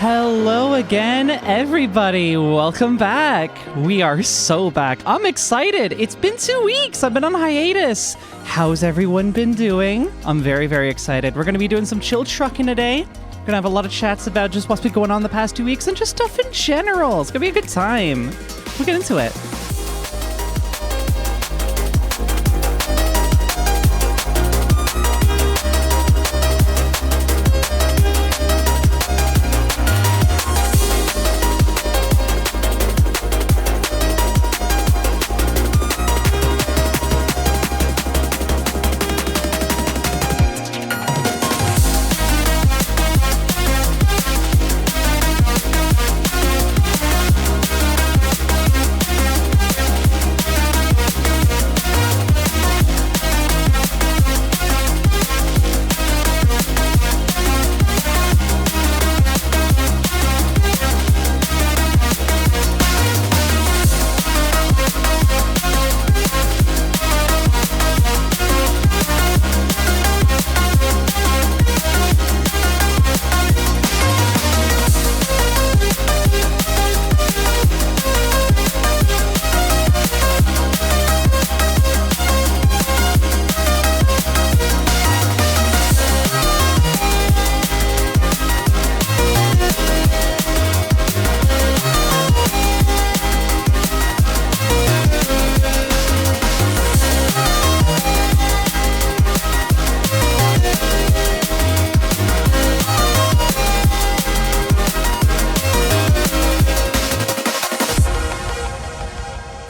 Hello again, everybody. Welcome back. We are so back. I'm excited. It's been 2 weeks. I've been on hiatus. How's everyone been doing? I'm very, very excited. We're going to be doing some chill trucking today. We're going to have a lot of chats about just what's been going on the past 2 weeks and just stuff in general. It's going to be a good time. We'll get into it.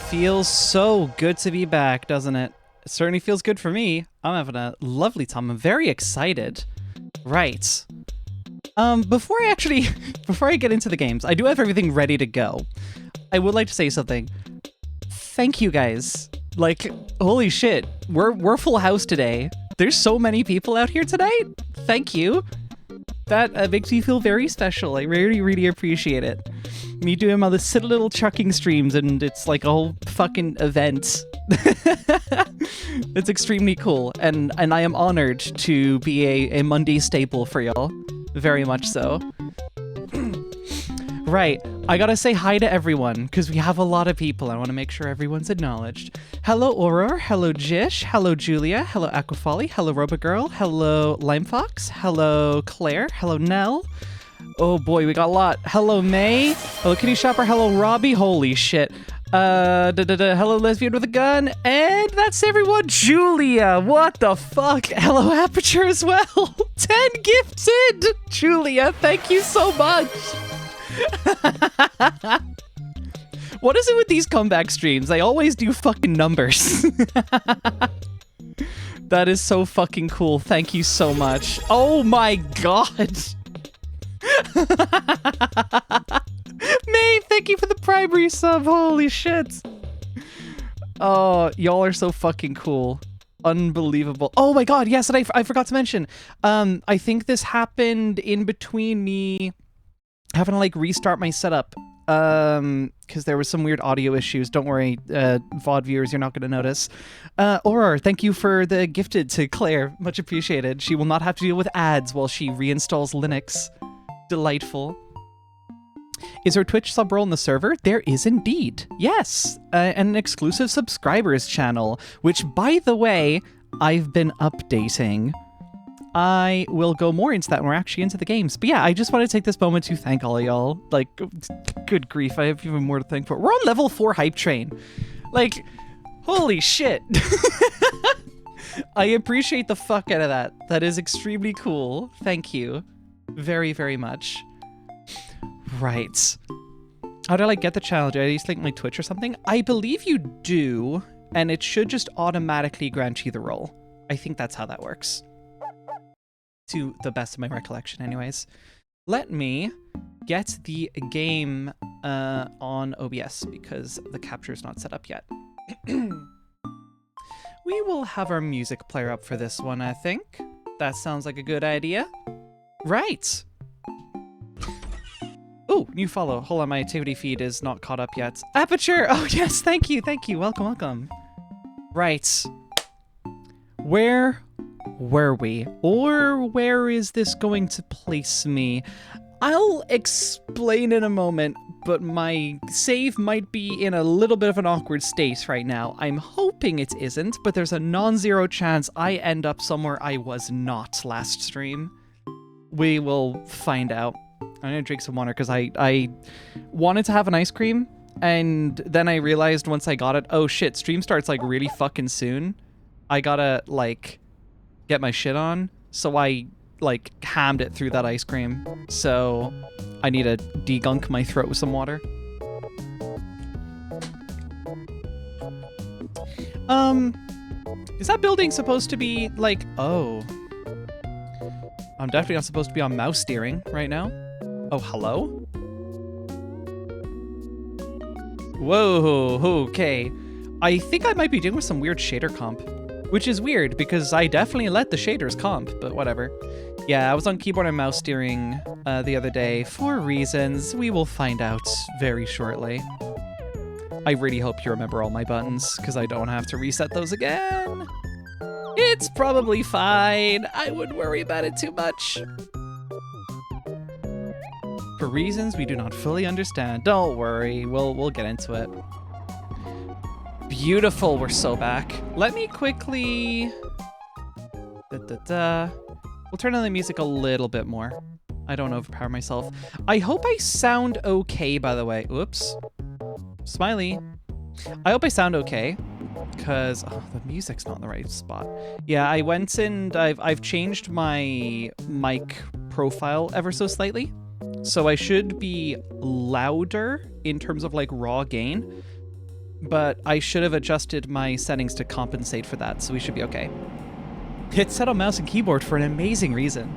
Feels so good to be back, doesn't it? It certainly feels good for me. I'm having a lovely time. I'm very excited. Right. Before I get into the games, I do have everything ready to go. I would like to say something. Thank you guys. Like, holy shit. We're full house today. There's so many people out here tonight. Thank you. That makes me feel very special. I really, really appreciate it. Me doing my silly little trucking streams, and it's like a whole fucking event. It's extremely cool, and I am honored to be a Monday staple for y'all. Very much so. Right, I gotta say hi to everyone, because we have a lot of people. I want to make sure everyone's acknowledged. Hello, Aurora. Hello, Jish. Hello, Julia. Hello, Aquafolly. Hello, Robogirl. Hello, Limefox. Hello, Claire. Hello, Nell. Oh boy, we got a lot. Hello, May. Hello, Kitty Shopper. Hello, Robbie. Holy shit. Hello, Lesbian with a Gun. And that's everyone. Julia, what the fuck? Hello, Aperture as well. 10 gifted. Julia, thank you so much. What is it with these comeback streams? They always do fucking numbers. That is so fucking cool. Thank you so much. Oh my god. May, thank you for the primary sub. Holy shit. Oh, y'all are so fucking cool. Unbelievable. Oh my god, yes, and I forgot to mention. I think this happened in between me having to like restart my setup. Because there was some weird audio issues. Don't worry, VOD viewers, you're not going to notice. Aurora, thank you for the gifted to Claire. Much appreciated. She will not have to deal with ads while she reinstalls Linux. Delightful. Is her Twitch sub role in the server? There is indeed. Yes, an exclusive subscribers channel, which, by the way, I've been updating. I will go more into that when we're actually into the games. But yeah, I just want to take this moment to thank all of y'all. Like, good grief, I have even more to thank for. We're on level 4 hype train. Like, holy shit. I appreciate the fuck out of that. That is extremely cool. Thank you. Very, very much. Right. How do I like get the challenge? I just link my Twitch or something? I believe you do, and it should just automatically grant you the role. I think that's how that works. To the best of my recollection, anyways. Let me get the game on OBS, because the capture is not set up yet. We will have our music player up for this one, I think. That sounds like a good idea. Right. Oh, new follow. Hold on, my activity feed is not caught up yet. Aperture! Oh, yes, thank you, thank you. Welcome, welcome. Right. Where were we? Or where is this going to place me? I'll explain in a moment, but my save might be in a little bit of an awkward state right now. I'm hoping it isn't, but there's a non-zero chance I end up somewhere I was not last stream. We will find out. I'm gonna drink some water because I wanted to have an ice cream, and then I realized once I got it, oh shit, stream starts like really fucking soon. I gotta like get my shit on, so I like hammed it through that ice cream. So I need to degunk my throat with some water. Is that building supposed to be like, oh, I'm definitely not supposed to be on mouse steering right now. Oh, hello? Whoa, okay. I think I might be dealing with some weird shader comp, which is weird because I definitely let the shaders comp, but whatever. Yeah, I was on keyboard and mouse steering the other day for reasons we will find out very shortly. I really hope you remember all my buttons because I don't have to reset those again. It's probably fine. I wouldn't worry about it too much. For reasons we do not fully understand. Don't worry, we'll get into it. Beautiful, we're so back. Let me quickly... We'll turn on the music a little bit more. I don't overpower myself. I hope I sound okay, by the way. Oops. Smiley. I hope I sound okay. Because the music's not in the right spot. Yeah, I went and I've changed my mic profile ever so slightly. So I should be louder in terms of like raw gain. But I should have adjusted my settings to compensate for that, so we should be okay. Hit set on mouse and keyboard for an amazing reason.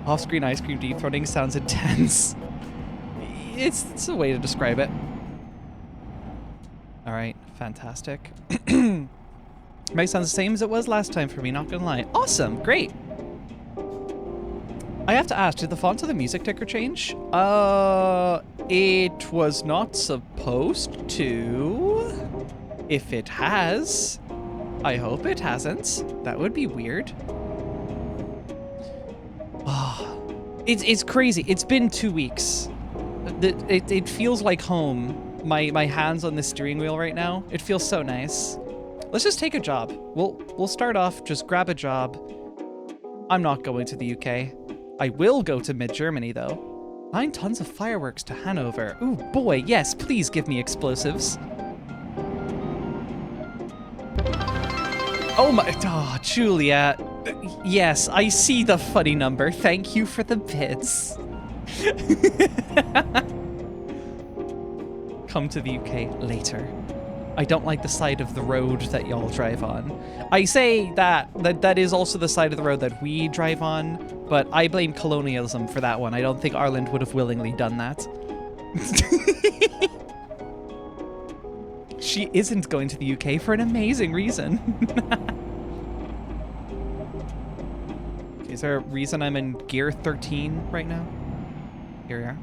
Off-screen ice cream deep throating sounds intense. It's a way to describe it. Alright, fantastic. Might sound the same as it was last time for me, not gonna lie. Awesome, great. I have to ask, did the font of the music ticker change? It was not supposed to. If it has, I hope it hasn't. That would be weird. Oh, it's crazy. It's been 2 weeks. It feels like home. My hands on the steering wheel right now. It feels so nice. Let's just take a job. We'll start off, just grab a job. I'm not going to the UK. I will go to mid-Germany, though. 9 tons of fireworks to Hanover. Ooh, boy, yes, please give me explosives. Oh my, oh, Julia. Yes, I see the funny number. Thank you for the bits. Come to the UK later. I don't like the side of the road that y'all drive on. I say that is also the side of the road that we drive on, but I blame colonialism for that one. I don't think Ireland would have willingly done that. She isn't going to the UK for an amazing reason. Okay, is there a reason I'm in gear 13 right now? Here we are.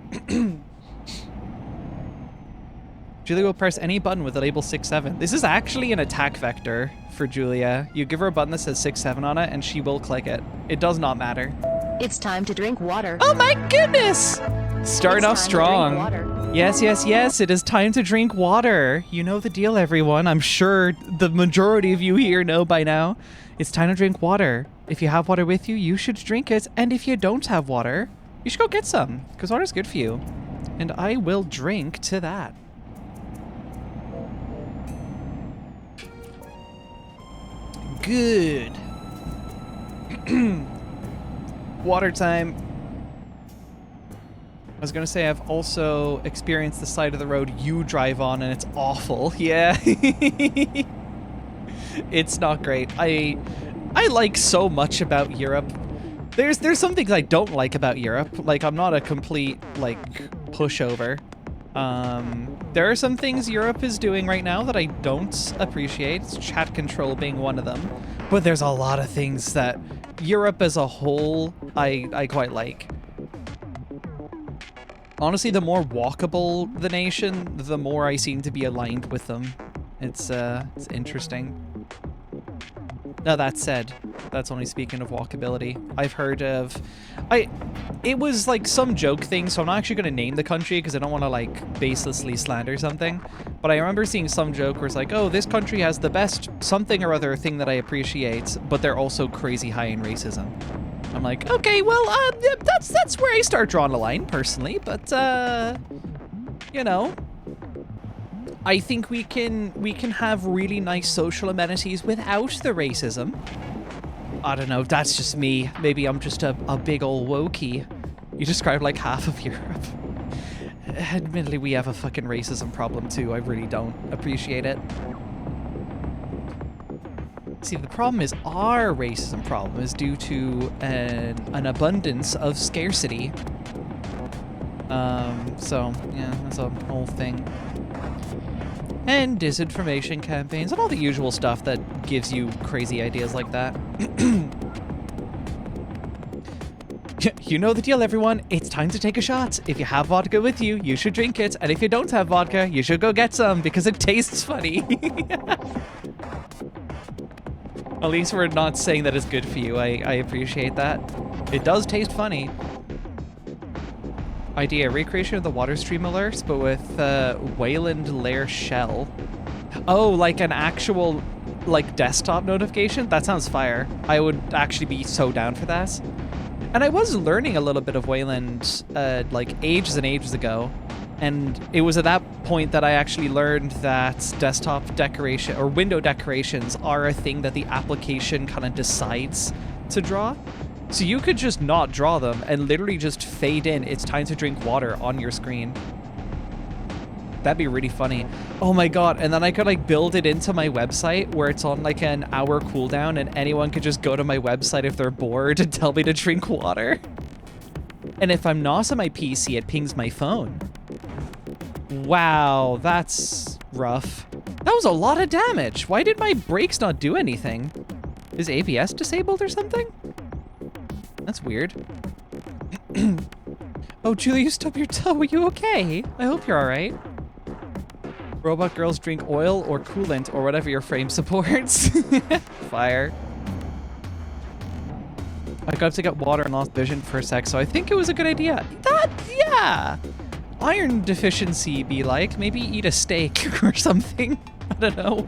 Julia will press any button with the label 6-7. This is actually an attack vector for Julia. You give her a button that says 6-7 on it, and she will click it. It does not matter. It's time to drink water. Oh my goodness! Starting off strong. Yes, yes, yes, it is time to drink water. You know the deal, everyone. I'm sure the majority of you here know by now. It's time to drink water. If you have water with you, you should drink it. And if you don't have water, you should go get some, because water's good for you. And I will drink to that. Good. Water time. I was gonna say I've also experienced the side of the road you drive on and it's awful. Yeah. It's not great. I like so much about Europe. There's some things I don't like about Europe. Like I'm not a complete like pushover. There are some things Europe is doing right now that I don't appreciate, chat control being one of them. But there's a lot of things that Europe as a whole, I quite like. Honestly, the more walkable the nation, the more I seem to be aligned with them. It's interesting. Now that said, that's only speaking of walkability. I've heard of... it was like some joke thing, so I'm not actually going to name the country because I don't want to like baselessly slander something. But I remember seeing some joke where it's like, oh, this country has the best something or other thing that I appreciate, but they're also crazy high in racism. I'm like, okay, well, that's where I start drawing a line personally, but you know, I think we can have really nice social amenities without the racism. I don't know, that's just me. Maybe I'm just a big ol' wokey. You described like half of Europe. Admittedly, we have a fucking racism problem too. I really don't appreciate it. See, the problem is our racism problem is due to an abundance of scarcity. So, yeah, that's a whole thing. And disinformation campaigns and all the usual stuff that gives you crazy ideas like that. You know the deal, everyone. It's time to take a shot. If you have vodka with you, you should drink it. And if you don't have vodka, you should go get some because it tastes funny. At least we're not saying that it's good for you. I appreciate that. It does taste funny. Idea, recreation of the water stream alerts, but with Wayland Lair Shell. Oh, like an actual, like, desktop notification? That sounds fire. I would actually be so down for that. And I was learning a little bit of Wayland, like, ages and ages ago. And it was at that point that I actually learned that desktop decoration, or window decorations, are a thing that the application kind of decides to draw. So you could just not draw them and literally just fade in "it's time to drink water" on your screen. That'd be really funny. Oh my god, and then I could like build it into my website where it's on like an hour cooldown and anyone could just go to my website if they're bored and tell me to drink water. And if I'm not on my PC, it pings my phone. Wow, that's rough. That was a lot of damage. Why did my brakes not do anything? Is ABS disabled or something? That's weird. Oh, Julie, you stubbed your toe. Are you okay? I hope you're all right. Robot girls drink oil or coolant or whatever your frame supports. Fire. I got to get water and lost vision for a sec, so I think it was a good idea. Yeah. Iron deficiency be like. Maybe eat a steak or something. I don't know.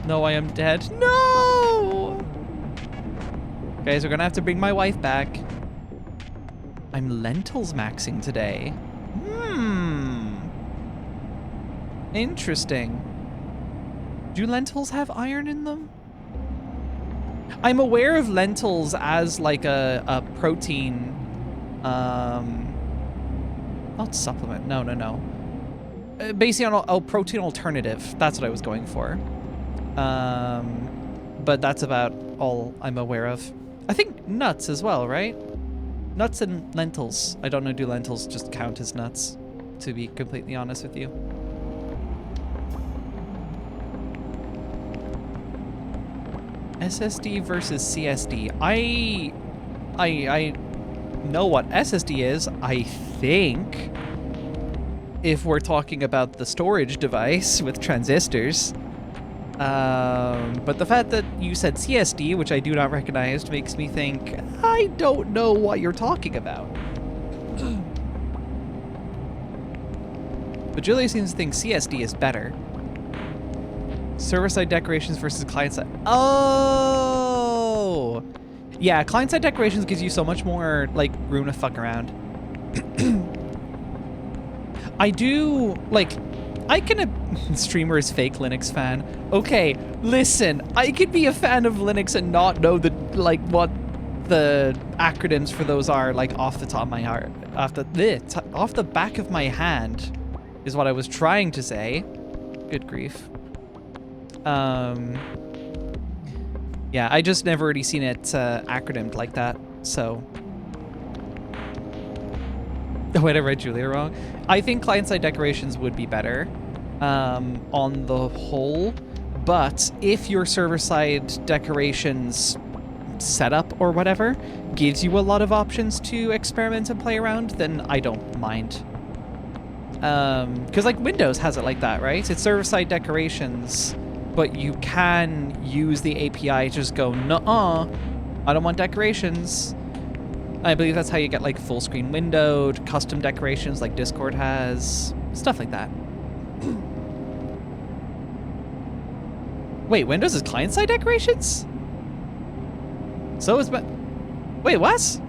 No, I am dead. No! Guys, we're gonna have to bring my wife back. I'm lentils maxing today. Interesting. Do lentils have iron in them? I'm aware of lentils as like a protein, not supplement, no. Basically on a protein alternative. That's what I was going for. But that's about all I'm aware of. I think nuts as well, right? Nuts and lentils. I don't know, do lentils just count as nuts, to be completely honest with you. SSD versus CSD. I know what SSD is, I think. If we're talking about the storage device with transistors. But the fact that you said CSD, which I do not recognize, makes me think, I don't know what you're talking about. But Julia seems to think CSD is better. Server-side decorations versus client-side. Oh! Yeah, client-side decorations gives you so much more, like, room to fuck around. I do, like, I can... Streamer is fake Linux fan. Okay, listen, I could be a fan of Linux and not know the, like, what the acronyms for those are, like, off the top of my heart. Off the back of my hand is what I was trying to say. Good grief. Yeah, I just never really seen it acronymed like that, so... Oh, wait, I read Julia wrong. I think client-side decorations would be better on the whole, but if your server-side decorations setup or whatever gives you a lot of options to experiment and play around, then I don't mind. Because like Windows has it like that, right? It's server-side decorations, but you can use the API to just go, nuh-uh, I don't want decorations. I believe that's how you get like full screen windowed, custom decorations like Discord has, stuff like that. Wait, Windows is client-side decorations? So is wait, what?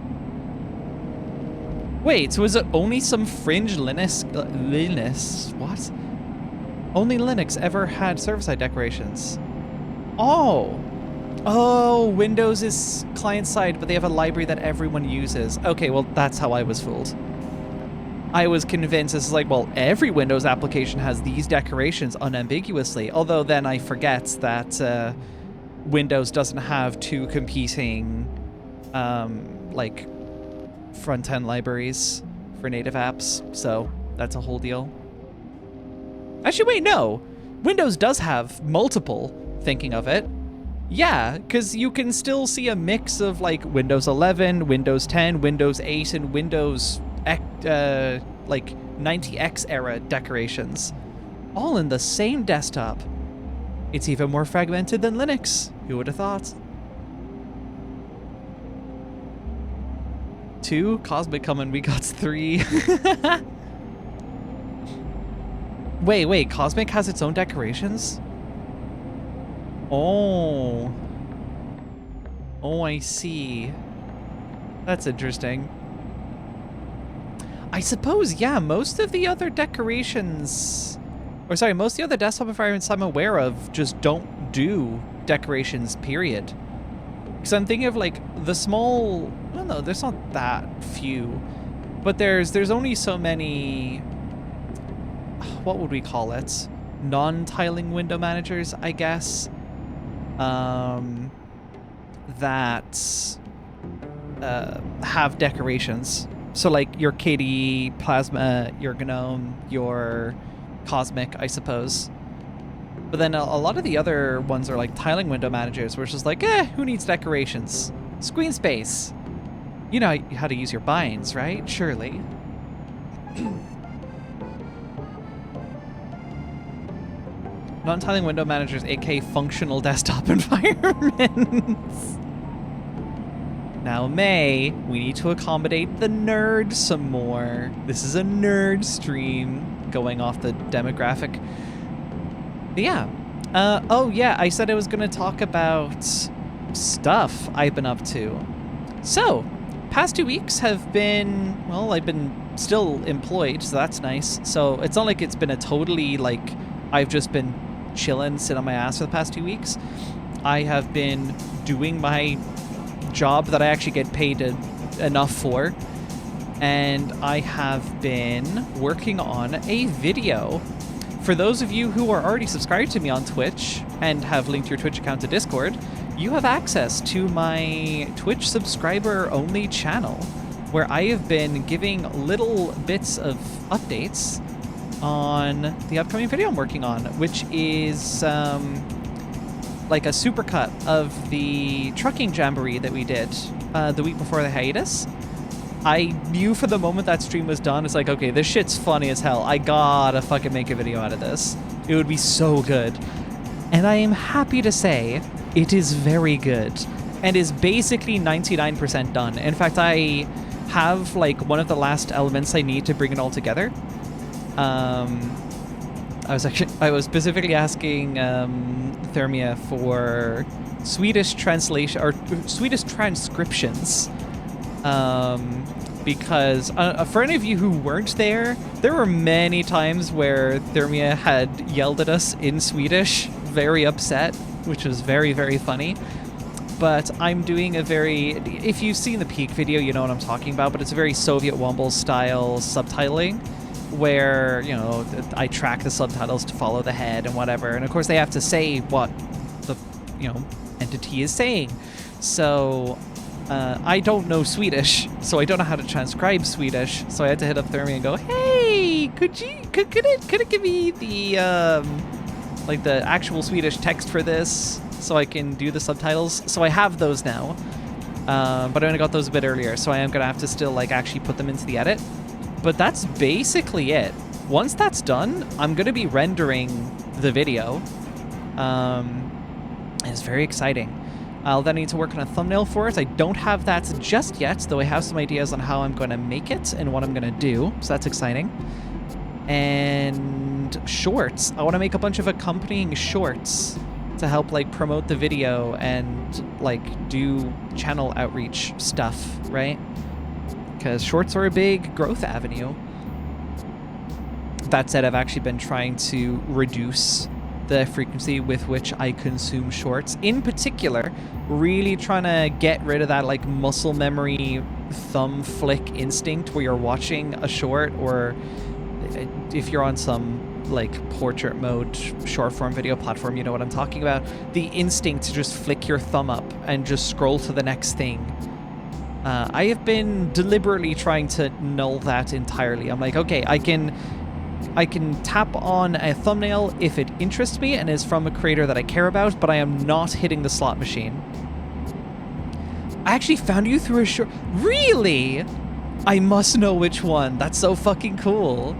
Wait, so is it only some fringe Linux? What? Only Linux ever had server-side decorations. Oh. Oh, Windows is client-side, but they have a library that everyone uses. Okay, well, that's how I was fooled. I was convinced this is like, well, every Windows application has these decorations unambiguously. Although then I forget that Windows doesn't have two competing, like, front-end libraries for native apps. So that's a whole deal. Actually, wait, no. Windows does have multiple, thinking of it. Yeah, because you can still see a mix of like Windows 11, Windows 10, Windows 8, and Windows like 90X era decorations, all in the same desktop. It's even more fragmented than Linux. Who would have thought? 2, Cosmic coming, we got 3. Wait, Cosmic has its own decorations? Oh, I see. That's interesting. I suppose, yeah, most of the other decorations, or sorry, most of the other desktop environments I'm aware of just don't do decorations, period. Because I'm thinking of like the small, well, no, there's not that few, but there's only so many, what would we call it? Non-tiling window managers, I guess. That have decorations. So like your KDE, Plasma, your GNOME, your Cosmic, I suppose. But then a lot of the other ones are like tiling window managers, which is like, who needs decorations? Screen space. You know how to use your binds, right? Surely. Non-tiling window managers, aka functional desktop environments. Now, May, we need to accommodate the nerd some more. This is a nerd stream going off the demographic. But yeah. Oh yeah, I said I was going to talk about stuff I've been up to. So, past 2 weeks have been, well, I've been still employed, so that's nice. So it's not like it's been a totally, like, I've just been chilling, sit on my ass for the past 2 weeks. I have been doing my job that I actually get paid enough for, and I have been working on a video. For those of you who are already subscribed to me on Twitch and have linked your Twitch account to Discord, you have access to my Twitch subscriber only channel, where I have been giving little bits of updates on the upcoming video I'm working on, which is like a supercut of the trucking jamboree that we did the week before the hiatus. I knew for the moment that stream was done, it's like, okay, this shit's funny as hell. I gotta fucking make a video out of this. It would be so good. And I am happy to say it is very good and is basically 99% done. In fact, I have like one of the last elements I need to bring it all together. I was specifically asking Thermia for Swedish translation or Swedish transcriptions, because for any of you who weren't there were many times where Thermia had yelled at us in Swedish, very upset, which was very, very funny. But I'm doing a very, if you've seen the Peak video, you know what I'm talking about, but it's a very Soviet Womble style subtitling, where, you know, I track the subtitles to follow the head and whatever. And of course they have to say what the, you know, entity is saying. So I don't know Swedish, so I don't know how to transcribe Swedish. So I had to hit up Thermia and go, hey, could it give me the, like the actual Swedish text for this so I can do the subtitles? So I have those now, but I only got those a bit earlier. So I am going to have to still like actually put them into the edit. But that's basically it. Once that's done, I'm going to be rendering the video. It's very exciting. I'll then need to work on a thumbnail for it. I don't have that just yet, though I have some ideas on how I'm going to make it and what I'm going to do, so that's exciting. And shorts. I want to make a bunch of accompanying shorts to help like promote the video and like do channel outreach stuff, right? Because shorts are a big growth avenue. That said, I've actually been trying to reduce the frequency with which I consume shorts. In particular, really trying to get rid of that like muscle memory thumb flick instinct where you're watching a short, or if you're on some like portrait mode short form video platform, you know what I'm talking about. The instinct to just flick your thumb up and just scroll to the next thing. I have been deliberately trying to null that entirely. I'm like, okay, I can tap on a thumbnail if it interests me and is from a creator that I care about, but I am not hitting the slot machine. I actually found you through a short... Really? I must know which one. That's so fucking cool.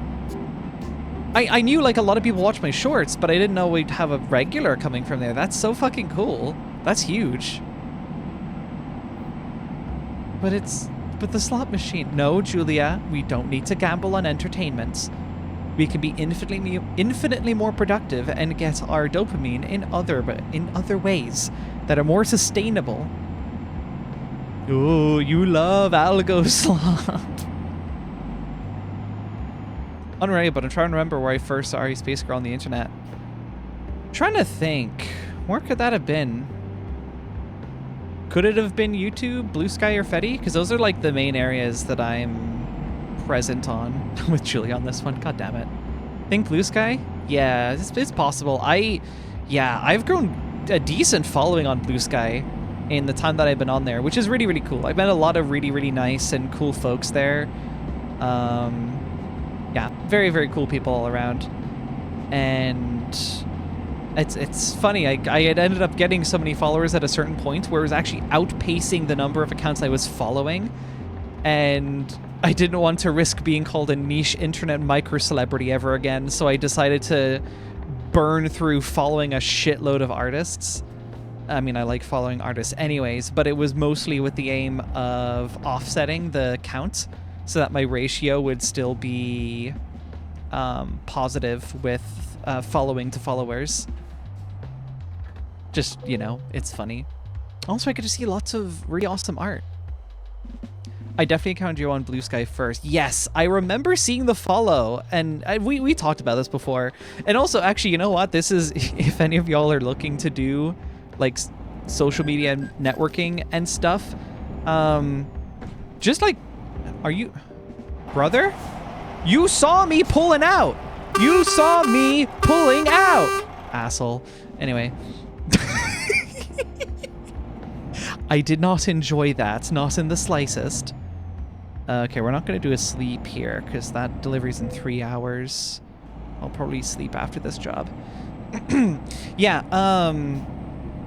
I knew like a lot of people watch my shorts, but I didn't know we'd have a regular coming from there. That's so fucking cool. That's huge. But the slot machine... No, Julia, we don't need to gamble on entertainment. We can be infinitely more productive and get our dopamine in other ways that are more sustainable. Oh, you love algo slop. Unreal, but I'm trying to remember where I first saw Ari Space Girl on the internet. I'm trying to think. Where could that have been? Could it have been YouTube, Blue Sky, or Fetty? Because those are like the main areas that I'm present on with Julie on this one. God damn it. Think Blue Sky? Yeah, it's possible. I've grown a decent following on Blue Sky in the time that I've been on there, which is really, really cool. I've met a lot of really, really nice and cool folks there. Yeah, very, very cool people all around. And it's funny, I had ended up getting so many followers at a certain point where it was actually outpacing the number of accounts I was following. And I didn't want to risk being called a niche internet micro-celebrity ever again, so I decided to burn through following a shitload of artists. I mean, I like following artists anyways, but it was mostly with the aim of offsetting the count so that my ratio would still be positive with following to followers. Just, you know, it's funny. Also, I get to see lots of really awesome art. I definitely found you on Blue Sky first. Yes, I remember seeing the follow, and we talked about this before. And also, actually, you know what? This is, if any of y'all are looking to do, like, social media networking and stuff, just, like, are you... Brother? You saw me pulling out! You saw me pulling out! Asshole. Anyway. I did not enjoy that, not in the slightest. Okay, we're not going to do a sleep here, because that delivery's in 3 hours. I'll probably sleep after this job. Yeah,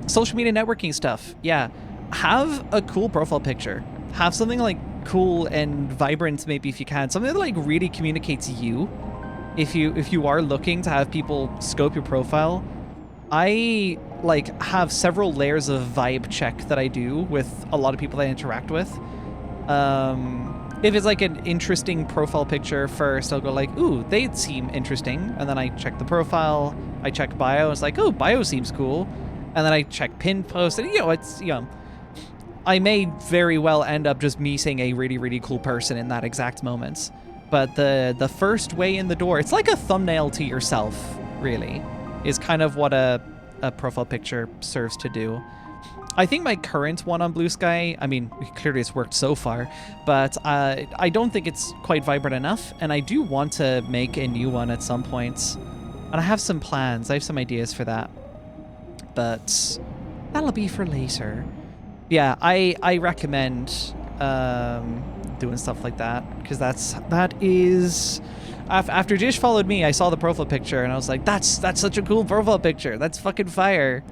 social media networking stuff. Yeah, have a cool profile picture. Have something, like, cool and vibrant, maybe, if you can. Something that, like, really communicates you. If you are looking to have people scope your profile, I, like, have several layers of vibe check that I do with a lot of people that I interact with. If it's like an interesting profile picture first, I'll go like, ooh, they seem interesting. And then I check the profile, I check bio, it's like, oh, bio seems cool. And then I check pin post, and, you know, it's, you know, I may very well end up just meeting a really, really cool person in that exact moment. But the first way in the door, it's like a thumbnail to yourself, really, is kind of what a profile picture serves to do. I think my current one on Blue Sky, I mean, clearly it's worked so far, but I don't think it's quite vibrant enough, and I do want to make a new one at some point. And I have some plans, I have some ideas for that. But that'll be for later. Yeah, I recommend doing stuff like that, because that is... After Jish followed me, I saw the profile picture, and I was like, that's such a cool profile picture. That's fucking fire.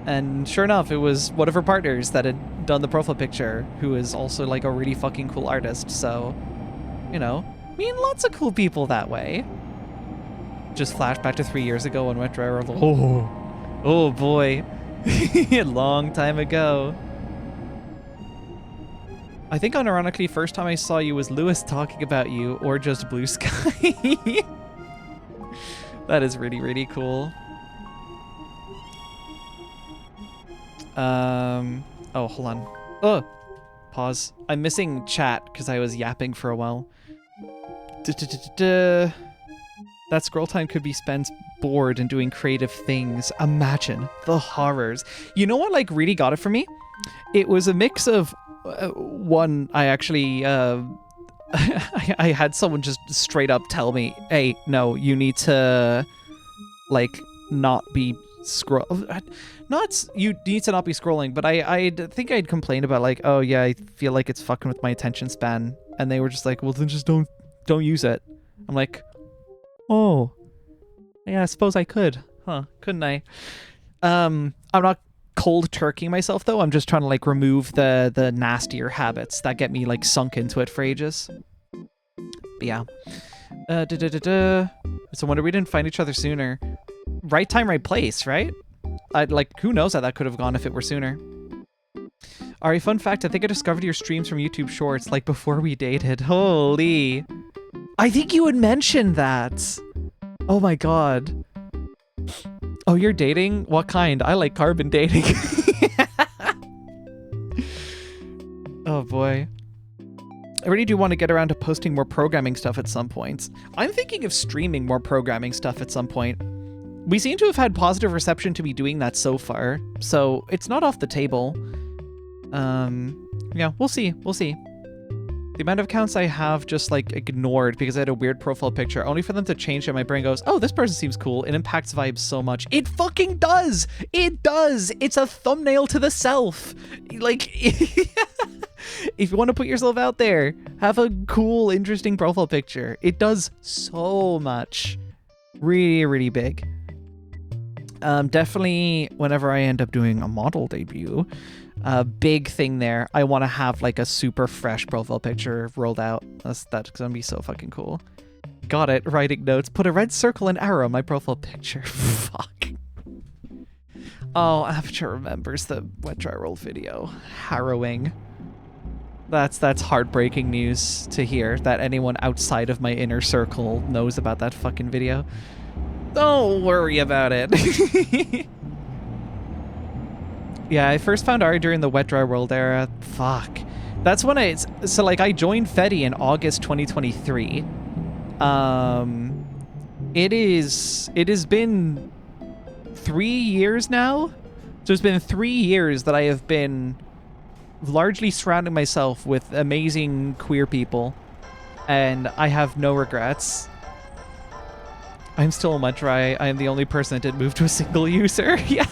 And sure enough, it was one of her partners that had done the profile picture, who is also, like, a really fucking cool artist. So, you know, meeting lots of cool people that way. Just flashed back to 3 years ago when went dry. Oh, Oh boy. A long time ago. I think unironically, first time I saw you was Lewis talking about you, or just Blue Sky. That is really, really cool. Oh, hold on. Oh, pause. I'm missing chat because I was yapping for a while. That scroll time could be spent bored and doing creative things. Imagine the horrors. You know what, like, really got it for me? It was a mix of one. I actually I had someone just straight up tell me, "Hey, no, you need to like not be you need to not be scrolling." But I think I'd complained about like, "Oh yeah, I feel like it's fucking with my attention span," and they were just like, "Well, then just don't use it." I'm like, "Oh, yeah, I suppose I could, huh? Couldn't I?" I'm not cold turkeying myself though. I'm just trying to like remove the nastier habits that get me like sunk into it for ages. But yeah. It's a wonder we didn't find each other sooner. Right time, right place, right? I'd like, who knows how that could have gone if it were sooner. Ari, fun fact, I think I discovered your streams from YouTube Shorts like before we dated. Holy. I think you had mentioned that. Oh my god. Oh, you're dating? What kind? I like carbon dating. Oh boy. I really do want to get around to posting more programming stuff at some point. I'm thinking of streaming more programming stuff at some point. We seem to have had positive reception to be doing that so far, so it's not off the table. Yeah, we'll see. We'll see. The amount of accounts I have just like ignored because I had a weird profile picture, only for them to change it, my brain goes, oh, this person seems cool. It impacts vibes so much. It fucking does! It does! It's a thumbnail to the self. Like, if you want to put yourself out there, have a cool, interesting profile picture. It does so much. Really, really big. Definitely whenever I end up doing a model debut, a big thing there, I want to have like a super fresh profile picture rolled out. That's gonna be so fucking cool. Got it. Writing notes. Put a red circle and arrow on my profile picture. Fuck. Oh, Aperture remembers the wet dry roll video. Harrowing. That's heartbreaking news to hear that anyone outside of my inner circle knows about that fucking video. Don't worry about it. Yeah, I first found Ari during the wet dry world era. Fuck. That's when I joined Fedi in August 2023. It has been 3 years now. So it's been 3 years that I have been largely surrounding myself with amazing queer people, and I have no regrets. I'm still on wet dry. I am the only person that didn't move to a single user. Yeah.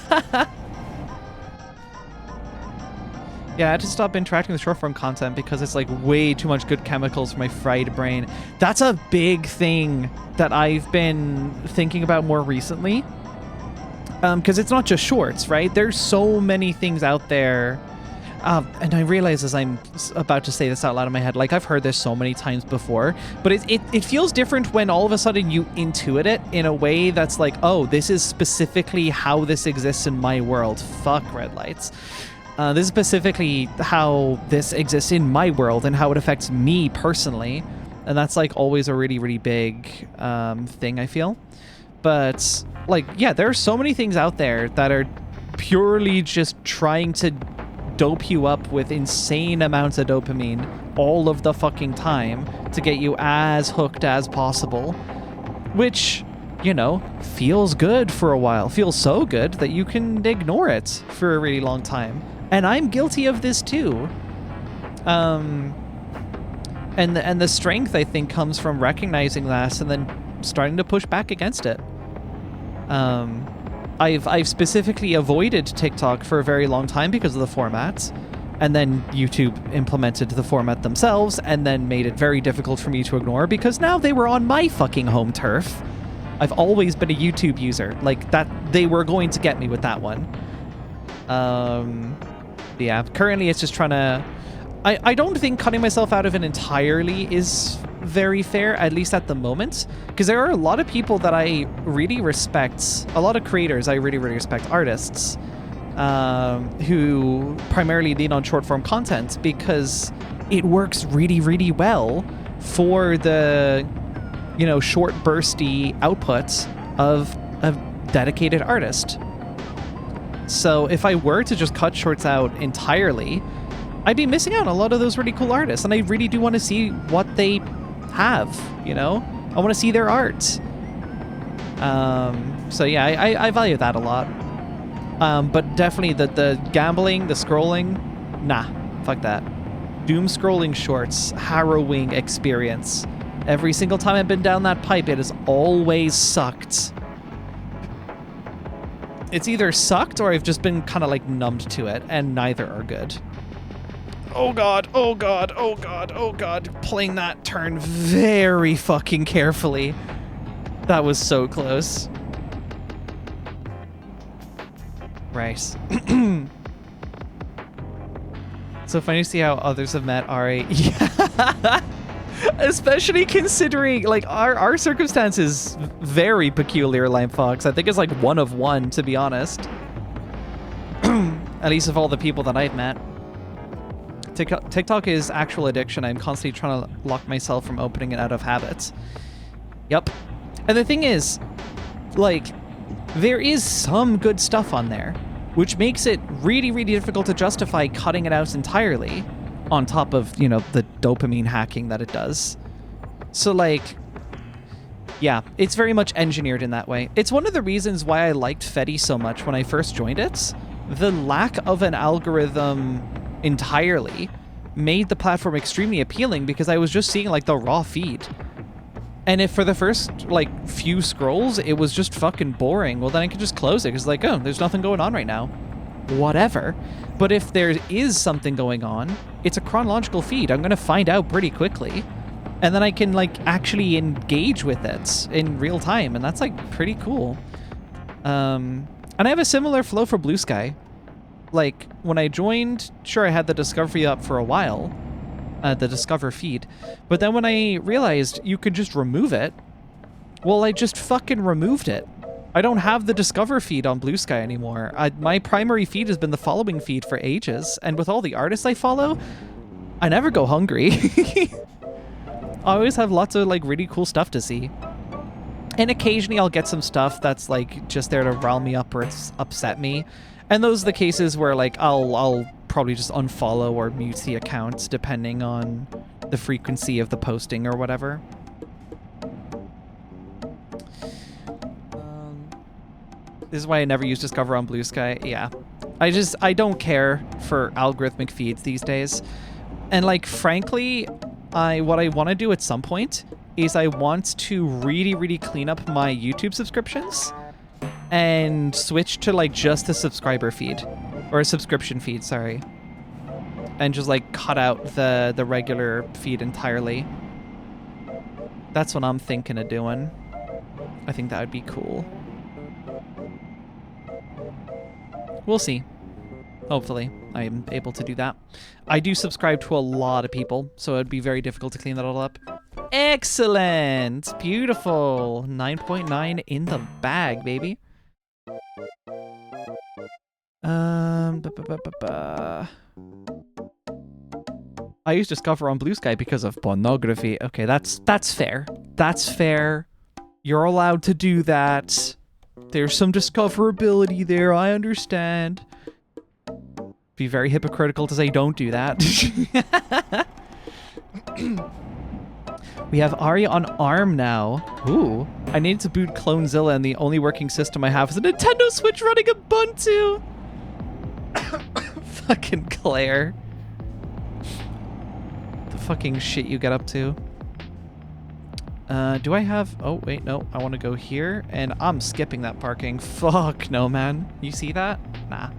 Yeah, I had to stop interacting with short form content because it's like way too much good chemicals for my fried brain. That's a big thing that I've been thinking about more recently. Because it's not just shorts, right? There's so many things out there. And I realize as I'm about to say this out loud in my head, like I've heard this so many times before, but it feels different when all of a sudden you intuit it in a way that's like, oh, this is specifically how this exists in my world. Fuck red lights. This is specifically how this exists in my world and how it affects me personally. And that's like always a really, really big thing, I feel. But like, yeah, there are so many things out there that are purely just trying to dope you up with insane amounts of dopamine all of the fucking time to get you as hooked as possible, which, you know, feels good for a while. Feels so good that you can ignore it for a really long time. And I'm guilty of this too. And the strength, I think, comes from recognizing that and then starting to push back against it. I've specifically avoided TikTok for a very long time because of the format, and then YouTube implemented the format themselves and then made it very difficult for me to ignore because now they were on my fucking home turf. I've always been a YouTube user. Like, that, they were going to get me with that one. Yeah, currently it's just trying to... I don't think cutting myself out of it entirely is very fair, at least at the moment, because there are a lot of people that I really respect, a lot of creators I really, really respect, artists, who primarily lean on short form content because it works really, really well for the, you know, short bursty output of a dedicated artist. So if I were to just cut shorts out entirely, I'd be missing out on a lot of those really cool artists, and I really do want to see what they have, you know? I want to see their art. So yeah, I value that a lot. But definitely the gambling, the scrolling, nah, fuck that. Doom scrolling shorts, harrowing experience. Every single time I've been down that pipe, it has always sucked. It's either sucked or I've just been kind of like numbed to it, and neither are good. Oh god, oh god, oh god, oh god. Playing that turn very fucking carefully. That was so close. Right. So funny to see how others have met Ari. Yeah. Especially considering, like, our circumstances very peculiar, Lime Fox. I think it's like one of one, to be honest. At least of all the people that I've met. TikTok is actual addiction. I'm constantly trying to lock myself from opening it out of habit. Yep. And the thing is, like, there is some good stuff on there, which makes it really, really difficult to justify cutting it out entirely, on top of, you know, the dopamine hacking that it does. So, like, yeah, it's very much engineered in that way. It's one of the reasons why I liked Fetty so much when I first joined it. The lack of an algorithm entirely made the platform extremely appealing because I was just seeing like the raw feed. And if for the first like few scrolls it was just fucking boring, well then I could just close it because like, oh, there's nothing going on right now. Whatever. But if there is something going on, it's a chronological feed. I'm gonna find out pretty quickly. And then I can like actually engage with it in real time, and that's like pretty cool. And I have a similar flow for Blue Sky. Like, when I joined, sure, I had the Discovery up for a while, the Discover feed, but then when I realized you could just remove it, well, I just fucking removed it. I don't have the Discover feed on Blue Sky anymore. My primary feed has been the following feed for ages, and with all the artists I follow, I never go hungry. I always have lots of, like, really cool stuff to see. And occasionally I'll get some stuff that's, like, just there to rile me up or upset me. And those are the cases where, like, I'll probably just unfollow or mute the account depending on the frequency of the posting or whatever. This is why I never use Discover on Blue Sky. Yeah. I don't care for algorithmic feeds these days. And, like, frankly, what I want to do at some point is I want to really, really clean up my YouTube subscriptions and switch to like just a subscriber feed or a subscription feed, sorry, and just like cut out the regular feed entirely. That's what I'm thinking of doing. I think that would be cool. We'll see. Hopefully I'm able to do that. I do subscribe to a lot of people, so it'd be very difficult to clean that all up. Excellent! Beautiful! 9.9 in the bag, baby. I use Discover on Blue Sky because of pornography. Okay, that's fair. That's fair. You're allowed to do that. There's some discoverability there, I understand. Be very hypocritical to say don't do that. We have Ari on ARM now. Ooh. I need to boot Clonezilla, and the only working system I have is a Nintendo Switch running Ubuntu. Fucking Claire. The fucking shit you get up to. Do I have... Oh, wait, no. I want to go here, and I'm skipping that parking. Fuck no, man. You see that? Nah.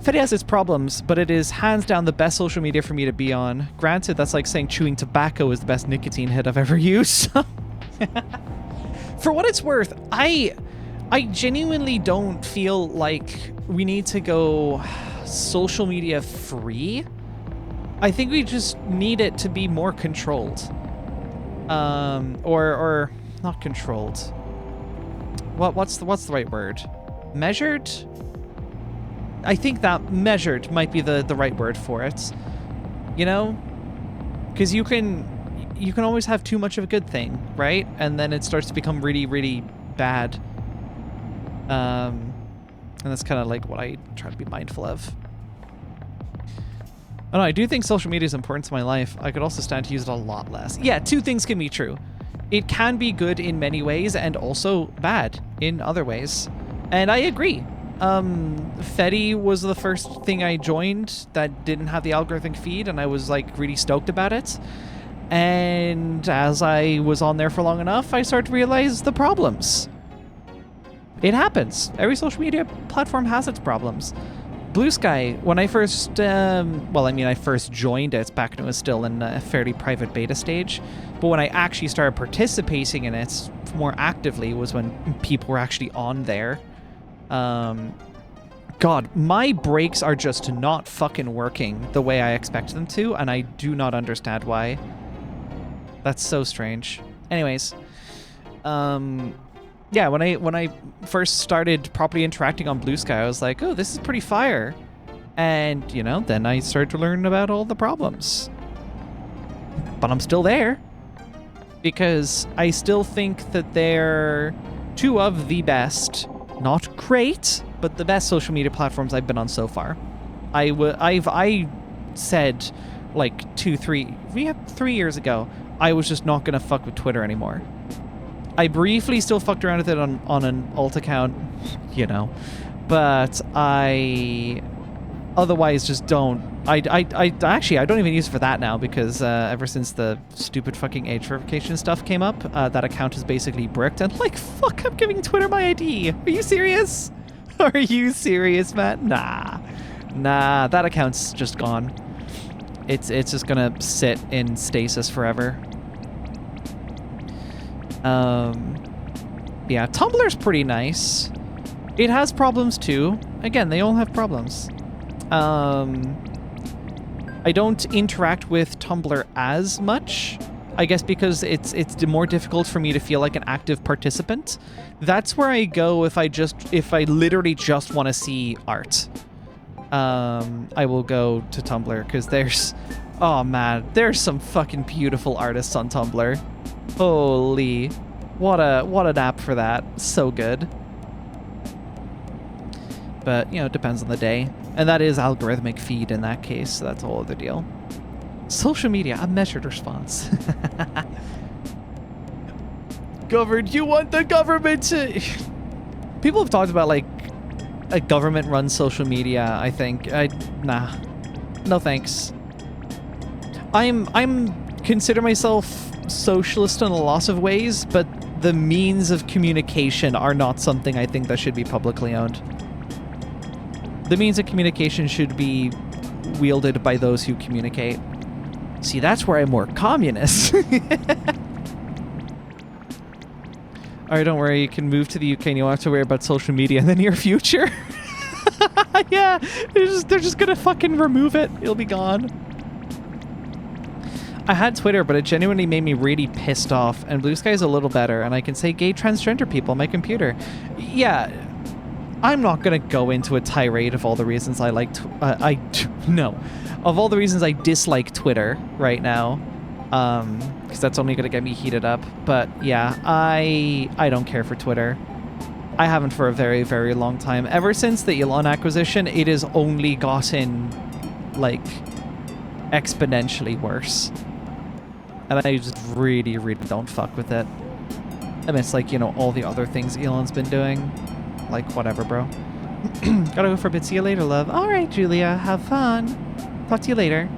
Fetty has its problems, but it is hands down the best social media for me to be on. Granted, that's like saying chewing tobacco is the best nicotine hit I've ever used. For what it's worth, I genuinely don't feel like we need to go social media free. I think we just need it to be more controlled. Or not controlled. What's the right word? Measured? I think that measured might be the right word for it. You know? Because you can always have too much of a good thing, right? And then it starts to become really, really bad. And that's kind of like what I try to be mindful of. I don't know, I do think social media is important to my life. I could also stand to use it a lot less. Yeah, two things can be true. It can be good in many ways and also bad in other ways. And I agree. Fetty was the first thing I joined that didn't have the algorithmic feed, and I was like really stoked about it. And as I was on there for long enough, I started to realize the problems. It happens. Every social media platform has its problems. Blue Sky, when I first, I first joined it back when it was still in a fairly private beta stage. But when I actually started participating in it more actively was when people were actually on there. God, my brakes are just not fucking working the way I expect them to, and I do not understand why. That's so strange. Anyways, yeah, when I first started properly interacting on Blue Sky, I was like, oh, this is pretty fire. And, you know, then I started to learn about all the problems. But I'm still there. Because I still think that they're two of the best, not great, but the best social media platforms I've been on so far. I said like 3 years ago, I was just not going to fuck with Twitter anymore. I briefly still fucked around with it on an alt account, you know, but I otherwise just don't. I don't even use it for that now because ever since the stupid fucking age verification stuff came up, that account is basically bricked. And like, fuck, I'm giving Twitter my ID. Are you serious? Are you serious, Matt? Nah, that account's just gone. It's just gonna sit in stasis forever. Yeah, Tumblr's pretty nice. It has problems too. Again, they all have problems. I don't interact with Tumblr as much, I guess because it's more difficult for me to feel like an active participant. That's where I go if I literally just want to see art. I will go to Tumblr because oh man, there's some fucking beautiful artists on Tumblr. Holy, what an app for that. So good. But, you know, it depends on the day. And that is algorithmic feed in that case, so that's a whole other deal. Social media, a measured response. Governed, you want the government to... People have talked about, like, a government-run social media, I think. Nah. No thanks. I'm consider myself socialist in a lot of ways, but the means of communication are not something I think that should be publicly owned. The means of communication should be wielded by those who communicate. See, that's where I'm more communist. Alright, don't worry, you can move to the UK and you won't have to worry about social media in the near future. Yeah, they're just gonna fucking remove it. It'll be gone. I had Twitter, but it genuinely made me really pissed off, and Blue Sky is a little better, and I can say gay transgender people on my computer. Yeah, I'm not gonna go into a tirade of all the reasons I like of all the reasons I dislike Twitter right now, because that's only gonna get me heated up. But yeah, I don't care for Twitter. I haven't for a very, very long time. Ever since the Elon acquisition, it has only gotten like exponentially worse. And I just really, really don't fuck with it. I mean, it's like, you know, all the other things Elon's been doing. Like, whatever, bro. Gotta go for a bit. See you later, love. All right, Julia. Have fun. Talk to you later.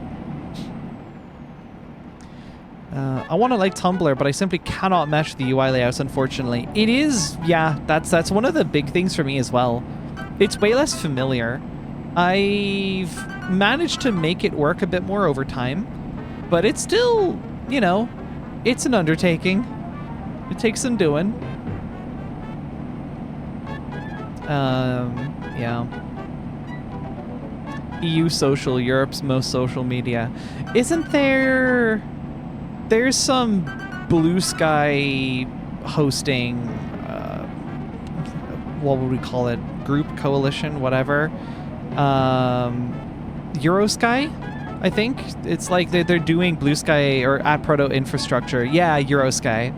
I want to like Tumblr, but I simply cannot mesh the UI layouts, unfortunately. It is, yeah, that's one of the big things for me as well. It's way less familiar. I've managed to make it work a bit more over time, but it's still, you know, it's an undertaking. It takes some doing. Yeah. EU social, Europe's most social media. Isn't there... There's some Blue Sky hosting, what would we call it? Group, coalition, whatever. Eurosky, I think. It's like they're doing Blue Sky or at Proto Infrastructure. Yeah, Eurosky.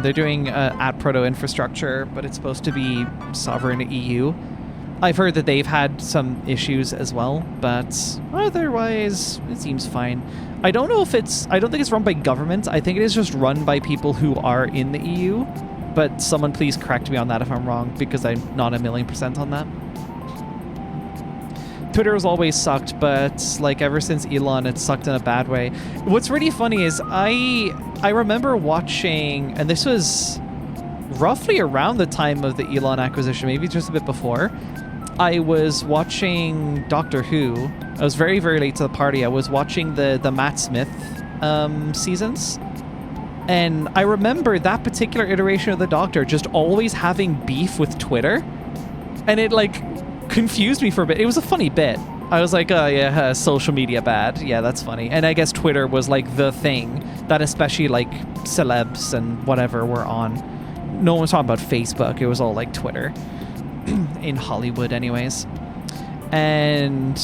They're doing at Proto Infrastructure, but it's supposed to be sovereign EU. I've heard that they've had some issues as well, but otherwise it seems fine. I don't think it's run by government. I think it is just run by people who are in the EU, but someone please correct me on that if I'm wrong, because I'm not 1,000,000% on that. Twitter has always sucked, but like ever since Elon, it's sucked in a bad way. What's really funny is I remember watching, and this was roughly around the time of the Elon acquisition, maybe just a bit before. I was watching Doctor Who. I was very, very late to the party. I was watching the Matt Smith seasons. And I remember that particular iteration of the Doctor just always having beef with Twitter. And it, like, confused me for a bit. It was a funny bit. I was like, oh, yeah, social media bad. Yeah, that's funny. And I guess Twitter was, like, the thing that especially, like, celebs and whatever were on. No one was talking about Facebook. It was all, like, Twitter. In Hollywood anyways. And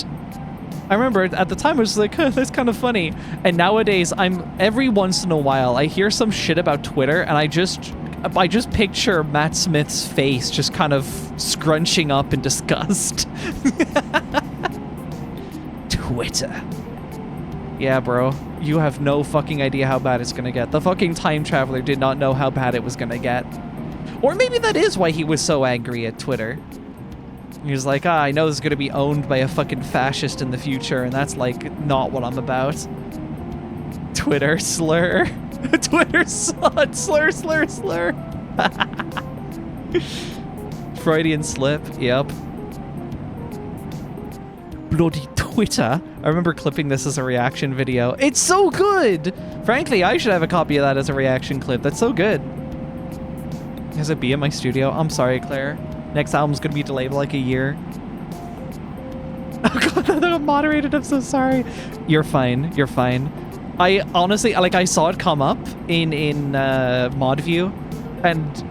I remember at the time I was like, that's kind of funny. And nowadays every once in a while I hear some shit about Twitter and I just picture Matt Smith's face just kind of scrunching up in disgust. Twitter. Yeah, bro. You have no fucking idea how bad it's gonna get. The fucking time traveler did not know how bad it was gonna get. Or maybe that is why he was so angry at Twitter. He was like, I know this is going to be owned by a fucking fascist in the future, and that's, like, not what I'm about. Twitter slur. Twitter slur. Freudian slip, yep. Bloody Twitter. I remember clipping this as a reaction video. It's so good! Frankly, I should have a copy of that as a reaction clip. That's so good. Has it be in my studio? I'm sorry, Claire. Next album's gonna be delayed like a year. Oh god, I'm moderated. I'm so sorry. You're fine. You're fine. I honestly, like, I saw it come up in mod view, and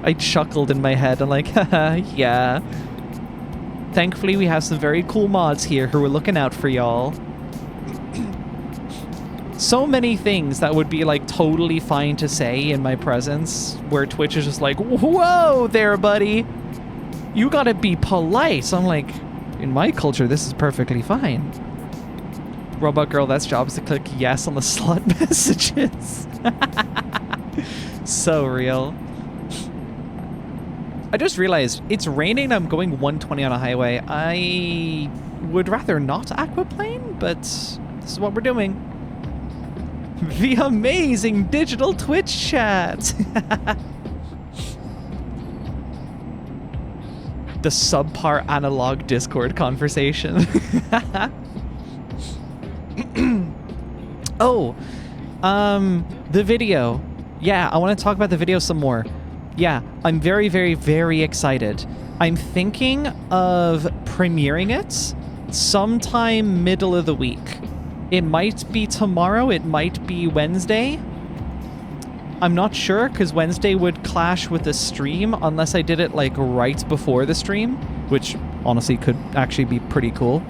I chuckled in my head. I'm like, haha, yeah. Thankfully, we have some very cool mods here who are looking out for y'all. So many things that would be like totally fine to say in my presence, where Twitch is just like, whoa there, buddy, you gotta be polite. So I'm like, in my culture, this is perfectly fine. Robot girl, that's job is to click yes on the slut messages. So real. I just realized it's raining. I'm going 120 on a highway. I would rather not aquaplane, but this is what we're doing. The amazing digital Twitch chat. The subpar analog Discord conversation. Oh, the video. Yeah, I want to talk about the video some more. Yeah, I'm very, very, very excited. I'm thinking of premiering it sometime middle of the week. It might be tomorrow, it might be Wednesday. I'm not sure, because Wednesday would clash with the stream unless I did it like right before the stream, which honestly could actually be pretty cool.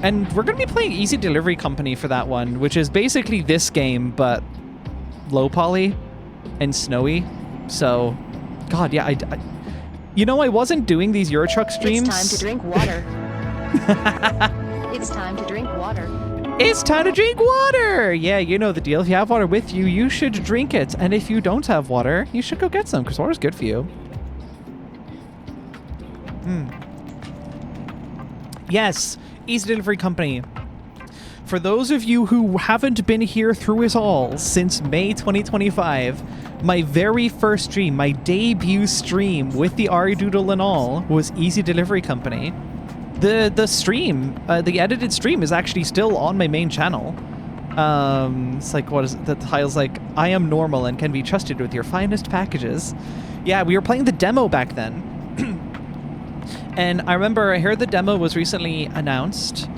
And we're going to be playing Easy Delivery Company for that one, which is basically this game, but low poly and snowy. So, God, yeah, you know, I wasn't doing these Eurotruck streams. It's time to drink water. It's time to drink water. It's time to drink water! Yeah, you know the deal. If you have water with you, you should drink it. And if you don't have water, you should go get some, because water's good for you. Yes, Easy Delivery Company. For those of you who haven't been here through it all since May 2025, my very first stream, my debut stream with the Doodle and all, was Easy Delivery Company. The stream, the edited stream is actually still on my main channel. It's like, what is it? The title's like, I am normal and can be trusted with your finest packages. Yeah, we were playing the demo back then. And I remember I heard the demo was recently announced.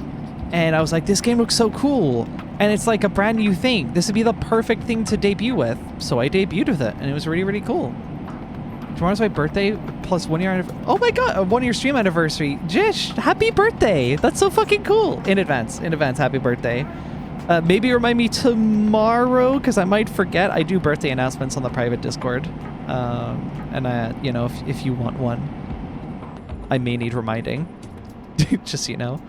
And I was like, this game looks so cool. And it's like a brand new thing. This would be the perfect thing to debut with. So I debuted with it, and it was really, really cool. Tomorrow's my birthday, plus 1 year oh my god, a 1 year stream anniversary. Jish, happy birthday. That's so fucking cool. In advance, happy birthday. Maybe remind me tomorrow, because I might forget. I do birthday announcements on the private Discord. And you know, if you want one, I may need reminding. Just so you know.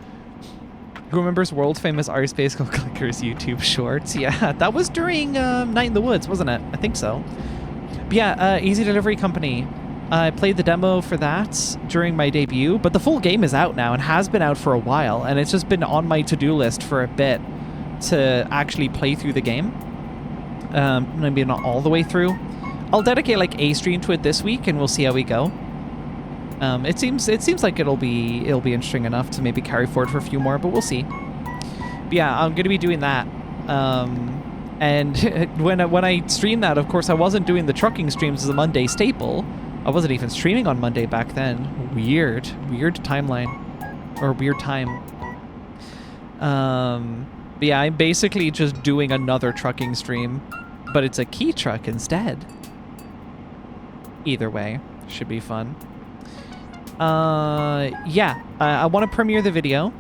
Who remembers world famous R-Space Clickers YouTube shorts? Yeah, that was during Night in the Woods, wasn't it? I think so. But yeah, Easy Delivery Company. I played the demo for that during my debut, but the full game is out now and has been out for a while, and it's just been on my to-do list for a bit to actually play through the game. Maybe not all the way through. I'll dedicate like a stream to it this week, and we'll see how we go. It seems like it'll be interesting enough to maybe carry forward for a few more, but we'll see. But yeah, I'm gonna be doing that. And when I stream that, of course, I wasn't doing the trucking streams as a Monday staple. I wasn't even streaming on Monday back then. Weird timeline, or weird time. But yeah, I'm basically just doing another trucking stream, but it's a key truck instead. Either way, should be fun. Yeah, I want to premiere the video.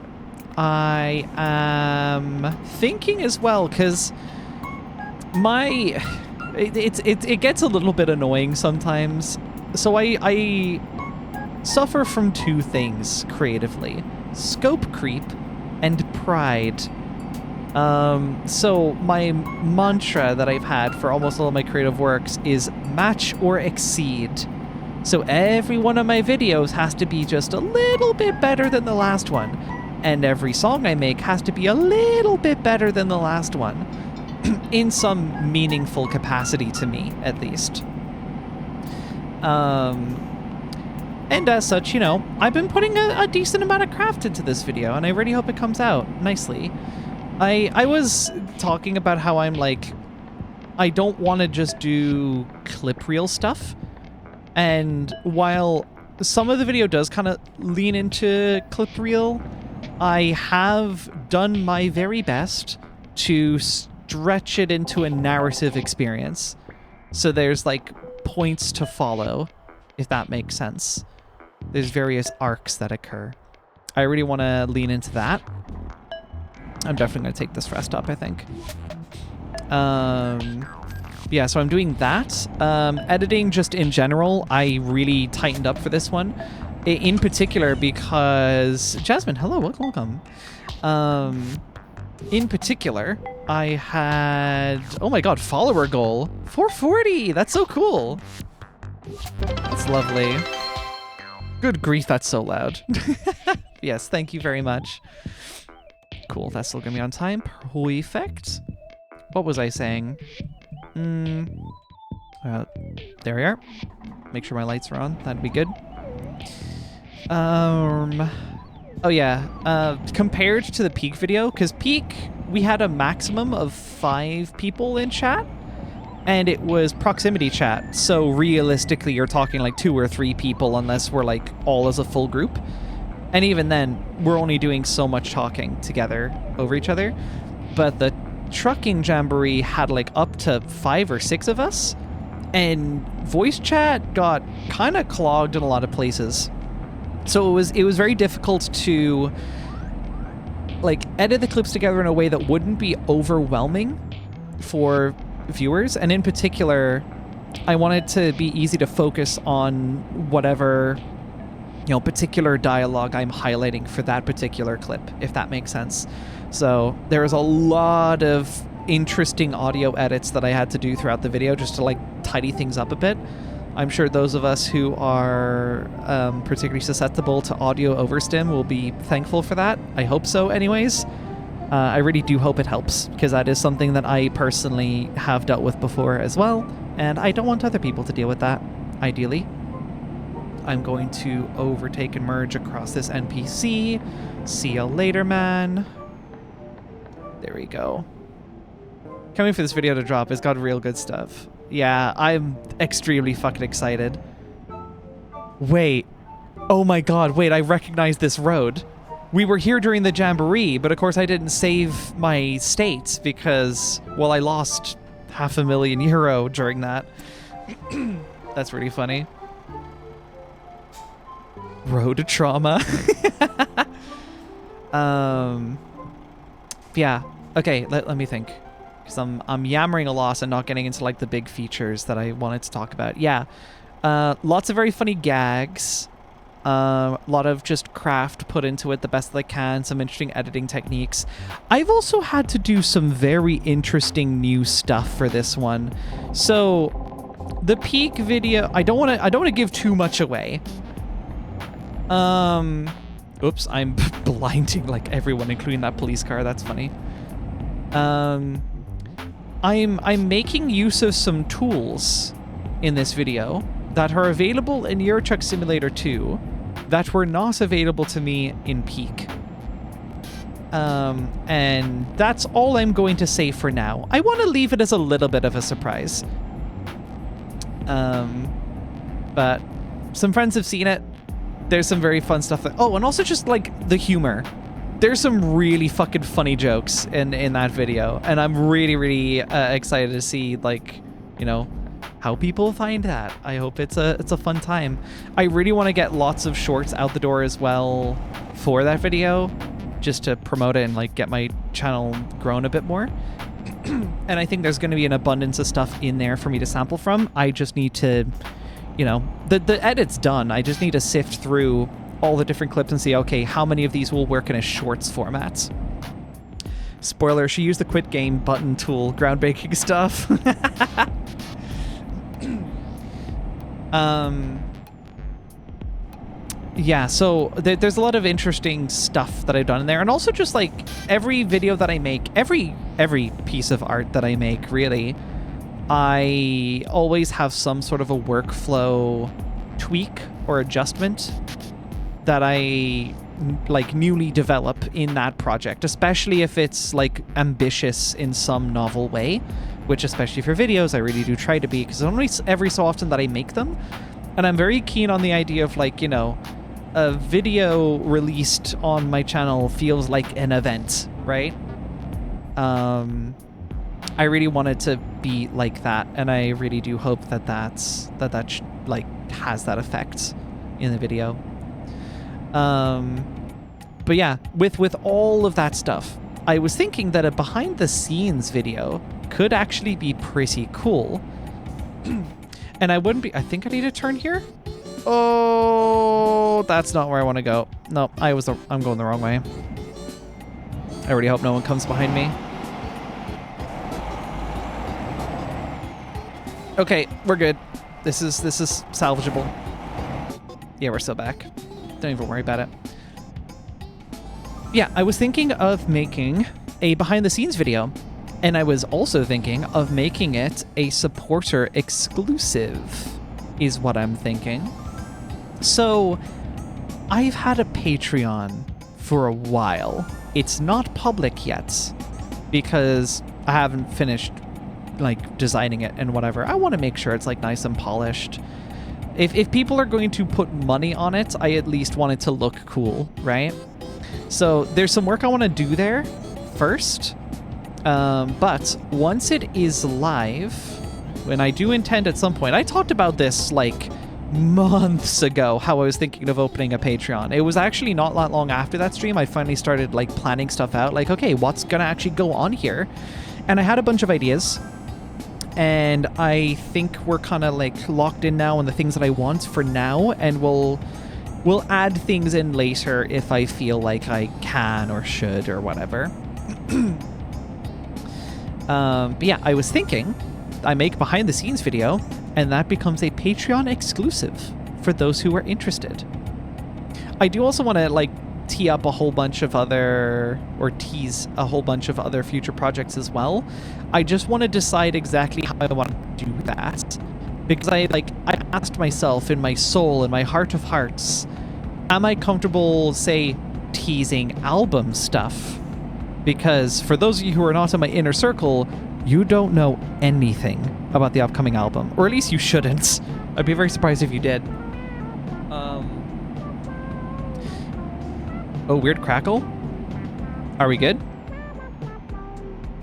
I am thinking as well, because it gets a little bit annoying sometimes. So I suffer from two things creatively: scope creep and pride. So my mantra that I've had for almost all of my creative works is match or exceed. So every one of my videos has to be just a little bit better than the last one. And every song I make has to be a little bit better than the last one. In some meaningful capacity to me, at least. And as such, you know, I've been putting a decent amount of craft into this video, and I really hope it comes out nicely. I was talking about how I'm like, I don't want to just do clip reel stuff. And while some of the video does kind of lean into clip reel, I have done my very best to stretch it into a narrative experience. So there's like points to follow, if that makes sense. There's various arcs that occur. I really want to lean into that. I'm definitely going to take this rest up, I think. Yeah, so I'm doing that. Editing just in general, I really tightened up for this one. In particular because... Jasmine, hello, welcome. In particular, I had... Oh my god, follower goal. 440! That's so cool. That's lovely. Good grief, that's so loud. Yes, thank you very much. Cool, that's still gonna be on time. Perfect. What was I saying? There we are. Make sure my lights are on. That'd be good. Oh yeah. Compared to the Peak video, because Peak, we had a maximum of 5 people in chat, and it was proximity chat. So realistically, you're talking like 2 or 3 people, unless we're like all as a full group. And even then, we're only doing so much talking together over each other. But the trucking jamboree had like up to 5 or 6 of us, and voice chat got kind of clogged in a lot of places. So it was very difficult to like edit the clips together in a way that wouldn't be overwhelming for viewers. And in particular, I wanted to be easy to focus on whatever, you know, particular dialogue I'm highlighting for that particular clip, if that makes sense. So there was a lot of interesting audio edits that I had to do throughout the video just to like tidy things up a bit. I'm sure those of us who are particularly susceptible to audio overstim will be thankful for that. I hope so anyways. I really do hope it helps, because that is something that I personally have dealt with before as well, and I don't want other people to deal with that, ideally. I'm going to overtake and merge across this NPC. See you later, man. There we go. Coming for this video to drop. It's got real good stuff. Yeah, I'm extremely fucking excited. Wait. Oh my god, wait, I recognize this road. we were here during the Jamboree, but of course I didn't save my state because, well, I lost €500,000 during that. That's really funny. Road to trauma. Yeah. Okay, let me think. Because I'm yammering a lot and not getting into like the big features that I wanted to talk about. Yeah. Lots of very funny gags. A lot of just craft put into it the best that I can. Some interesting editing techniques. I've also had to do some very interesting new stuff for this one. So the peak video, I don't want to give too much away. Oops, I'm blinding like everyone, including that police car. That's funny. I'm making use of some tools in this video that are available in Euro Truck Simulator 2 that were not available to me in Peak. And that's all I'm going to say for now. I want to leave it as a little bit of a surprise. But some friends have seen it. There's some very fun stuff that... Oh, and also just like the humor. There's some really fucking funny jokes in that video, and I'm really, really excited to see, like, you know, how people find that. I hope it's a fun time. I really want to get lots of shorts out the door as well for that video, just to promote it and like get my channel grown a bit more. And I think there's going to be an abundance of stuff in there for me to sample from. I just need to, you know, the edit's done. I just need to sift through all the different clips and see, okay, how many of these will work in a shorts format. Spoiler, she used the quit game button tool, groundbreaking stuff. Yeah, so there's a lot of interesting stuff that I've done in there, and also just like every video that I make, every piece of art that I make, really, I always have some sort of a workflow tweak or adjustment that I like newly develop in that project, especially if it's like ambitious in some novel way, which especially for videos I really do try to be, because it's only every so often that I make them. And I'm very keen on the idea of, like, you know, a video released on my channel feels like an event, right? I really want it to be like that, and I really do hope that that like has that effect in the video. But yeah, with all of that stuff, I was thinking that a behind the scenes video could actually be pretty cool. And I wouldn't be... I think I need to turn here? Oh, that's not where I want to go. No, I'm going the wrong way. I really hope no one comes behind me. Okay, we're good. This is salvageable. Yeah, we're still back. Don't even worry about it. Yeah, I was thinking of making a behind the scenes video, and I was also thinking of making it a supporter exclusive, is what I'm thinking. So I've had a Patreon for a while. It's not public yet because I haven't finished like designing it and whatever. I want to make sure it's like nice and polished. If people are going to put money on it, I at least want it to look cool, right? So there's some work I want to do there first. But once it is live, and I do intend at some point, I talked about this like months ago, how I was thinking of opening a Patreon. It was actually not that long after that stream I finally started like planning stuff out, like, okay, what's gonna actually go on here? And I had a bunch of ideas, and I think we're kind of like locked in now on the things that I want for now, and we'll add things in later if I feel like I can or should or whatever. But yeah, I was thinking I make behind the scenes video, and that becomes a Patreon exclusive for those who are interested. I do also want to like tease a whole bunch of other future projects as well. I just want to decide exactly how I want to do that, because I asked myself in my soul, in my heart of hearts, am I comfortable, say, teasing album stuff? Because for those of you who are not in my inner circle, you don't know anything about the upcoming album, or at least you shouldn't. I'd be very surprised if you did. Oh, weird crackle. Are we good?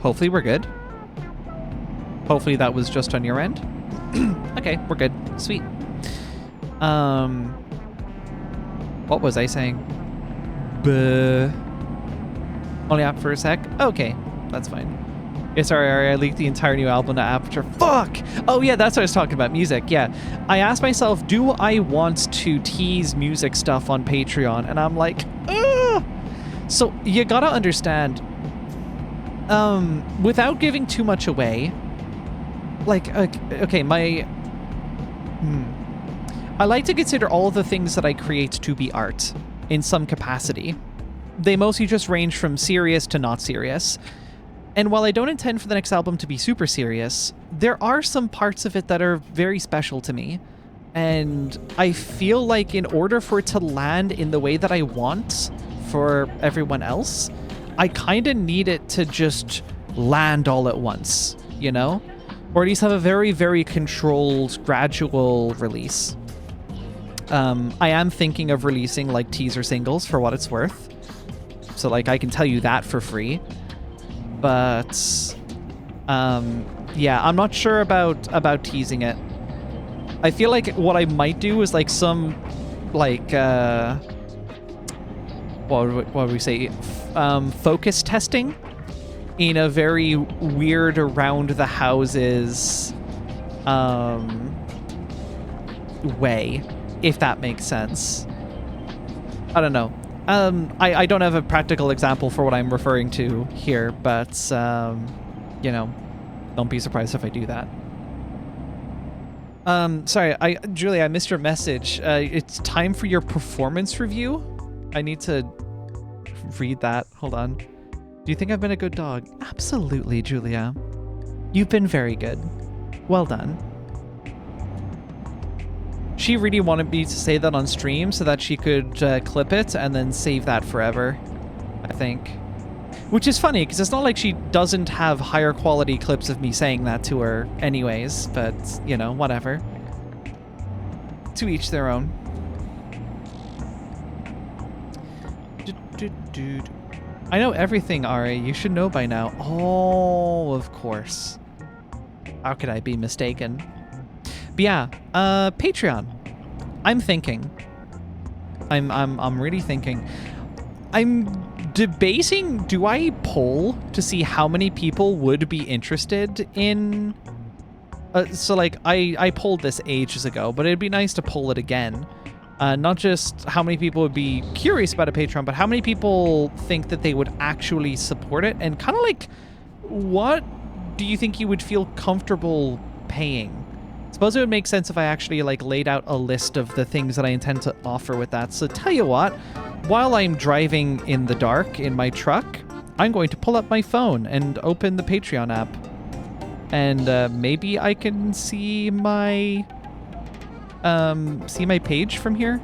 Hopefully we're good. Hopefully that was just on your end. Okay, we're good. Sweet. What was I saying? Only app for a sec? Okay, that's fine. Yeah, sorry, I leaked the entire new album to Aperture. Fuck! Oh yeah, that's what I was talking about, music, yeah. I asked myself, do I want to tease music stuff on Patreon? And I'm like, ugh! So you gotta understand, without giving too much away, like, okay, I like to consider all the things that I create to be art in some capacity. They mostly just range from serious to not serious. And while I don't intend for the next album to be super serious, there are some parts of it that are very special to me. And I feel like in order for it to land in the way that I want for everyone else, I kind of need it to just land all at once, you know? Or at least have a very, very controlled, gradual release. I am thinking of releasing like teaser singles for what it's worth. So like I can tell you that for free. But yeah, I'm not sure about teasing it. I feel like what I might do is like some like what would we say? Focus testing in a very weird around the houses way, if that makes sense. I don't know. I don't have a practical example for what I'm referring to here, but, you know, don't be surprised if I do that. Sorry, Julie, I missed your message. It's time for your performance review. I need to read that. Hold on. Do you think I've been a good dog? Absolutely, Julia. You've been very good. Well done. She really wanted me to say that on stream so that she could clip it and then save that forever, I think. Which is funny, because it's not like she doesn't have higher quality clips of me saying that to her anyways, but, you know, whatever. To each their own. I know everything, Ari. You should know by now. Oh, of course. How could I be mistaken? But yeah, Patreon. I'm thinking. I'm really thinking. I'm debating, do I poll to see how many people would be interested in... so like, I polled this ages ago, but it'd be nice to poll it again. Not just how many people would be curious about a Patreon, but how many people think that they would actually support it, and kind of like, what do you think you would feel comfortable paying? Suppose it would make sense if I actually like laid out a list of the things that I intend to offer with that. So tell you what, while I'm driving in the dark in my truck, I'm going to pull up my phone and open the Patreon app. And maybe I can see my page from here?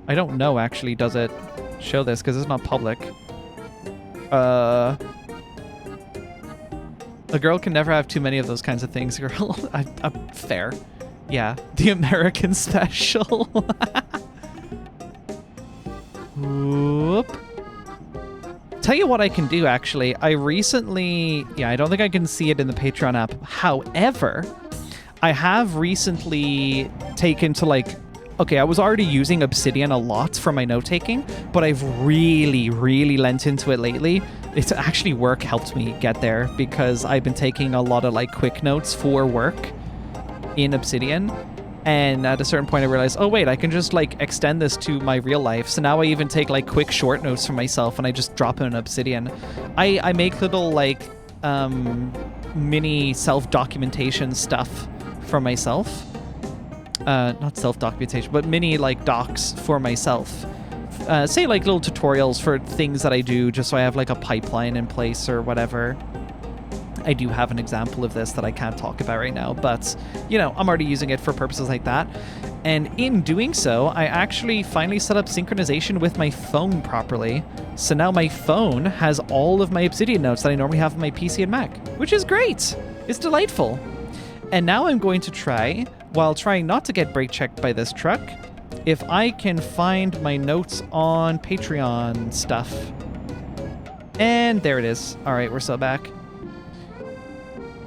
I don't know, actually. Does it show this? Because it's not public. A girl can never have too many of those kinds of things, girl. Fair. Yeah. The American special. Whoop. Tell you what I can do, actually. I recently... Yeah, I don't think I can see it in the Patreon app. However, I have recently taken to, like... Okay, I was already using Obsidian a lot for my note-taking, but I've really, really lent into it lately. It's actually work helped me get there because I've been taking a lot of, like, quick notes for work in Obsidian. And at a certain point I realized, oh wait, I can just like extend this to my real life. So now I even take like quick short notes for myself and I just drop them in Obsidian. I make little like mini self-documentation stuff for myself. Not self-documentation, but mini like docs for myself. Say like little tutorials for things that I do just so I have like a pipeline in place or whatever. I do have an example of this that I can't talk about right now, but, you know, I'm already using it for purposes like that. And in doing so, I actually finally set up synchronization with my phone properly. So now my phone has all of my Obsidian notes that I normally have on my PC and Mac, which is great. It's delightful. And now I'm going to try, while trying not to get brake checked by this truck, if I can find my notes on Patreon stuff. And there it is. All right, we're so back.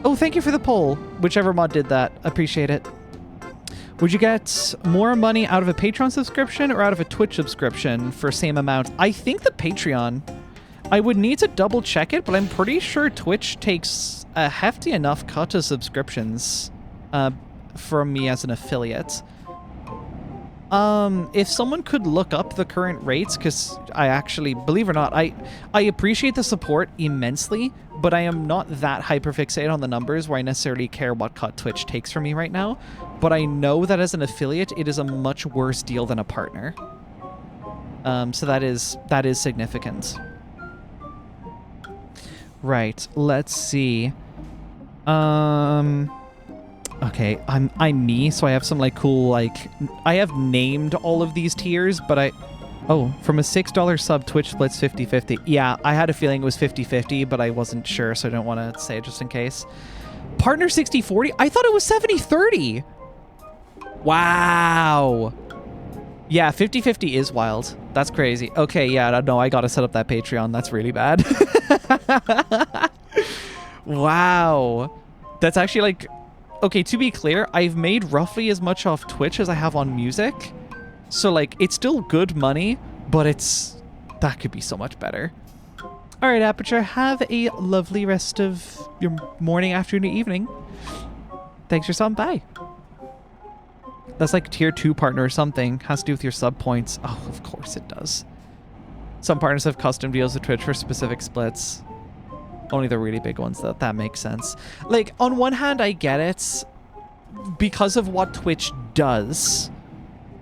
Oh, thank you for the poll. Whichever mod did that. Appreciate it. Would you get more money out of a Patreon subscription or out of a Twitch subscription for same amount? I think the Patreon. I would need to double check it, but I'm pretty sure Twitch takes a hefty enough cut of subscriptions from me as an affiliate. If someone could look up the current rates, because I actually, believe it or not, I appreciate the support immensely, but I am not that hyperfixated on the numbers where I necessarily care what cut Twitch takes from me right now. But I know that as an affiliate, it is a much worse deal than a partner. So that is significant. Right, let's see. Okay, I'm me, so I have some like cool like I have named all of these tiers, but from a $6 sub Twitch splits 50-50. Yeah, I had a feeling it was 50-50, but I wasn't sure, so I don't want to say it just in case. Partner 60-40? I thought it was 70-30. Wow. Yeah, 50-50 is wild. That's crazy. Okay, yeah, no, I gotta set up that Patreon. That's really bad. Wow. That's actually like... Okay, to be clear, I've made roughly as much off Twitch as I have on music. So, like, it's still good money, but that could be so much better. All right, Aperture, have a lovely rest of your morning, afternoon, evening. Thanks for stopping by. That's like tier 2 partner or something. Has to do with your sub points. Oh, of course it does. Some partners have custom deals with Twitch for specific splits. Only the really big ones, though. That makes sense. Like, on one hand, I get it. Because of what Twitch does,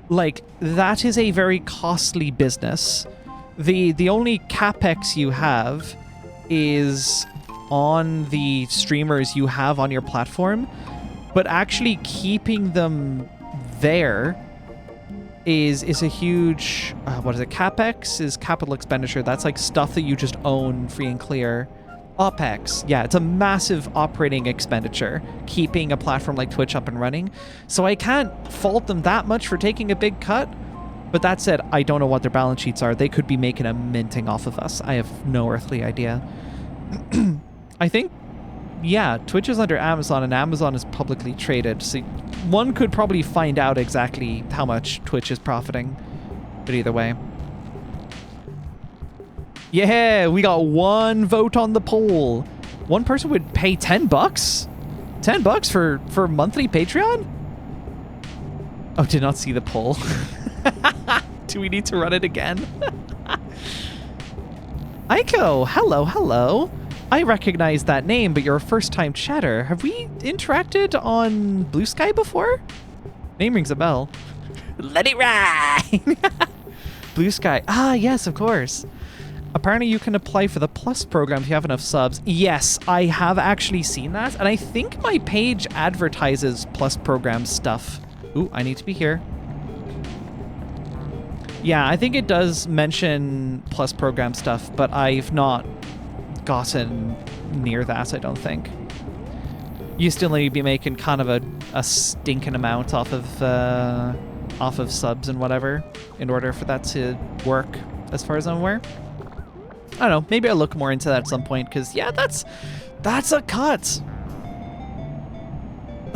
like, that is a very costly business. The only capex you have is on the streamers you have on your platform, but actually keeping them there is a huge... what is it? Capex is capital expenditure. That's like stuff that you just own free and clear. OPEX, yeah, it's a massive operating expenditure, keeping a platform like Twitch up and running. So I can't fault them that much for taking a big cut. But that said, I don't know what their balance sheets are. They could be making a minting off of us. I have no earthly idea. I think, yeah, Twitch is under Amazon and Amazon is publicly traded. So one could probably find out exactly how much Twitch is profiting. But either way. Yeah, we got one vote on the poll. One person would pay $10? $10 for monthly Patreon? Oh, did not see the poll. Do we need to run it again? Aiko, hello. I recognize that name, but you're a first-time chatter. Have we interacted on Blue Sky before? Name rings a bell. Let it ride! Blue Sky. Ah, yes, of course. Apparently you can apply for the Plus program if you have enough subs. Yes, I have actually seen that, and I think my page advertises Plus program stuff. Ooh, I need to be here. Yeah, I think it does mention Plus program stuff, but I've not gotten near that, I don't think. You still need to be making kind of a stinking amount off of subs and whatever in order for that to work, as far as I'm aware. I don't know, maybe I'll look more into that at some point, because, yeah, that's a cut.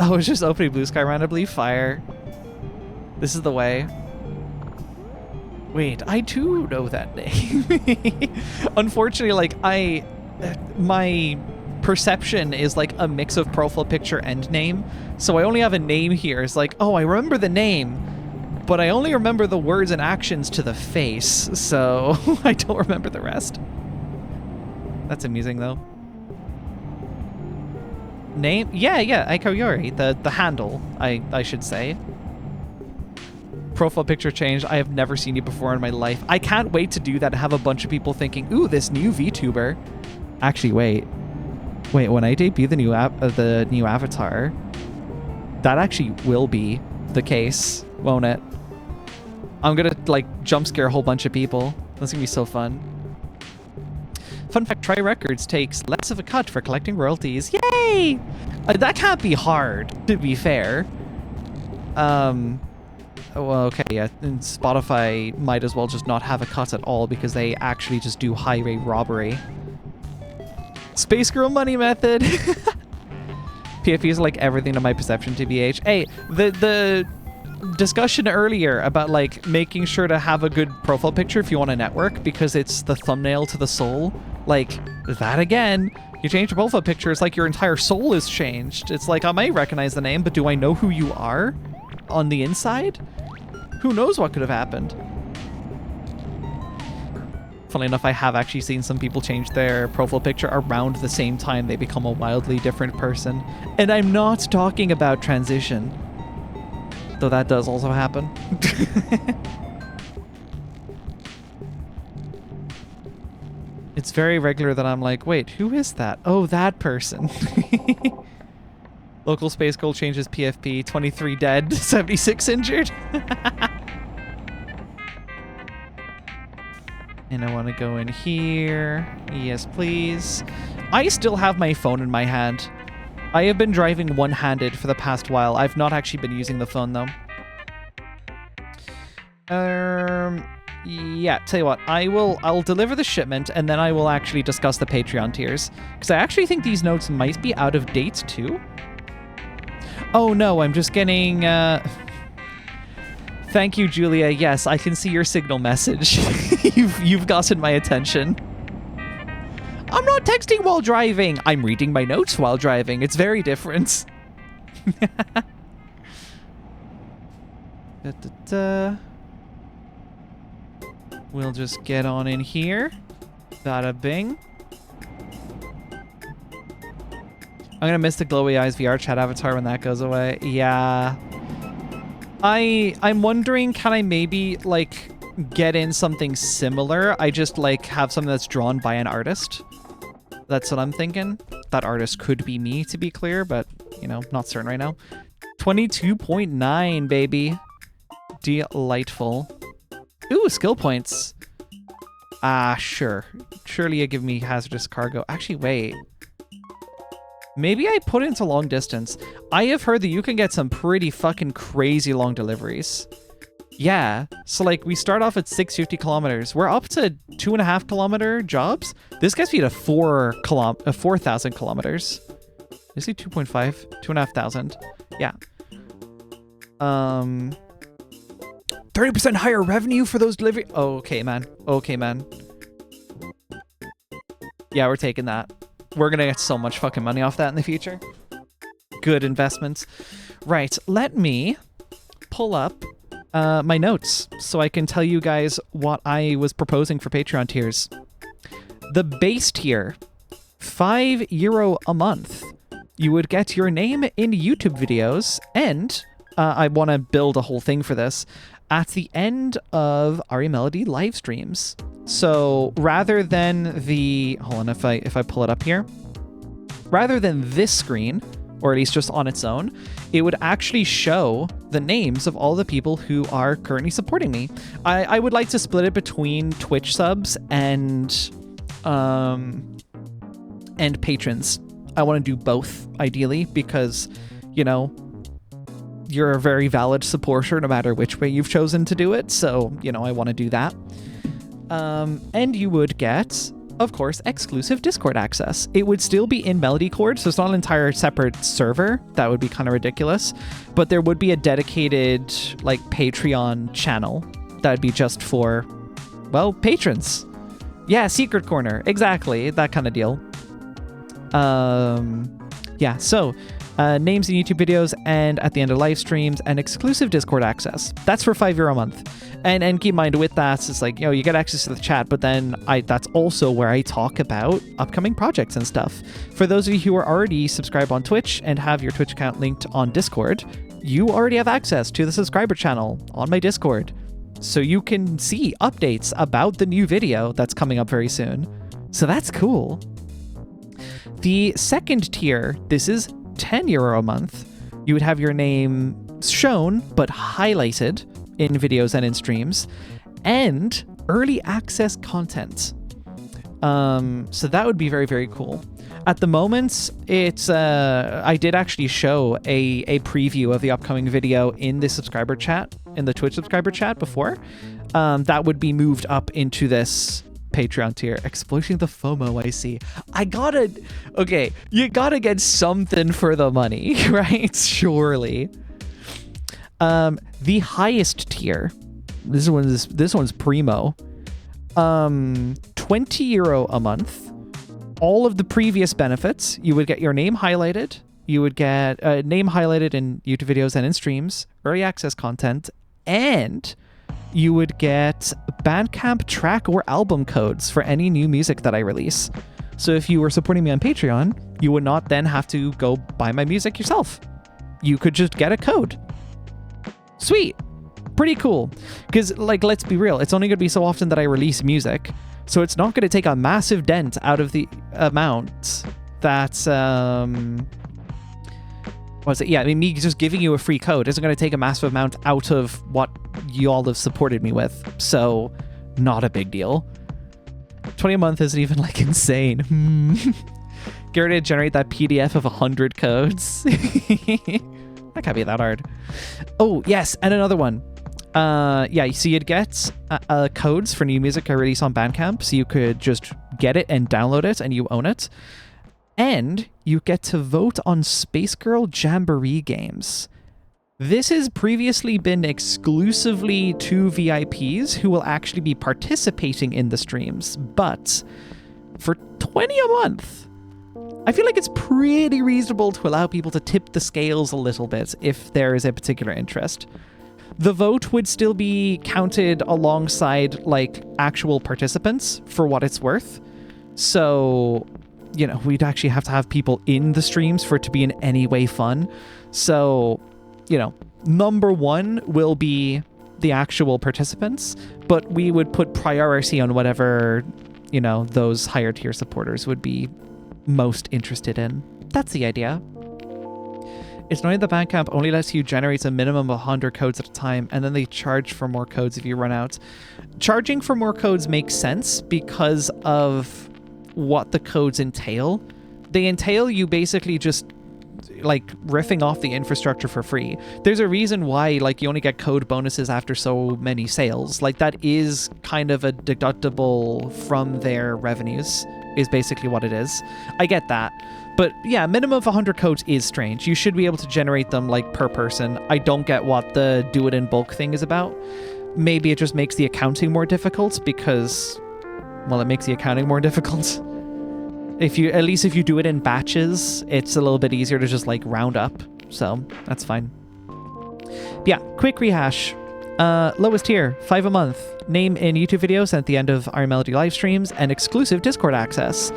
Oh, it's just opening Blue Sky randomly. Fire. This is the way. Wait, I do know that name. Unfortunately, like, my perception is like a mix of profile picture and name, so I only have a name here. It's like, oh, I remember the name, but I only remember the words and actions to the face, so I don't remember the rest. That's amusing, though. Name? Yeah, Aiko Yori. The handle, I should say. Profile picture changed. I have never seen you before in my life. I can't wait to do that and have a bunch of people thinking, ooh, this new VTuber. Actually, wait, when I debut the new avatar, that actually will be the case, won't it? I'm gonna, like, jump scare a whole bunch of people. That's gonna be so fun. Fun fact, Try Records takes less of a cut for collecting royalties. Yay! That can't be hard, to be fair. well, okay, yeah, and Spotify might as well just not have a cut at all because they actually just do highway robbery. Space Girl money method. PFP is like everything to my perception, TBH. Hey, the discussion earlier about like making sure to have a good profile picture if you want to network because it's the thumbnail to the soul. Like that again. You change your profile picture, it's like your entire soul is changed. It's like I might recognize the name, but do I know who you are on the inside? Who knows what could have happened? Funnily enough, I have actually seen some people change their profile picture around the same time they become a wildly different person. And I'm not talking about transition. Though that does also happen. It's very regular that I'm like, wait, who is that? Oh, that person. Local Space Girl changes PFP, 23 dead, 76 injured. And I want to go in here. Yes, please. I still have my phone in my hand. I have been driving one-handed for the past while. I've not actually been using the phone, though. Yeah, tell you what, I'll deliver the shipment, and then I will actually discuss the Patreon tiers. Because I actually think these notes might be out of date, too. Oh, no, I'm just getting, Thank you, Julia. Yes, I can see your signal message. You've gotten my attention. I'm not texting while driving. I'm reading my notes while driving. It's very different. We'll just get on in here. Bada bing. I'm gonna miss the glowy eyes VR chat avatar when that goes away. Yeah. I'm wondering, can I maybe like get in something similar? I just like have something that's drawn by an artist. That's what I'm thinking. That artist could be me, to be clear, but you know, not certain right now. 22.9, baby. Delightful. Ooh, skill points. Sure. Surely you give me hazardous cargo. Actually, wait. Maybe I put it into long distance. I have heard that you can get some pretty fucking crazy long deliveries. Yeah. So, like, we start off at 650 kilometers. We're up to 2.5 kilometer jobs. This gets me to 4,000 kilometers. Is it 2.5? 2,500. Yeah. 30% higher revenue for those delivery. Oh, okay, man. Okay, man. Yeah, we're taking that. We're gonna get so much fucking money off that in the future. Good investments. Right, let me pull up my notes so I can tell you guys what I was proposing for Patreon tiers. The base tier, €5 a month. You would get your name in YouTube videos, and I want to build a whole thing for this at the end of Ari Melody live streams. So rather than the, hold on, if I pull it up here, rather than this screen, or at least just on its own, it would actually show the names of all the people who are currently supporting me. I would like to split it between Twitch subs and patrons. I want to do both, ideally, because, you know, you're a very valid supporter no matter which way you've chosen to do it. So, you know, I want to do that. And you would get, of course, exclusive Discord access. It would still be in Melody Chord, so it's not an entire separate server. That would be kind of ridiculous. But there would be a dedicated, like, Patreon channel that would be just for, well, patrons. Yeah, Secret Corner. Exactly. That kind of deal. Yeah, so names in YouTube videos, and at the end of live streams, and exclusive Discord access. That's for €5 a month. And keep in mind, with that, it's like, you know, you get access to the chat, but then that's also where I talk about upcoming projects and stuff. For those of you who are already subscribed on Twitch and have your Twitch account linked on Discord, you already have access to the subscriber channel on my Discord. So you can see updates about the new video that's coming up very soon. So that's cool. The second tier, this is €10 a month. You would have your name shown, but highlighted in videos and in streams, and early access content. So that would be very, very cool. At the moment, it's I did actually show a preview of the upcoming video in the subscriber chat, in the Twitch subscriber chat before. That would be moved up into this Patreon tier. Exploiting the FOMO, I see. Okay, you gotta get something for the money, right? Surely. The highest tier, this one's primo. 20 euro a month. All of the previous benefits, you would get your name highlighted, you would get name highlighted in YouTube videos and in streams, early access content, and you would get Bandcamp track or album codes for any new music that I release. So if you were supporting me on Patreon, you would not then have to go buy my music yourself. You could just get a code. Sweet. Pretty cool. Because, like, let's be real, it's only going to be so often that I release music. So it's not going to take a massive dent out of the amount that, what's it? Yeah, I mean, me just giving you a free code isn't going to take a massive amount out of what you all have supported me with. So not a big deal. 20 a month isn't even, like, insane. Get ready to generate that PDF of 100 codes. That can't be that hard. Oh, yes, and another one. Yeah, so you'd get codes for new music I release on Bandcamp, so you could just get it and download it, and you own it. And you get to vote on Space Girl Jamboree games. This has previously been exclusively to VIPs who will actually be participating in the streams, but for 20 a month, I feel like it's pretty reasonable to allow people to tip the scales a little bit if there is a particular interest. The vote would still be counted alongside, like, actual participants for what it's worth. So, you know, we'd actually have to have people in the streams for it to be in any way fun. So, you know, number one will be the actual participants, but we would put priority on whatever, you know, those higher tier supporters would be most interested in. That's the idea. It's annoying that Bandcamp only lets you generate a minimum of 100 codes at a time, and then they charge for more codes if you run out. Charging for more codes makes sense because of what the codes entail. They entail you basically just, like, riffing off the infrastructure for free. There's a reason why, like, you only get code bonuses after so many sales. Like, that is kind of a deductible from their revenues, is basically what it is. I get that. But yeah, minimum of 100 codes is strange. You should be able to generate them, like, per person. I don't get what the do it in bulk thing is about. Maybe it just makes the accounting more difficult because, well, it makes the accounting more difficult. At least if you do it in batches, it's a little bit easier to just, like, round up. So that's fine. But yeah, quick rehash. Lowest tier, 5 a month. Name in YouTube videos at the end of our Melody live streams and exclusive Discord access.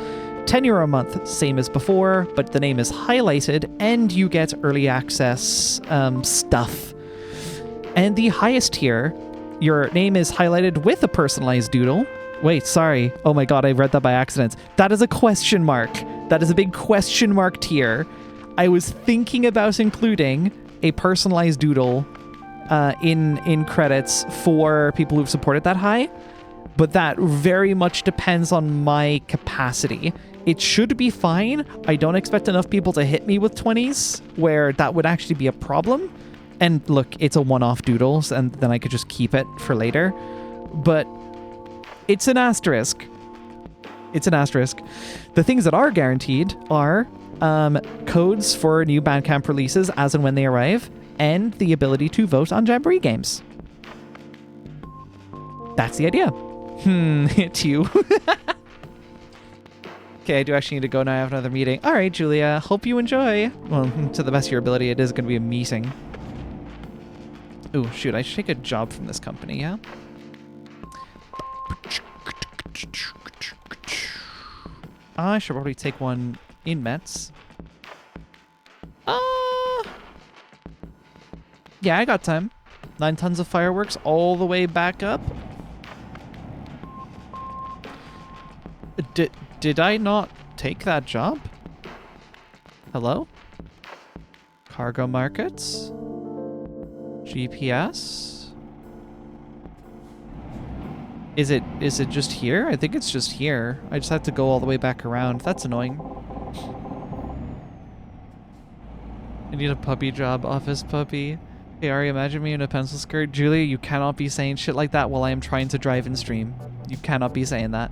10 euro a month, same as before, but the name is highlighted and you get early access stuff. And the highest tier, your name is highlighted with a personalized doodle. Wait, sorry. Oh my god, I read that by accident. That is a question mark. That is a big question mark tier. I was thinking about including a personalized doodle in credits for people who've supported that high, but that very much depends on my capacity. It should be fine. I don't expect enough people to hit me with 20s where that would actually be a problem. And look, it's a one-off doodles, and then I could just keep it for later. But it's an asterisk. It's an asterisk. The things that are guaranteed are codes for new Bandcamp releases as and when they arrive, and the ability to vote on Jamboree games. That's the idea. It's you. Okay, I do actually need to go now. I have another meeting. All right, Julia. Hope you enjoy. Well, to the best of your ability, it is going to be a meeting. Ooh, shoot. I should take a job from this company, yeah? I should probably take one in Metz. Yeah, I got time. 9 tons of fireworks all the way back up. Did I not take that job? Hello? Cargo markets? GPS? Is it just here? I think it's just here. I just have to go all the way back around. That's annoying. I need a puppy job, office puppy. Hey, Ari, imagine me in a pencil skirt. Julia, you cannot be saying shit like that while I am trying to drive and stream. You cannot be saying that.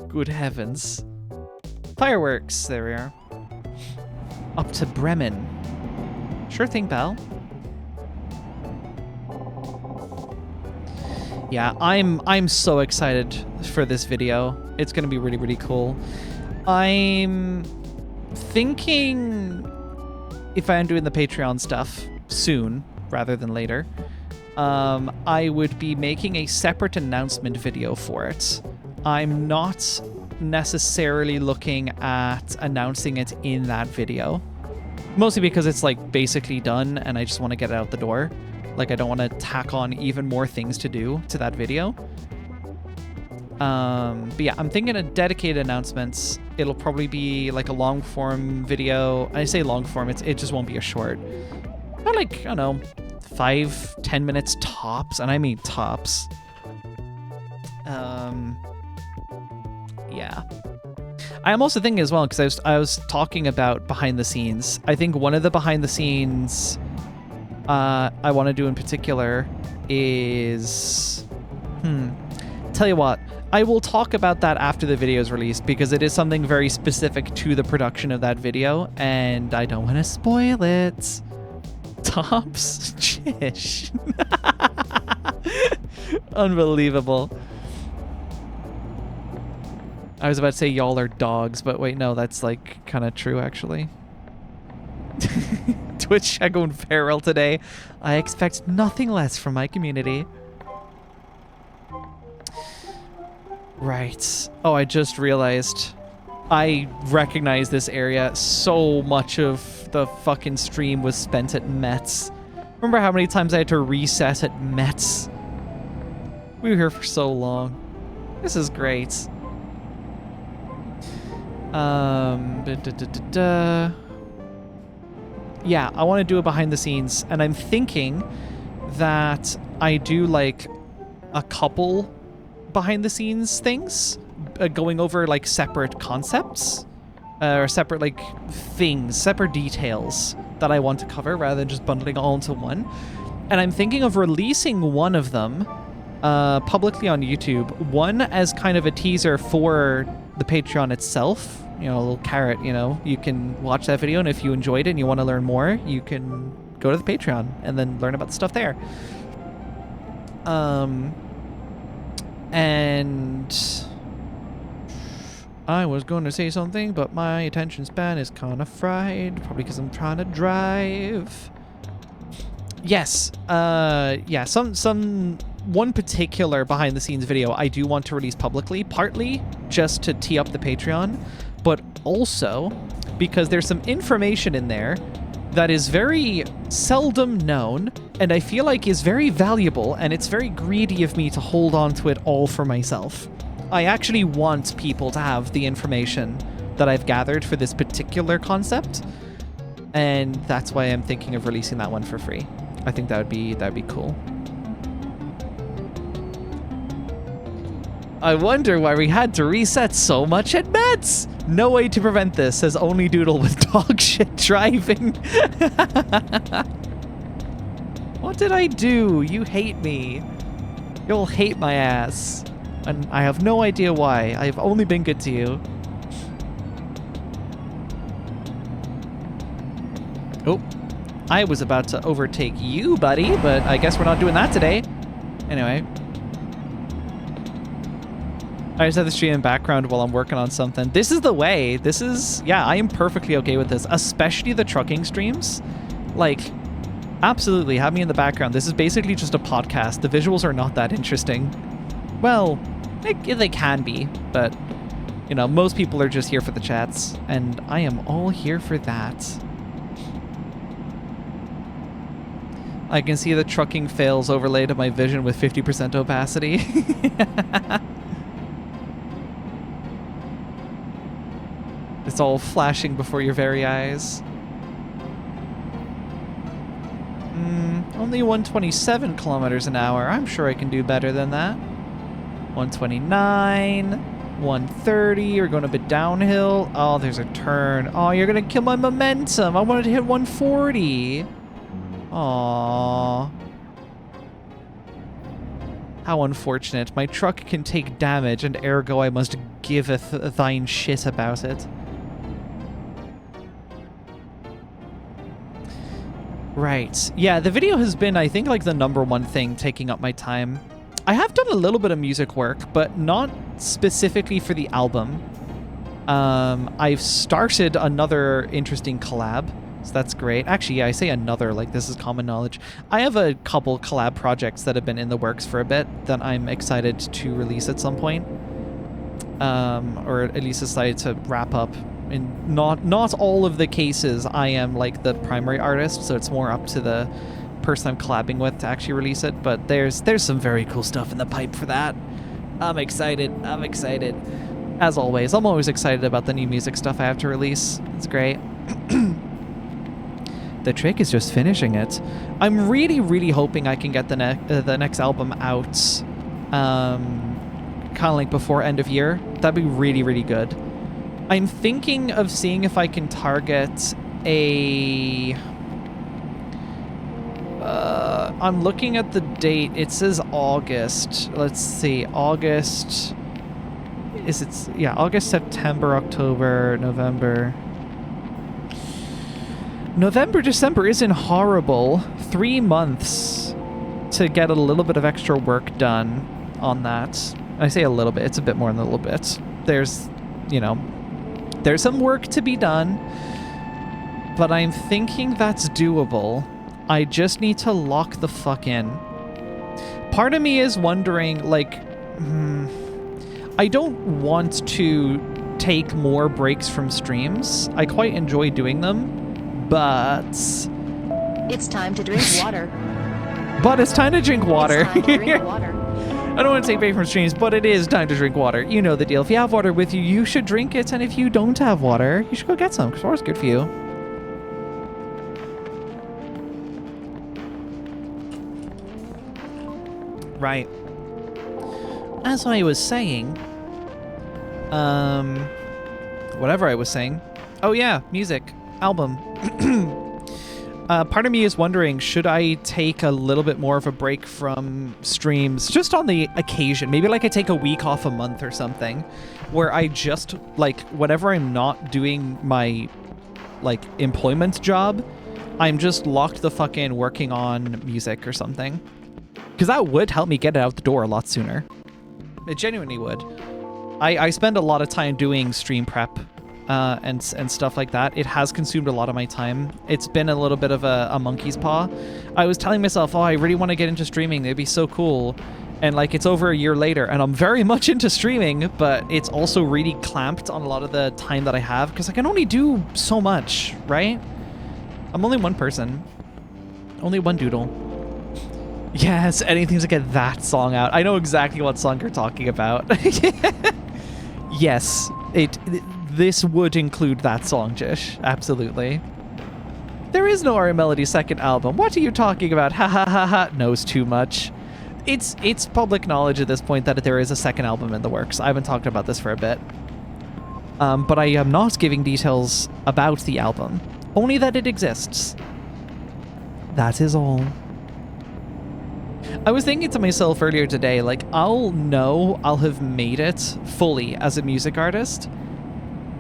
Good heavens. Fireworks, there we are. Up to Bremen. Sure thing, pal. Yeah, I'm so excited for this video. It's gonna be really, really cool. I'm thinking if I'm doing the Patreon stuff soon rather than later, I would be making a separate announcement video for it. I'm not necessarily looking at announcing it in that video, mostly because it's like basically done and I just want to get it out the door. Like, I don't want to tack on even more things to do to that video. But yeah, I'm thinking of dedicated announcements. It'll probably be like a long form video. I say long form, it just won't be a short. But like, I don't know, 5-10 minutes tops, and I mean tops. Yeah. I am also thinking as well, because I was talking about behind the scenes. I think one of the behind the scenes I want to do in particular is... Tell you what, I will talk about that after the video is released, because it is something very specific to the production of that video, and I don't want to spoil it. Tops? Chish. Unbelievable. I was about to say y'all are dogs, but wait, no, that's like kind of true actually. Twitch chat going feral today. I expect nothing less from my community. Right. Oh, I just realized I recognize this area. So much of the fucking stream was spent at Mets. Remember how many times I had to reset at Mets? We were here for so long. This is great. Yeah, I want to do it behind the scenes, and I'm thinking that I do like a couple behind the scenes things, going over like separate concepts, or separate like things, separate details that I want to cover rather than just bundling all into one. And I'm thinking of releasing one of them publicly on YouTube, one as kind of a teaser for the Patreon itself, you know, a little carrot, you know, you can watch that video, and if you enjoyed it and you want to learn more, you can go to the Patreon and then learn about the stuff there. And I was going to say something, but my attention span is kind of fried, probably because I'm trying to drive. Yes, yeah, one particular behind the scenes video I do want to release publicly, partly just to tee up the Patreon, but also because there's some information in there that is very seldom known and I feel like is very valuable, and it's very greedy of me to hold on to it all for myself. I actually want people to have the information that I've gathered for this particular concept, and that's why I'm thinking of releasing that one for free. I think that'd be cool. I wonder why we had to reset so much at Mets. No way to prevent this, says only Doodle with dog shit driving. What did I do? You hate me. You'll hate my ass. And I have no idea why. I've only been good to you. Oh, I was about to overtake you, buddy, but I guess we're not doing that today. Anyway. I just have the stream in background while I'm working on something. This is the way. This is... Yeah, I am perfectly okay with this. Especially the trucking streams. Like, absolutely, have me in the background. This is basically just a podcast. The visuals are not that interesting. Well, they can be, but, you know, most people are just here for the chats, and I am all here for that. I can see the trucking fails overlaid to my vision with 50% opacity. It's all flashing before your very eyes. Only 127 kilometers an hour. I'm sure I can do better than that. 129, 130. We're going a bit downhill. Oh, there's a turn. Oh, you're going to kill my momentum. I wanted to hit 140. Aww. How unfortunate. My truck can take damage, and ergo I must giveth thine shit about it. Right. Yeah, the video has been, I think, like the #1 thing taking up my time. I have done a little bit of music work, but not specifically for the album. I've started another interesting collab, so that's great. Actually, yeah, I say another, like this is common knowledge. I have a couple collab projects that have been in the works for a bit that I'm excited to release at some point. Or at least decided to wrap up. In not all of the cases I am like the primary artist, so it's more up to the person I'm collabing with to actually release it, but there's some very cool stuff in the pipe for that. I'm excited. As always, I'm always excited about the new music stuff I have to release. It's great. The trick is just finishing it. I'm really hoping I can get the next album out kind of like before end of year. That'd be really good. I'm thinking of seeing if I can target a... I'm looking at the date. It says August. Let's see. August... Is it... Yeah, August, September, October, November... November, December isn't horrible. 3 months to get a little bit of extra work done on that. I say a little bit. It's a bit more than a little bit. There's, you know... There's some work to be done, but I'm thinking that's doable. I just need to lock the fuck in. Part of me is wondering, like, I don't want to take more breaks from streams. I quite enjoy doing them, but... It's time to drink water. But it's time to drink water. It's time to drink water. I don't want to take break from streams, but it is time to drink water. You know the deal. If you have water with you, you should drink it, and if you don't have water, you should go get some, because water's good for you. Right. As I was saying, whatever I was saying. Oh yeah, music, album. Part of me is wondering, should I take a little bit more of a break from streams, just on the occasion? Maybe like I take a week off a month or something, where I just, like, whenever I'm not doing my, like, employment job, I'm just locked the fuck in working on music or something. Because that would help me get it out the door a lot sooner. It genuinely would. I spend a lot of time doing stream prep and stuff like that. It has consumed a lot of my time. It's been a little bit of a monkey's paw. I was telling myself, oh, I really want to get into streaming. It'd be so cool. And like, it's over a year later and I'm very much into streaming, but it's also really clamped on a lot of the time that I have because I can only do so much, right? I'm only one person. Only one doodle. Yes, anything to get that song out. I know exactly what song you're talking about. Yes, this would include that song, Jish. Absolutely. There is no R. Melody's second album. What are you talking about? Ha ha ha ha. Knows too much. It's public knowledge at this point that there is a second album in the works. I haven't talked about this for a bit. But I am not giving details about the album. Only that it exists. That is all. I was thinking to myself earlier today, like, I'll have made it fully as a music artist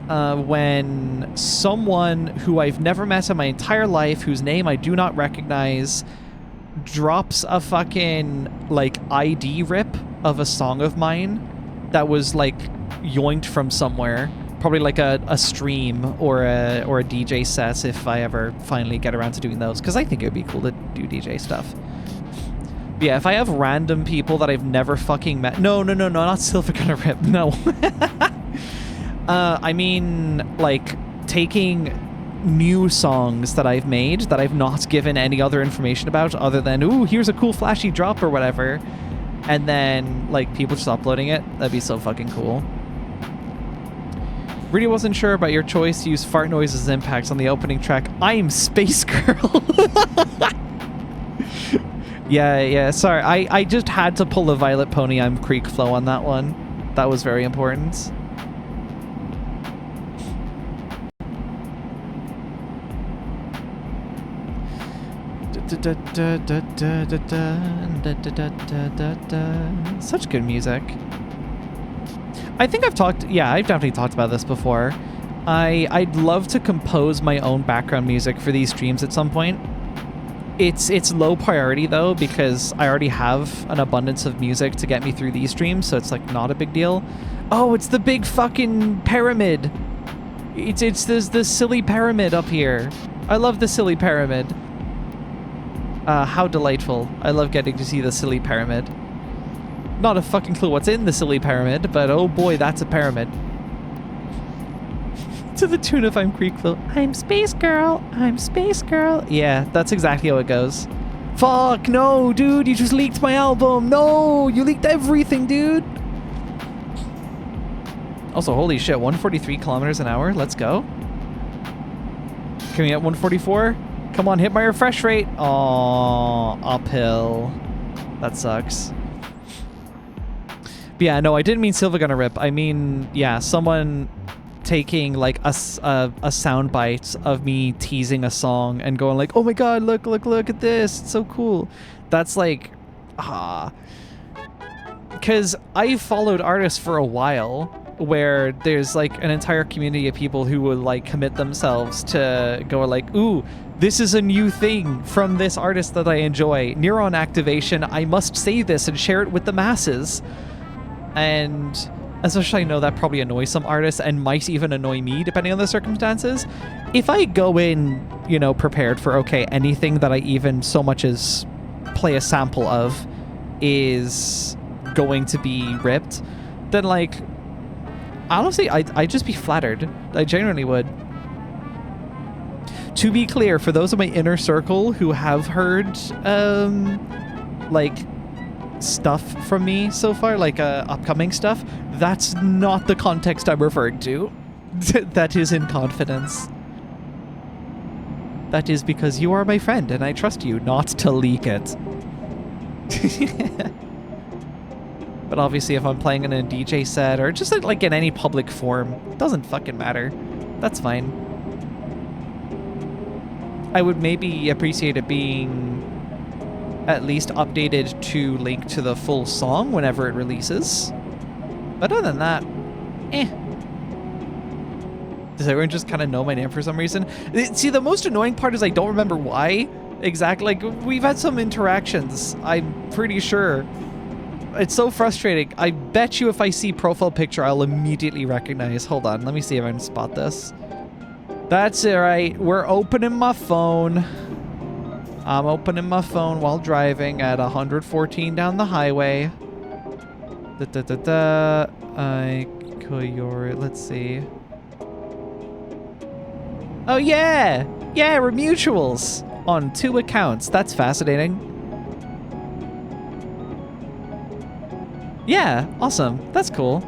when someone who I've never met in my entire life, whose name I do not recognize, drops a fucking, like, ID rip of a song of mine that was, like, yoinked from somewhere. Probably like a stream or a DJ set if I ever finally get around to doing those, because I think it would be cool to do DJ stuff. Yeah, if I have random people that I've never fucking met... No, not Silver Gonna Rip, no. I mean, like, taking new songs that I've made that I've not given any other information about other than, ooh, here's a cool flashy drop or whatever, and then, like, people just uploading it. That'd be so fucking cool. Really wasn't sure about your choice to use fart noises impacts on the opening track. I'm Space Girl. Yeah, sorry. I just had to pull the Violet Pony I'm Creek flow on that one. That was very important. Such good music. I think I've definitely talked about this before. I'd love to compose my own background music for these streams at some point. It's low priority though, because I already have an abundance of music to get me through these streams, so it's like not a big deal. Oh, it's the big fucking pyramid. It's this silly pyramid up here. I love the silly pyramid. How delightful. I love getting to see the silly pyramid. Not a fucking clue what's in the silly pyramid, but oh boy, that's a pyramid. To the tune of I'm Creekville. I'm Space Girl. I'm Space Girl. Yeah, that's exactly how it goes. Fuck, no, dude, you just leaked my album. No, you leaked everything, dude. Also, holy shit, 143 kilometers an hour. Let's go. Can we get 144? Come on, hit my refresh rate. Aww, uphill. That sucks. But yeah, no, I didn't mean Silva gonna rip. I mean, yeah, someone taking like a sound bite of me teasing a song and going like, oh my god, look at this, it's so cool. That's like, because I've followed artists for a while where there's like an entire community of people who will like commit themselves to go like, ooh, this is a new thing from this artist that I enjoy. Neuron activation, I must say this and share it with the masses. And especially I know that probably annoys some artists and might even annoy me depending on the circumstances. If I go in, you know, prepared for, okay, anything that I even so much as play a sample of is going to be ripped, then like, honestly, I'd just be flattered. I genuinely would. To be clear, for those of my inner circle who have heard, like, stuff from me so far, like upcoming stuff, that's not the context I'm referring to. That is in confidence. That is because you are my friend and I trust you not to leak it. But obviously if I'm playing in a DJ set or just like in any public forum, it doesn't fucking matter. That's fine. I would maybe appreciate it being at least updated to link to the full song whenever it releases. But other than that, Does everyone just kind of know my name for some reason? See, the most annoying part is I don't remember why exactly. Like, we've had some interactions, I'm pretty sure. It's so frustrating. I bet you if I see profile picture, I'll immediately recognize. Hold on, let me see if I can spot this. That's it, right? We're opening my phone. I'm opening my phone while driving at 114 down the highway. Let's see. Oh yeah! Yeah, we're mutuals on 2 accounts. That's fascinating. Yeah, awesome. That's cool.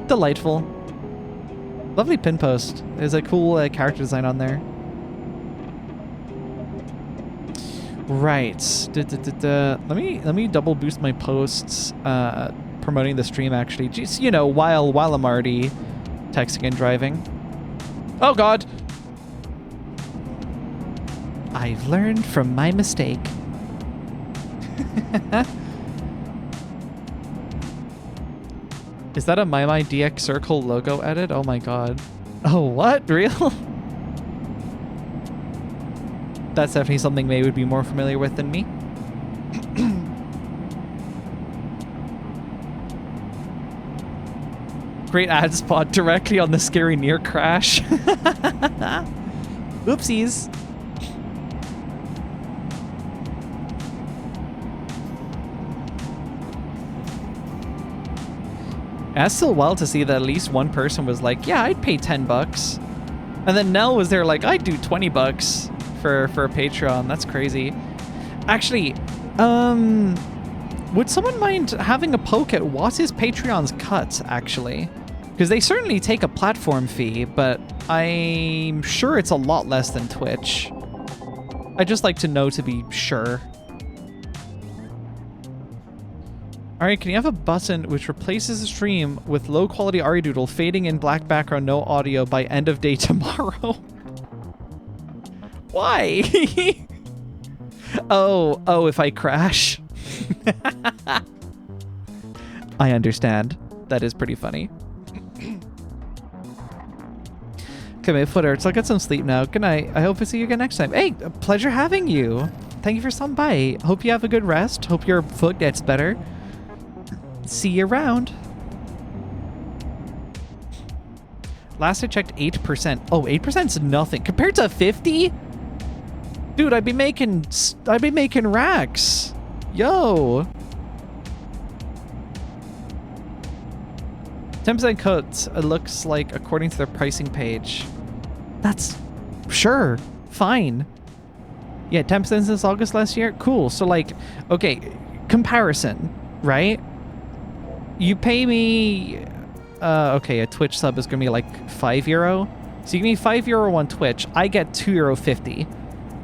Delightful. Lovely pin post. There's a cool character design on there. Right. Let me double boost my posts promoting the stream actually. Just, you know, while I'm already texting and driving. Oh god. I've learned from my mistake. Is that a MyDX Circle logo edit? Oh my god. Oh, what? Real? That's definitely something May would be more familiar with than me. Great ad spot directly on the scary near crash. Oopsies. That's still wild to see that at least one person was like, yeah, I'd pay $10. And then Nell was there like, I'd do $20 for a Patreon. That's crazy. Actually, would someone mind having a poke at what is Patreon's cut, actually? Because they certainly take a platform fee, but I'm sure it's a lot less than Twitch. I'd just like to know to be sure. Alright, can you have a button which replaces the stream with low quality Aridoodle fading in black background, no audio by end of day tomorrow? Why? Oh, if I crash. I understand. That is pretty funny. Okay, my foot hurts. I'll get some sleep now. Good night. I hope to see you again next time. Hey, a pleasure having you. Thank you for stopping by. Hope you have a good rest. Hope your foot gets better. See you around. Last I checked, 8%. Oh, 8%'s nothing compared to 50. Dude, I'd be making racks. Yo. 10% cuts. It looks like according to their pricing page. That's sure fine. Yeah, 10% since August last year. Cool. So like, okay, comparison, right? You pay me, okay, a Twitch sub is gonna be like €5. So you give me €5 on Twitch, I get €2.50.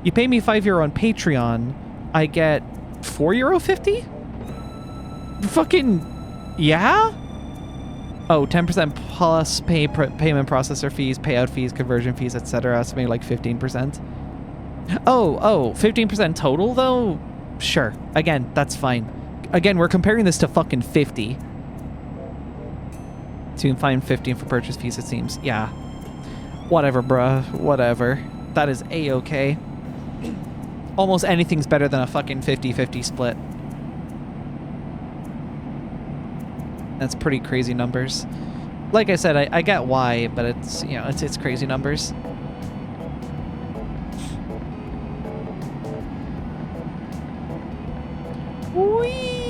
You pay me €5 on Patreon, I get €4.50? Fucking, yeah? Oh, 10% plus payment processor fees, payout fees, conversion fees, etc. So maybe like 15%. Oh, 15% total though? Sure. Again, that's fine. Again, we're comparing this to fucking 50. So you can find 15 for purchase fees, it seems. Yeah. Whatever, bruh. Whatever. That is A-okay. Almost anything's better than a fucking 50-50 split. That's pretty crazy numbers. Like I said, I get why, but it's, you know, it's crazy numbers. Whee!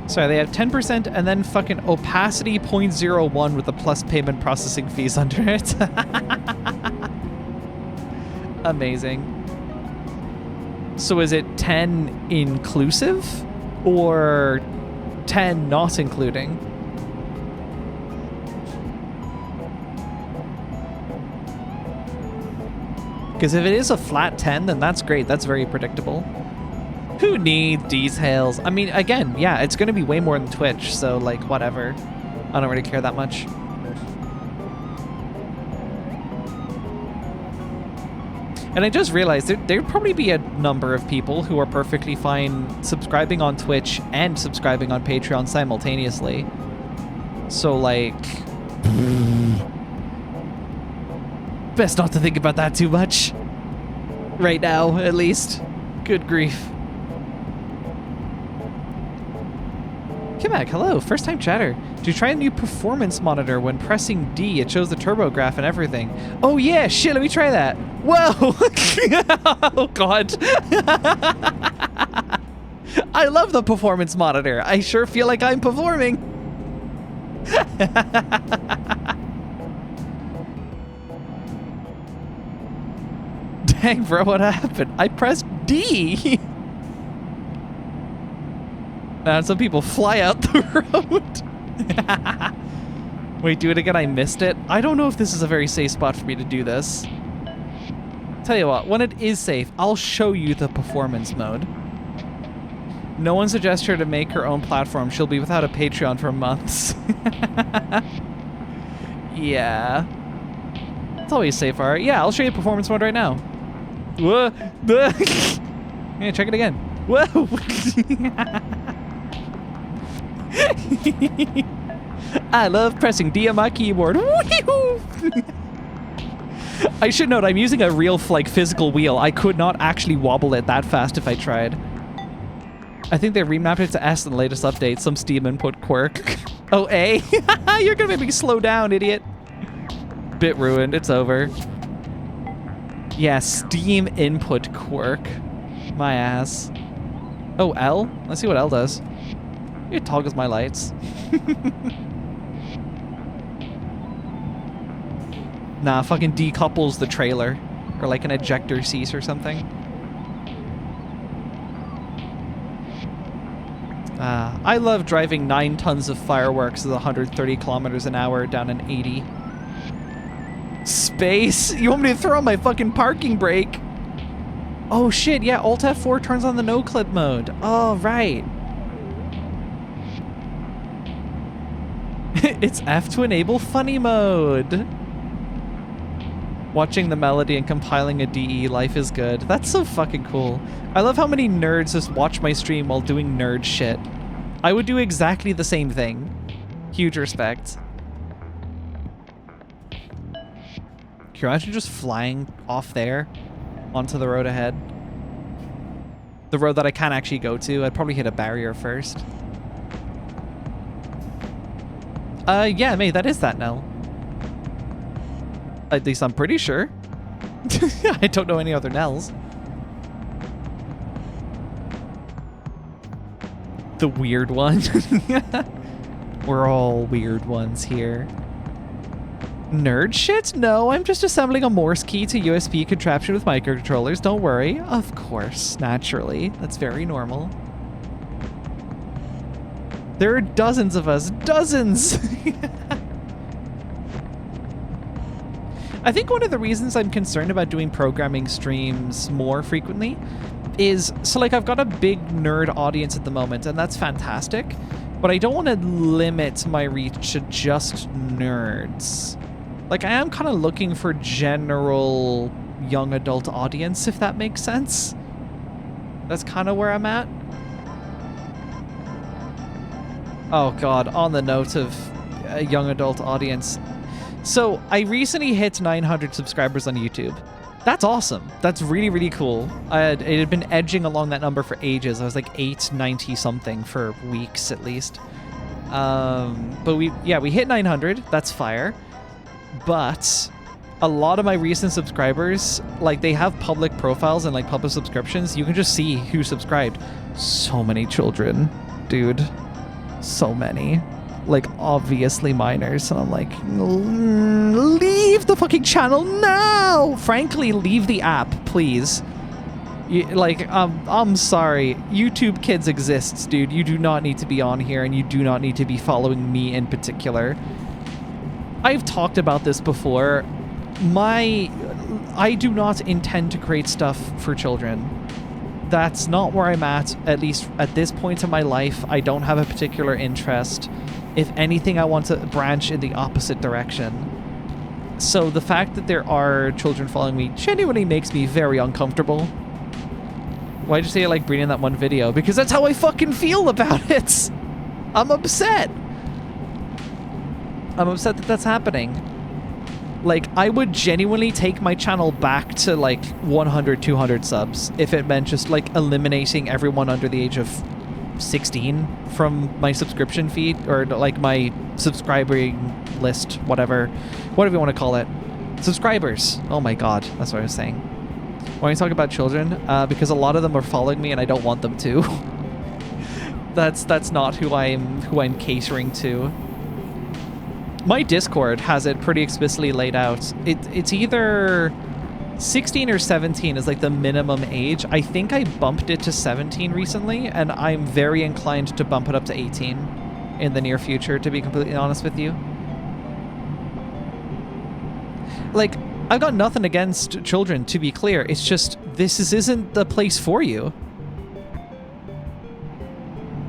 Sorry, they have 10% and then fucking opacity 0.01 with the plus payment processing fees under it. Amazing. So is it 10 inclusive or 10 not including? Because if it is a flat 10, then that's great. That's very predictable. Who needs details? I mean, again, yeah, it's going to be way more than Twitch, so, like, whatever. I don't really care that much. And I just realized there'd probably be a number of people who are perfectly fine subscribing on Twitch and subscribing on Patreon simultaneously. So, like... best not to think about that too much. Right now, at least. Good grief. Kimak, hello. First time chatter. Did you try a new performance monitor? When pressing D, it shows the turbo graph and everything. Oh yeah, shit, let me try that. Whoa! Oh god. I love the performance monitor. I sure feel like I'm performing. Dang, bro, what happened? I pressed D. Now some people fly out the road. Wait, do it again? I missed it. I don't know if this is a very safe spot for me to do this. Tell you what, when it is safe, I'll show you the performance mode. No one suggests her to make her own platform. She'll be without a Patreon for months. Yeah. It's always safe, alright? Yeah, I'll show you performance mode right now. Whoa. Yeah, check it again. Whoa. I love pressing D on my keyboard. I should note, I'm using a real, like, physical wheel. I could not actually wobble it that fast if I tried. I think they remapped it to S in the latest update. Some Steam input quirk. Oh, A? You're gonna make me slow down, idiot. Bit ruined. It's over. Yeah, Steam input quirk. My ass. Oh, L? Let's see what L does. It toggles my lights. Nah, fucking decouples the trailer. Or like an ejector seat or something. I love driving 9 tons of fireworks at 130 kilometers an hour down an 80. Space? You want me to throw on my fucking parking brake? Oh shit, yeah, Alt F4 turns on the no-clip mode. Oh, right. It's F to enable funny mode. Watching the melody and compiling a DE, life is good. That's so fucking cool. I love how many nerds just watch my stream while doing nerd shit. I would do exactly the same thing. Huge respect. Can you imagine just flying off there onto the road ahead? The road that I can't actually go to. I'd probably hit a barrier first. Yeah, mate, that is that now. At least I'm pretty sure. I don't know any other Nels. The weird one. We're all weird ones here. Nerd shit? No, I'm just assembling a Morse key to USB contraption with microcontrollers. Don't worry. Of course, naturally. That's very normal. There are dozens of us. Dozens! I think one of the reasons I'm concerned about doing programming streams more frequently is, so like I've got a big nerd audience at the moment, and that's fantastic, but I don't want to limit my reach to just nerds. Like, I am kind of looking for general young adult audience, if that makes sense. That's kind of where I'm at. Oh god, on the note of a young adult audience. So, I recently hit 900 subscribers on YouTube. That's awesome. That's really, really cool. It had been edging along that number for ages. I was like 890 something for weeks at least. But we hit 900. That's fire. But a lot of my recent subscribers, like, they have public profiles and like public subscriptions. You can just see who subscribed. So many children, dude. So many. Like, obviously minors. And I'm like, leave the fucking channel now! Frankly, leave the app, please. I'm sorry. YouTube Kids exists, dude. You do not need to be on here, and you do not need to be following me in particular. I've talked about this before. I do not intend to create stuff for children. That's not where I'm at least at this point in my life. I don't have a particular interest. If anything, I want to branch in the opposite direction. So the fact that there are children following me genuinely makes me very uncomfortable. Why'd you say I like Breen in that one video? Because that's how I fucking feel about it. I'm upset. I'm upset that that's happening. Like, I would genuinely take my channel back to like 100, 200 subs if it meant just like eliminating everyone under the age of 16 from my subscription feed, or like my subscribing list, whatever you want to call it. Subscribers. Oh my god, that's what I was saying. Why are you talking about children? Because a lot of them are following me and I don't want them to. That's not who I'm catering to. My Discord has it pretty explicitly laid out. It's either 16 or 17 is like the minimum age. I think I bumped it to 17 recently, and I'm very inclined to bump it up to 18 in the near future, to be completely honest with you. Like, I've got nothing against children, to be clear. It's just, this isn't the place for you.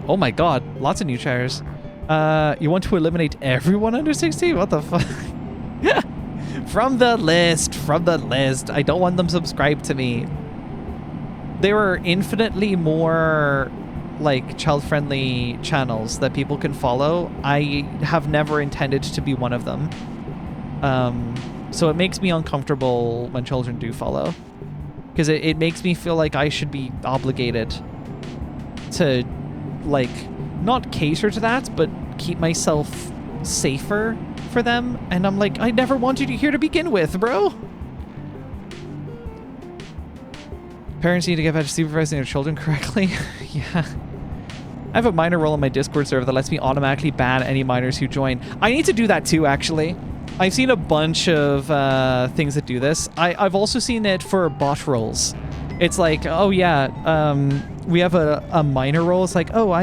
Oh my god, lots of new chairs. You want to eliminate everyone under 16? What the fuck? From the list. I don't want them subscribed to me. There are infinitely more, like, child-friendly channels that people can follow. I have never intended to be one of them. So it makes me uncomfortable when children do follow. Because it makes me feel like I should be obligated to, like, not cater to that, but keep myself safer for them. And I'm like, I never wanted you here to begin with, bro. Parents need to get back to supervising their children correctly. Yeah. I have a minor role in my Discord server that lets me automatically ban any minors who join. I need to do that too, actually. I've seen a bunch of things that do this. I've also seen it for bot roles. It's like, oh yeah, we have a minor role. It's like, oh,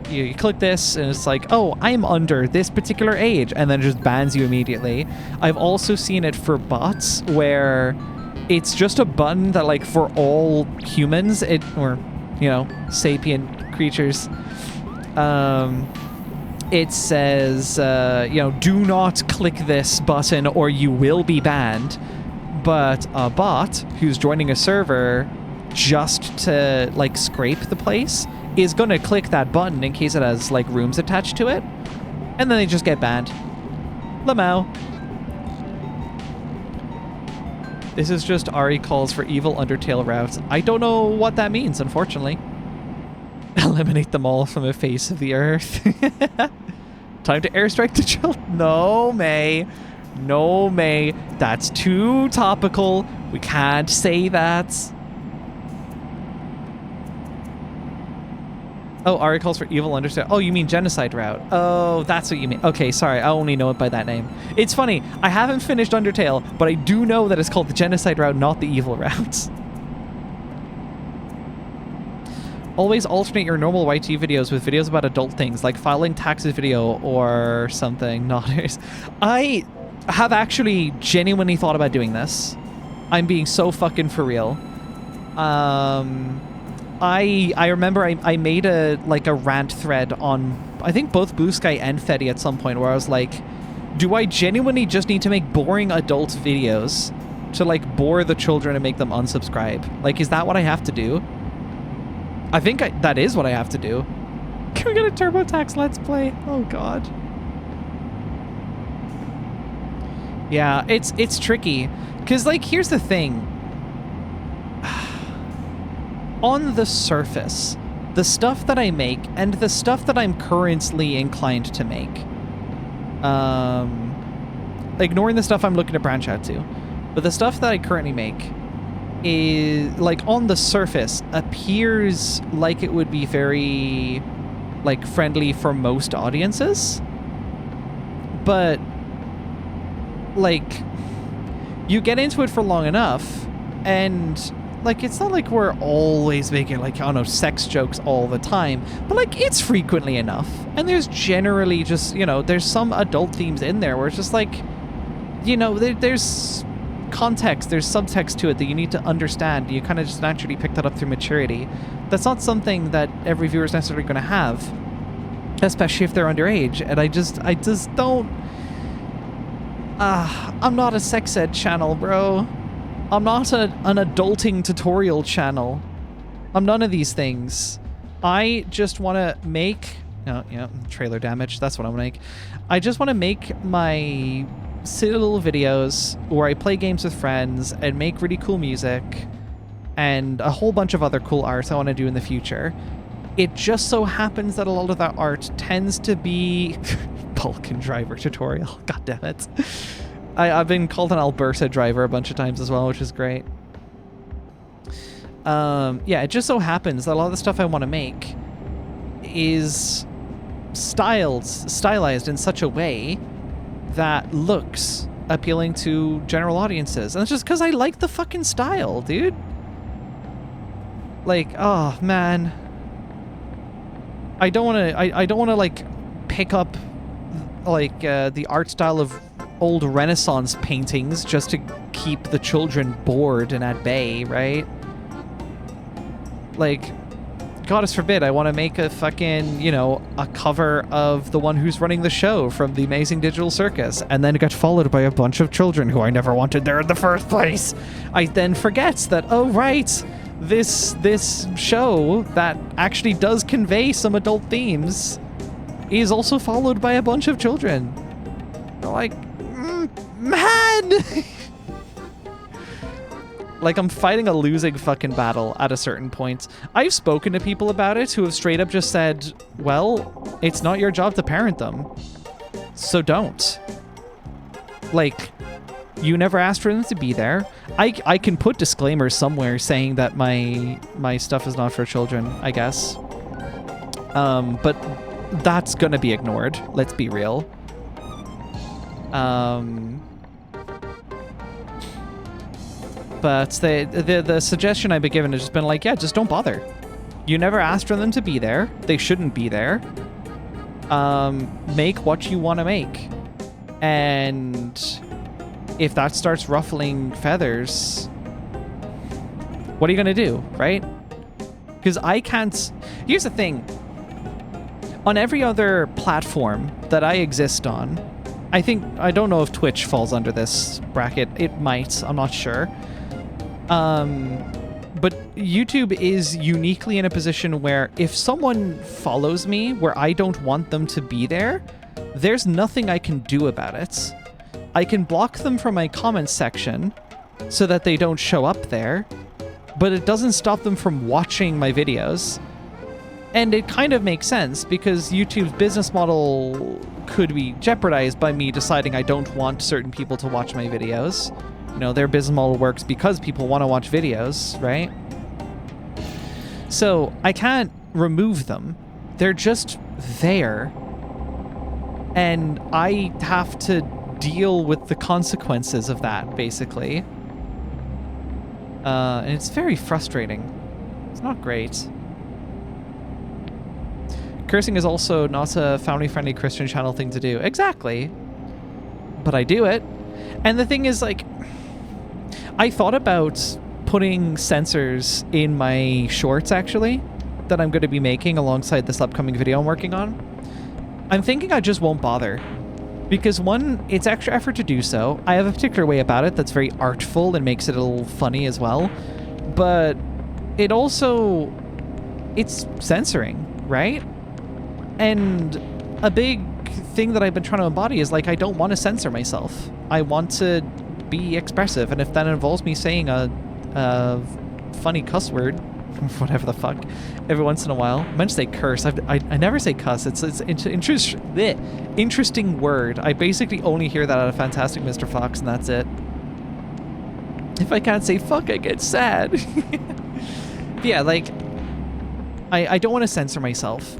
you click this, and it's like, oh, I'm under this particular age, and then it just bans you immediately. I've also seen it for bots where it's just a button that, like, for all humans, or, you know, sapient creatures, it says, you know, do not click this button or you will be banned. But a bot who's joining a server just to, like, scrape the place is going to click that button in case it has, like, rooms attached to it. And then they just get banned. Lamau. This is just Ari calls for evil Undertale routes. I don't know what that means, unfortunately. Eliminate them all from the face of the earth. Time to airstrike the children. No, May. No, May. That's too topical. We can't say that. Oh, Ari calls for evil Undertale. Oh, you mean genocide route. Oh, that's what you mean. Okay, sorry. I only know it by that name. It's funny. I haven't finished Undertale, but I do know that it's called the genocide route, not the evil route. Always alternate your normal YT videos with videos about adult things, like filing taxes video or something. Not I have actually genuinely thought about doing this. I'm being so fucking for real. I remember I made a rant thread on, I think, both Blue Sky and Fetty at some point, where I was like, do I genuinely just need to make boring adult videos to, like, bore the children and make them unsubscribe? Like, is that what I have to do? I think that is what I have to do. Can we get a TurboTax Let's Play? Oh, God. Yeah, it's tricky. Because, like, here's the thing. On the surface, the stuff that I make and the stuff that I'm currently inclined to make, ignoring the stuff I'm looking to branch out to, but the stuff that I currently make is, like, on the surface appears like it would be very, like, friendly for most audiences, but, like, you get into it for long enough and, like, it's not like we're always making, like, I don't know, sex jokes all the time, but, like, it's frequently enough. And there's generally just, you know, there's some adult themes in there where it's just like, you know, there's context, there's subtext to it that you need to understand. You kind of just naturally pick that up through maturity. That's not something that every viewer is necessarily going to have, especially if they're underage. And I just don't... I'm not a sex ed channel, bro. I'm not an adulting tutorial channel. I'm none of these things. I just want to make... Oh, yeah, trailer damage. That's what I want to make. I just want to make my silly little videos where I play games with friends and make really cool music and a whole bunch of other cool art I want to do in the future. It just so happens that a lot of that art tends to be... Vulcan driver tutorial. God damn it. I've been called an Alberta driver a bunch of times as well, which is great. Yeah, it just so happens that a lot of the stuff I want to make is stylized in such a way that looks appealing to general audiences. And it's just because I like the fucking style, dude. Like, oh, man. I don't want to, like, pick up, like, the art style of old Renaissance paintings just to keep the children bored and at bay, right? Like, goddess forbid, I want to make a fucking, you know, a cover of the one who's running the show from the Amazing Digital Circus, and then get followed by a bunch of children who I never wanted there in the first place. I then forget that, oh, right, this show that actually does convey some adult themes is also followed by a bunch of children. They're like, man! Like, I'm fighting a losing fucking battle at a certain point. I've spoken to people about it who have straight up just said, well, it's not your job to parent them, so don't. Like, you never asked for them to be there. I can put disclaimers somewhere saying that my stuff is not for children, I guess. But that's gonna be ignored, let's be real. But the suggestion I've been given has just been like, yeah, just don't bother. You never asked for them to be there. They shouldn't be there. Make what you want to make. And if that starts ruffling feathers, what are you going to do, right? Because I can't... Here's the thing. On every other platform that I exist on, I don't know if Twitch falls under this bracket. It might, I'm not sure. But YouTube is uniquely in a position where if someone follows me where I don't want them to be there, there's nothing I can do about it. I can block them from my comments section so that they don't show up there, but it doesn't stop them from watching my videos. And it kind of makes sense because YouTube's business model could be jeopardized by me deciding I don't want certain people to watch my videos. You know, their business model works because people want to watch videos, right? So I can't remove them. They're just there. And I have to deal with the consequences of that, basically. And it's very frustrating. It's not great. Cursing is also not a family-friendly Christian channel thing to do. Exactly. But I do it. And the thing is, like, I thought about putting censors in my shorts, actually, that I'm going to be making alongside this upcoming video I'm working on. I'm thinking I just won't bother. Because one, it's extra effort to do so. I have a particular way about it that's very artful and makes it a little funny as well. But it also, it's censoring, right? And a big thing that I've been trying to embody is, like, I don't want to censor myself. I want to be expressive, and if that involves me saying a funny cuss word, whatever the fuck, every once in a while. I meant to say curse. I never say cuss. It's interesting word. I basically only hear that out of Fantastic Mr. Fox, and that's it. If I can't say fuck, I get sad. But yeah, like, I don't want to censor myself.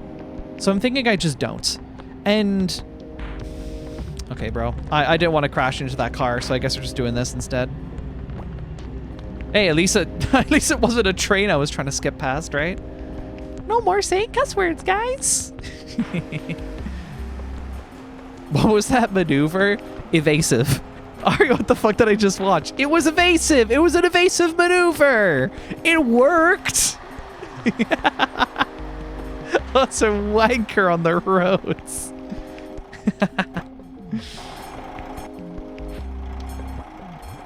So I'm thinking I just don't. And... okay, bro. I didn't want to crash into that car, so I guess we're just doing this instead. Hey, at least it wasn't a train I was trying to skip past, right? No more saying cuss words, guys. What was that maneuver? Evasive. Ari, what the fuck did I just watch? It was evasive. It was an evasive maneuver. It worked. That's a wanker on the roads.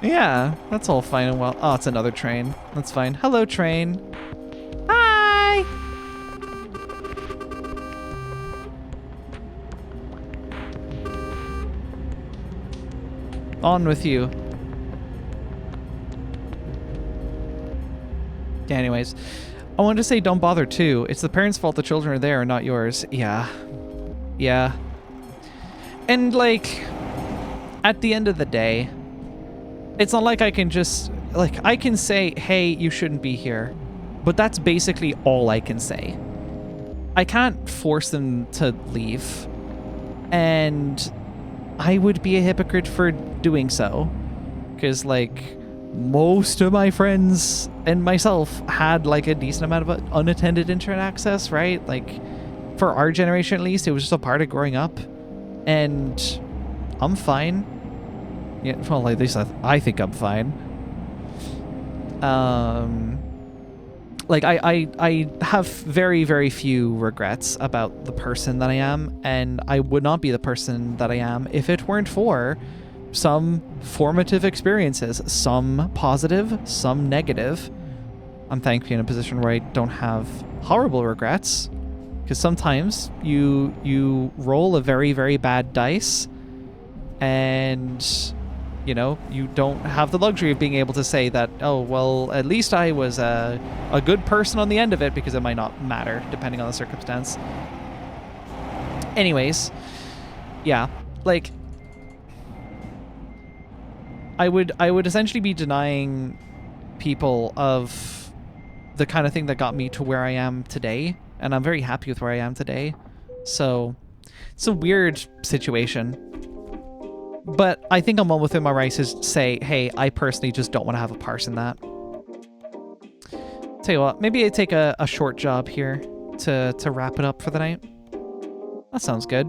Yeah, that's all fine and well. Oh, it's another train. That's fine. Hello, train. Hi! On with you. Yeah, anyways. I wanted to say don't bother too. It's the parents' fault the children are there, not yours. Yeah. Yeah. And, like, at the end of the day, it's not like I can just, like, I can say, hey, you shouldn't be here. But that's basically all I can say. I can't force them to leave. And I would be a hypocrite for doing so. Because, like, most of my friends and myself had, like, a decent amount of unattended internet access, right? Like, for our generation at least, it was just a part of growing up. And I'm fine. Yeah, well, at least I think I'm fine. Like, I have very, very few regrets about the person that I am, and I would not be the person that I am if it weren't for some formative experiences, some positive, some negative. I'm thankfully in a position where I don't have horrible regrets, because sometimes you roll a very, very bad dice, and, you know, you don't have the luxury of being able to say that, oh, well, at least I was a good person on the end of it, because it might not matter depending on the circumstance. Anyways, yeah, like, I would essentially be denying people of the kind of thing that got me to where I am today, and I'm very happy with where I am today. So it's a weird situation. But I think I'm well within my rights to say, hey, I personally just don't want to have a part in that. Tell you what, maybe I take a short job here to wrap it up for the night. That sounds good.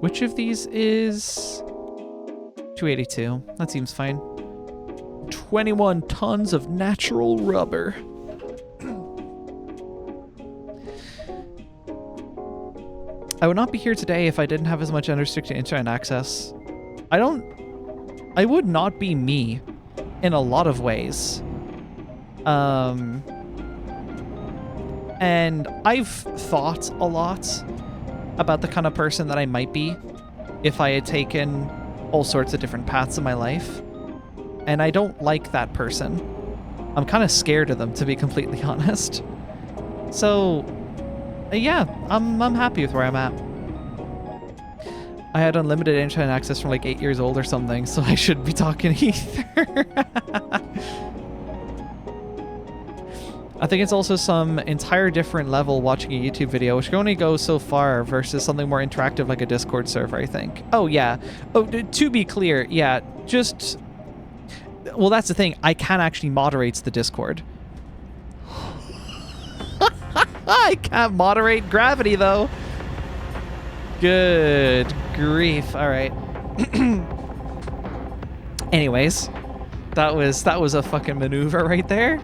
Which of these is 282? That seems fine. 21 tons of natural rubber. I would not be here today if I didn't have as much unrestricted internet access. I would not be me in a lot of ways. And I've thought a lot about the kind of person that I might be if I had taken all sorts of different paths in my life. And I don't like that person. I'm kind of scared of them, to be completely honest. So, yeah, I'm happy with where I'm at. I had unlimited internet access from like 8 years old or something, so I shouldn't be talking either. I think it's also some entire different level watching a YouTube video, which can only go so far versus something more interactive like a Discord server, I think. Oh, yeah. Oh, to be clear, yeah, just... Well, that's the thing. I can actually moderate the Discord. I can't moderate gravity, though. Good grief. All right. Anyways, that was a fucking maneuver right there.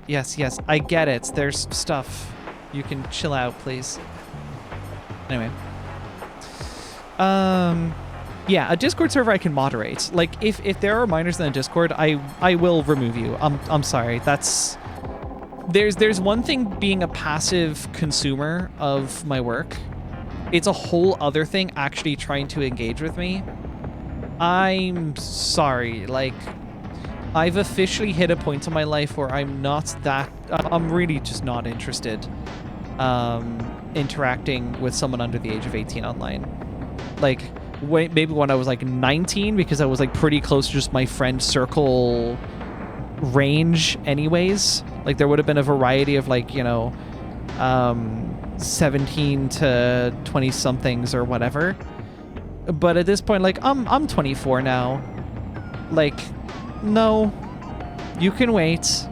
Yes, I get it. There's stuff. You can chill out, please. Anyway. Yeah, a Discord server I can moderate. Like, if there are minors in a Discord, I will remove you. I'm sorry. That's... There's one thing being a passive consumer of my work. It's a whole other thing actually trying to engage with me. I'm sorry. Like, I've officially hit a point in my life where I'm really just not interested interacting with someone under the age of 18 online. Like, maybe when I was like 19, because I was like pretty close to just my friend circle range anyways. Like, there would have been a variety of like, 17 to 20 somethings or whatever. But at this point, like, I'm 24 now. Like, no, you can wait.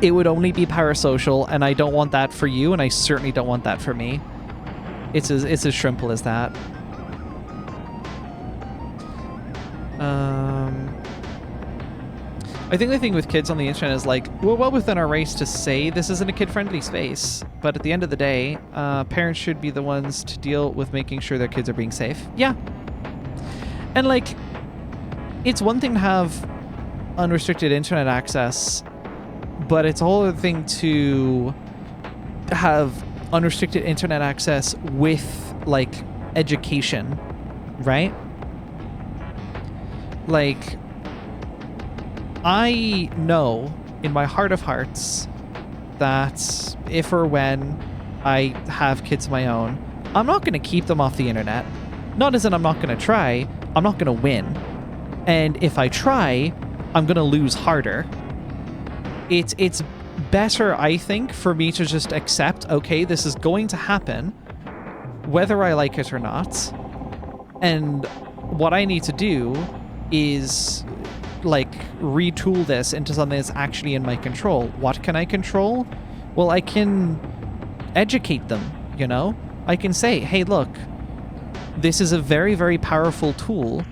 It would only be parasocial, and I don't want that for you, and I certainly don't want that for me. It's as simple as that. I think the thing with kids on the internet is like, we're well within our rights to say this isn't a kid-friendly space, but at the end of the day, parents should be the ones to deal with making sure their kids are being safe. Yeah. And like, it's one thing to have unrestricted internet access, but it's a whole other thing to have unrestricted internet access with like education, right? Like, I know in my heart of hearts that if or when I have kids of my own, I'm not going to keep them off the internet. Not as in I'm not going to try, I'm not going to win. And if I try, I'm going to lose harder. It's better, I think, for me to just accept, okay, this is going to happen, whether I like it or not. And what I need to do is like retool this into something that's actually in my control. What can I control? Well, I can educate them, I can say, hey, look, this is a very, very powerful tool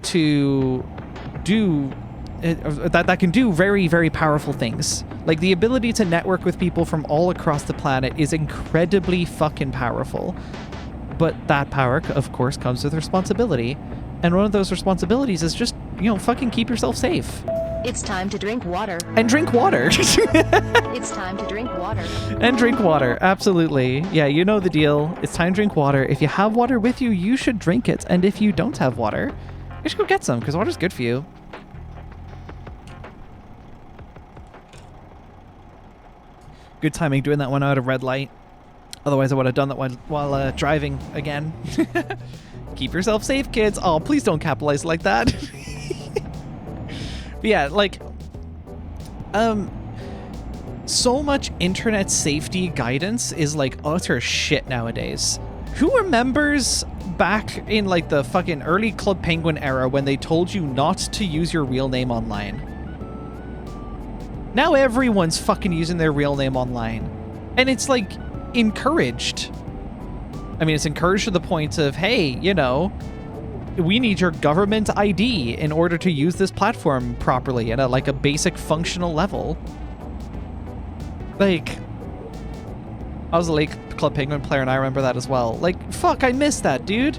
to do that can do very, very powerful things. Like, the ability to network with people from all across the planet is incredibly fucking powerful. But that power, of course, comes with responsibility. And one of those responsibilities is just, fucking keep yourself safe. It's time to drink water. And drink water. It's time to drink water. And drink water, absolutely. Yeah, you know the deal. It's time to drink water. If you have water with you, you should drink it. And if you don't have water, you should go get some, because water's good for you. Good timing doing that one out of red light. Otherwise, I would have done that while driving again. Keep yourself safe, kids. Oh, please don't capitalize like that. But yeah, like, so much internet safety guidance is like utter shit nowadays. Who remembers back in like the fucking early Club Penguin era when they told you not to use your real name online? Now everyone's fucking using their real name online. And it's like encouraged. I mean, it's encouraged to the point of, hey, we need your government ID in order to use this platform properly at a basic functional level. Like, I was a Lake Club Penguin player, and I remember that as well. Like, fuck, I miss that, dude.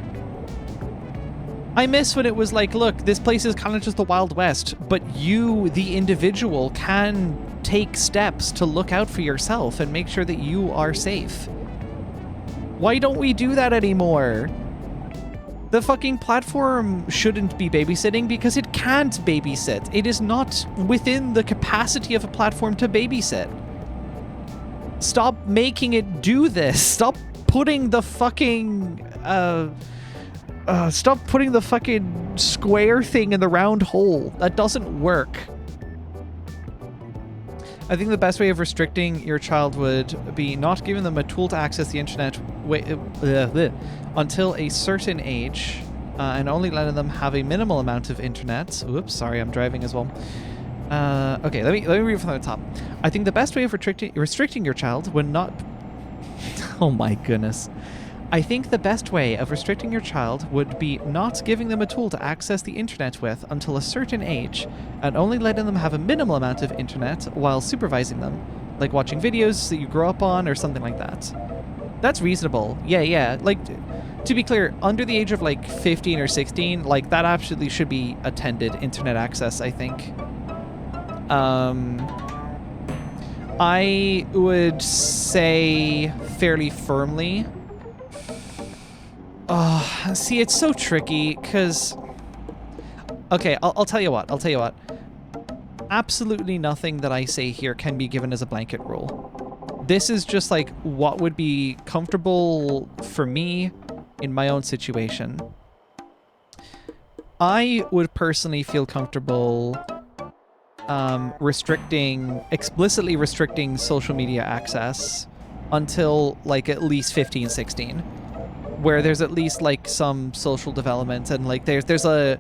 I miss when it was like, look, this place is kind of just the Wild West, but you, the individual, can take steps to look out for yourself and make sure that you are safe. Why don't we do that anymore? The fucking platform shouldn't be babysitting because it can't babysit. It is not within the capacity of a platform to babysit. Stop making it do this. Stop putting the fucking square thing in the round hole. That doesn't work. I think the best way of restricting your child would be not giving them a tool to access the internet until a certain age, and only letting them have a minimal amount of internet. Oops, sorry, I'm driving as well. Okay, let me read from the top. I think the best way of restricting your child would not... Oh my goodness. I think the best way of restricting your child would be not giving them a tool to access the internet with until a certain age, and only letting them have a minimal amount of internet while supervising them, like watching videos that you grow up on or something like that. That's reasonable. Yeah. Like, to be clear, under the age of like 15 or 16, like that absolutely should be attended internet access, I think. I would say fairly firmly. Oh, see, it's so tricky because... Okay, I'll tell you what. Absolutely nothing that I say here can be given as a blanket rule. This is just like what would be comfortable for me in my own situation. I would personally feel comfortable explicitly restricting social media access until like at least 15, 16. Where there's at least like some social development and like there's an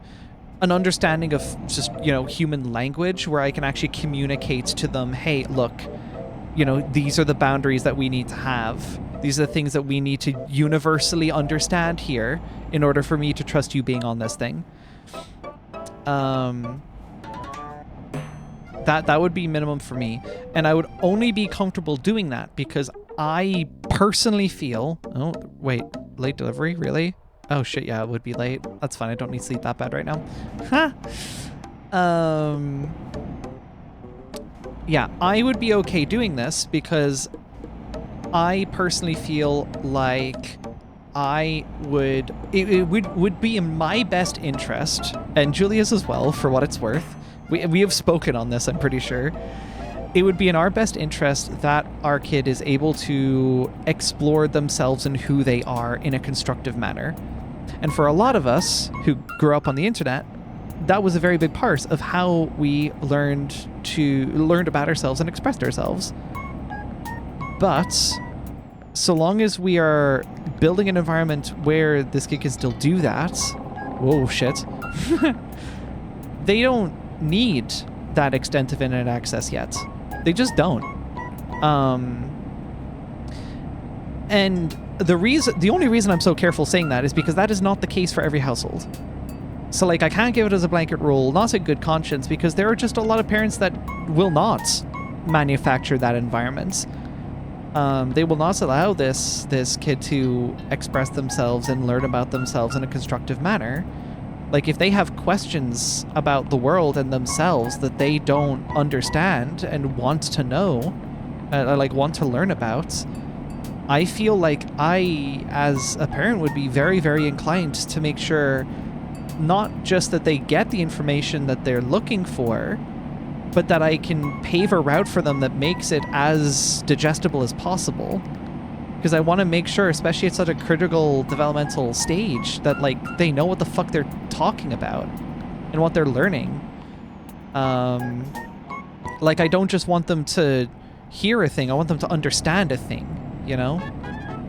understanding of just, you know, human language where I can actually communicate to them, hey, look, you know, these are the boundaries that we need to have. These are the things that we need to universally understand here in order for me to trust you being on this thing. That would be minimum for me. And I would only be comfortable doing that because I personally feel... Oh, wait. Late delivery? Really? Oh, shit, yeah, it would be late. That's fine. I don't need sleep that bad right now. Yeah, I would be okay doing this because I personally feel like it would be in my best interest, and Julia's as well, for what it's worth. We have spoken on this, I'm pretty sure. It would be in our best interest that our kid is able to explore themselves and who they are in a constructive manner. And for a lot of us who grew up on the internet, that was a very big part of how we learned about ourselves and expressed ourselves. But so long as we are building an environment where this kid can still do that, whoa, shit, they don't need that extent of internet access yet. They just don't. And the only reason I'm so careful saying that is because that is not the case for every household. So like I can't give it as a blanket rule, not in good conscience, because there are just a lot of parents that will not manufacture that environment. They will not allow this kid to express themselves and learn about themselves in a constructive manner. Like, if they have questions about the world and themselves that they don't understand and want to know, want to learn about, I feel like I, as a parent, would be very, very inclined to make sure not just that they get the information that they're looking for, but that I can pave a route for them that makes it as digestible as possible. Because I want to make sure, especially at such a critical developmental stage, that like they know what the fuck they're talking about and what they're learning. Like I don't just want them to hear a thing; I want them to understand a thing. You know,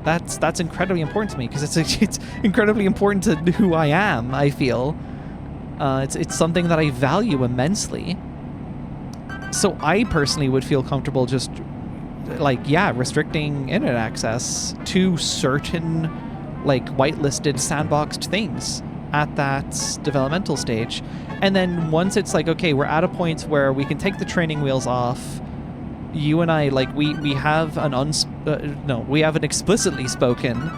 that's incredibly important to me because it's incredibly important to who I am. I feel it's something that I value immensely. So I personally would feel comfortable just restricting internet access to certain whitelisted sandboxed things at that developmental stage. And then once it's like, okay, we're at a point where we can take the training wheels off, you and I, like, we have an we have an explicitly spoken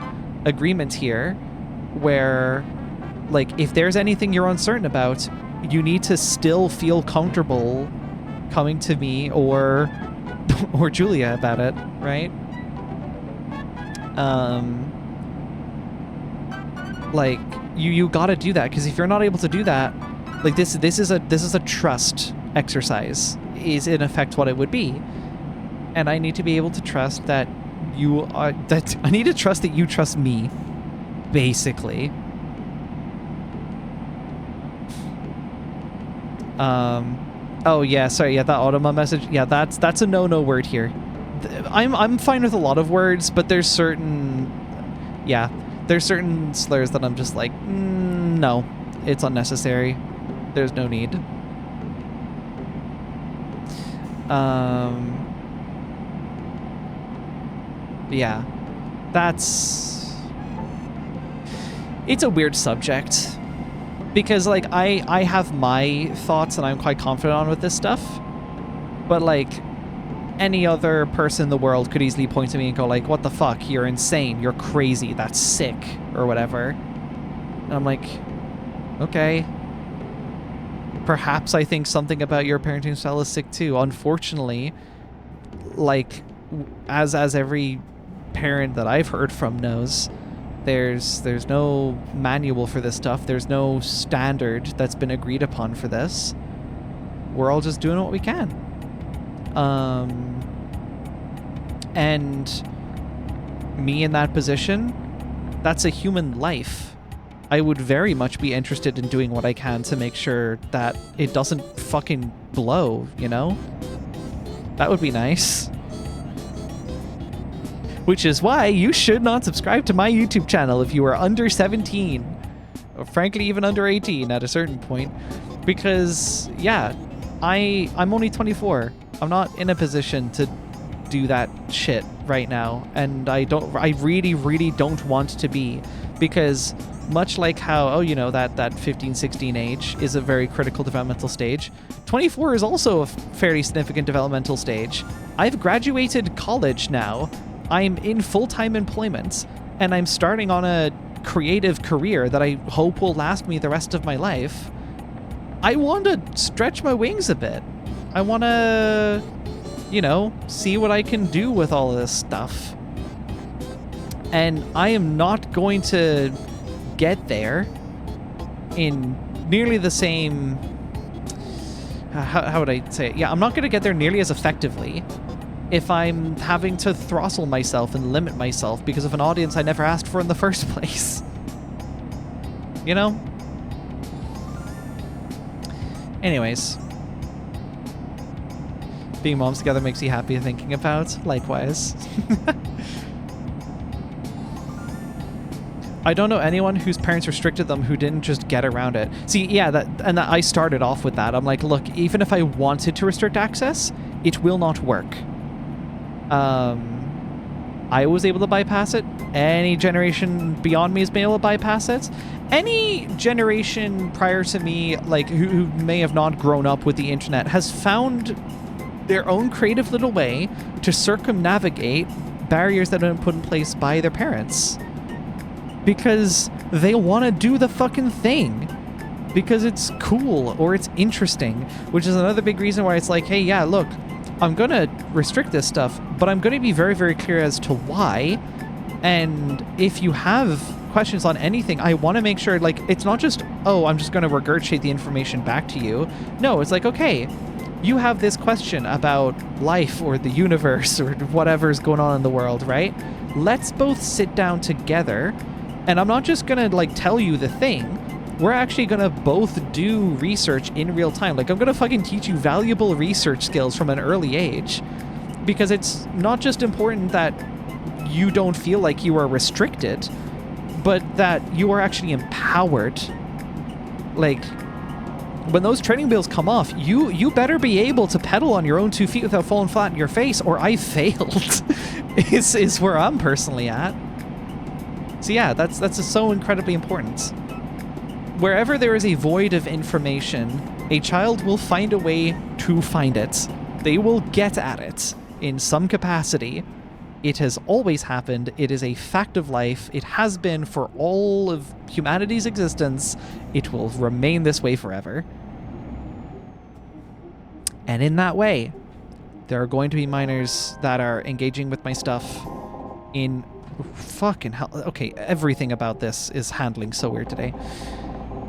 agreement here where, like, if there's anything you're uncertain about, you need to still feel comfortable coming to me or Julia about it, right? Like, you gotta do that, because if you're not able to do that, like, this is a trust exercise, is in effect what it would be. And I need to be able to trust that I need to trust that you trust me, basically. Oh yeah, sorry, yeah, that Automa message, yeah, that's a no word here. I'm fine with a lot of words, but there's certain slurs that I'm just like, no, it's unnecessary. There's no need. Yeah, it's a weird subject, because, like, I have my thoughts and I'm quite confident on with this stuff, but, like, any other person in the world could easily point to me and go, like, what the fuck, you're insane, you're crazy, that's sick, or whatever. And I'm like, okay, perhaps I think something about your parenting style is sick too. Unfortunately, like, as every parent that I've heard from knows, there's no manual for this stuff. There's no standard that's been agreed upon for this. We're all just doing what we can. And me in that position, that's a human life. I would very much be interested in doing what I can to make sure that it doesn't fucking blow, you know? That would be nice. Which is why you should not subscribe to my YouTube channel if you are under 17. Or frankly, even under 18 at a certain point. Because, yeah, I'm only 24. I'm not in a position to do that shit right now. And I really, really don't want to be. Because much like how, that 15, 16 age is a very critical developmental stage, 24 is also a fairly significant developmental stage. I've graduated college now. I'm in full-time employment, and I'm starting on a creative career that I hope will last me the rest of my life. I want to stretch my wings a bit. I want to, see what I can do with all of this stuff. And I am not going to get there in nearly the same... how would I say it? Yeah, I'm not going to get there nearly as effectively if I'm having to throttle myself and limit myself because of an audience I never asked for in the first place. You know? Anyways. Being moms together makes you happy thinking about. Likewise. I don't know anyone whose parents restricted them who didn't just get around it. See, yeah, I started off with that. I'm like, look, even if I wanted to restrict access, it will not work. I was able to bypass it. Any generation beyond me has been able to bypass it. Any generation prior to me, like, who may have not grown up with the internet, has found their own creative little way to circumnavigate barriers that have been put in place by their parents. Because they want to do the fucking thing. Because it's cool or it's interesting. Which is another big reason why it's like, hey, yeah, look, I'm going to restrict this stuff, but I'm going to be very, very clear as to why. And if you have questions on anything, I want to make sure, like, it's not just, oh, I'm just going to regurgitate the information back to you. No, it's like, okay, you have this question about life or the universe or whatever's going on in the world, right? Let's both sit down together, and I'm not just going to, like, tell you the thing. We're actually going to both do research in real time. Like, I'm going to fucking teach you valuable research skills from an early age, because it's not just important that you don't feel like you are restricted, but that you are actually empowered. Like, when those training wheels come off, you better be able to pedal on your own 2 feet without falling flat in your face, or I failed, is where I'm personally at. So yeah, that's so incredibly important. Wherever there is a void of information, a child will find a way to find it. They will get at it. in some capacity. It has always happened. It is a fact of life. It has been for all of humanity's existence. It will remain this way forever. And in that way, there are going to be miners that are engaging with my stuff in fucking hell. Okay, everything about this is handling so weird today.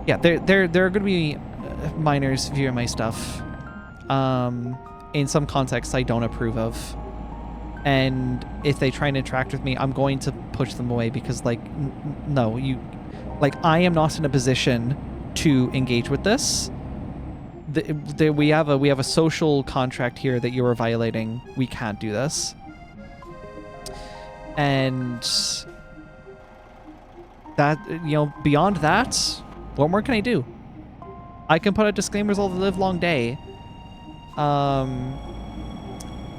Yeah, there are going to be miners viewing my stuff in some contexts I don't approve of. And if they try and interact with me, I'm going to push them away because, like, no, I am not in a position to engage with this. We have a social contract here that you are violating. We can't do this. And that, beyond that, what more can I do? I can put out disclaimers all the live long day.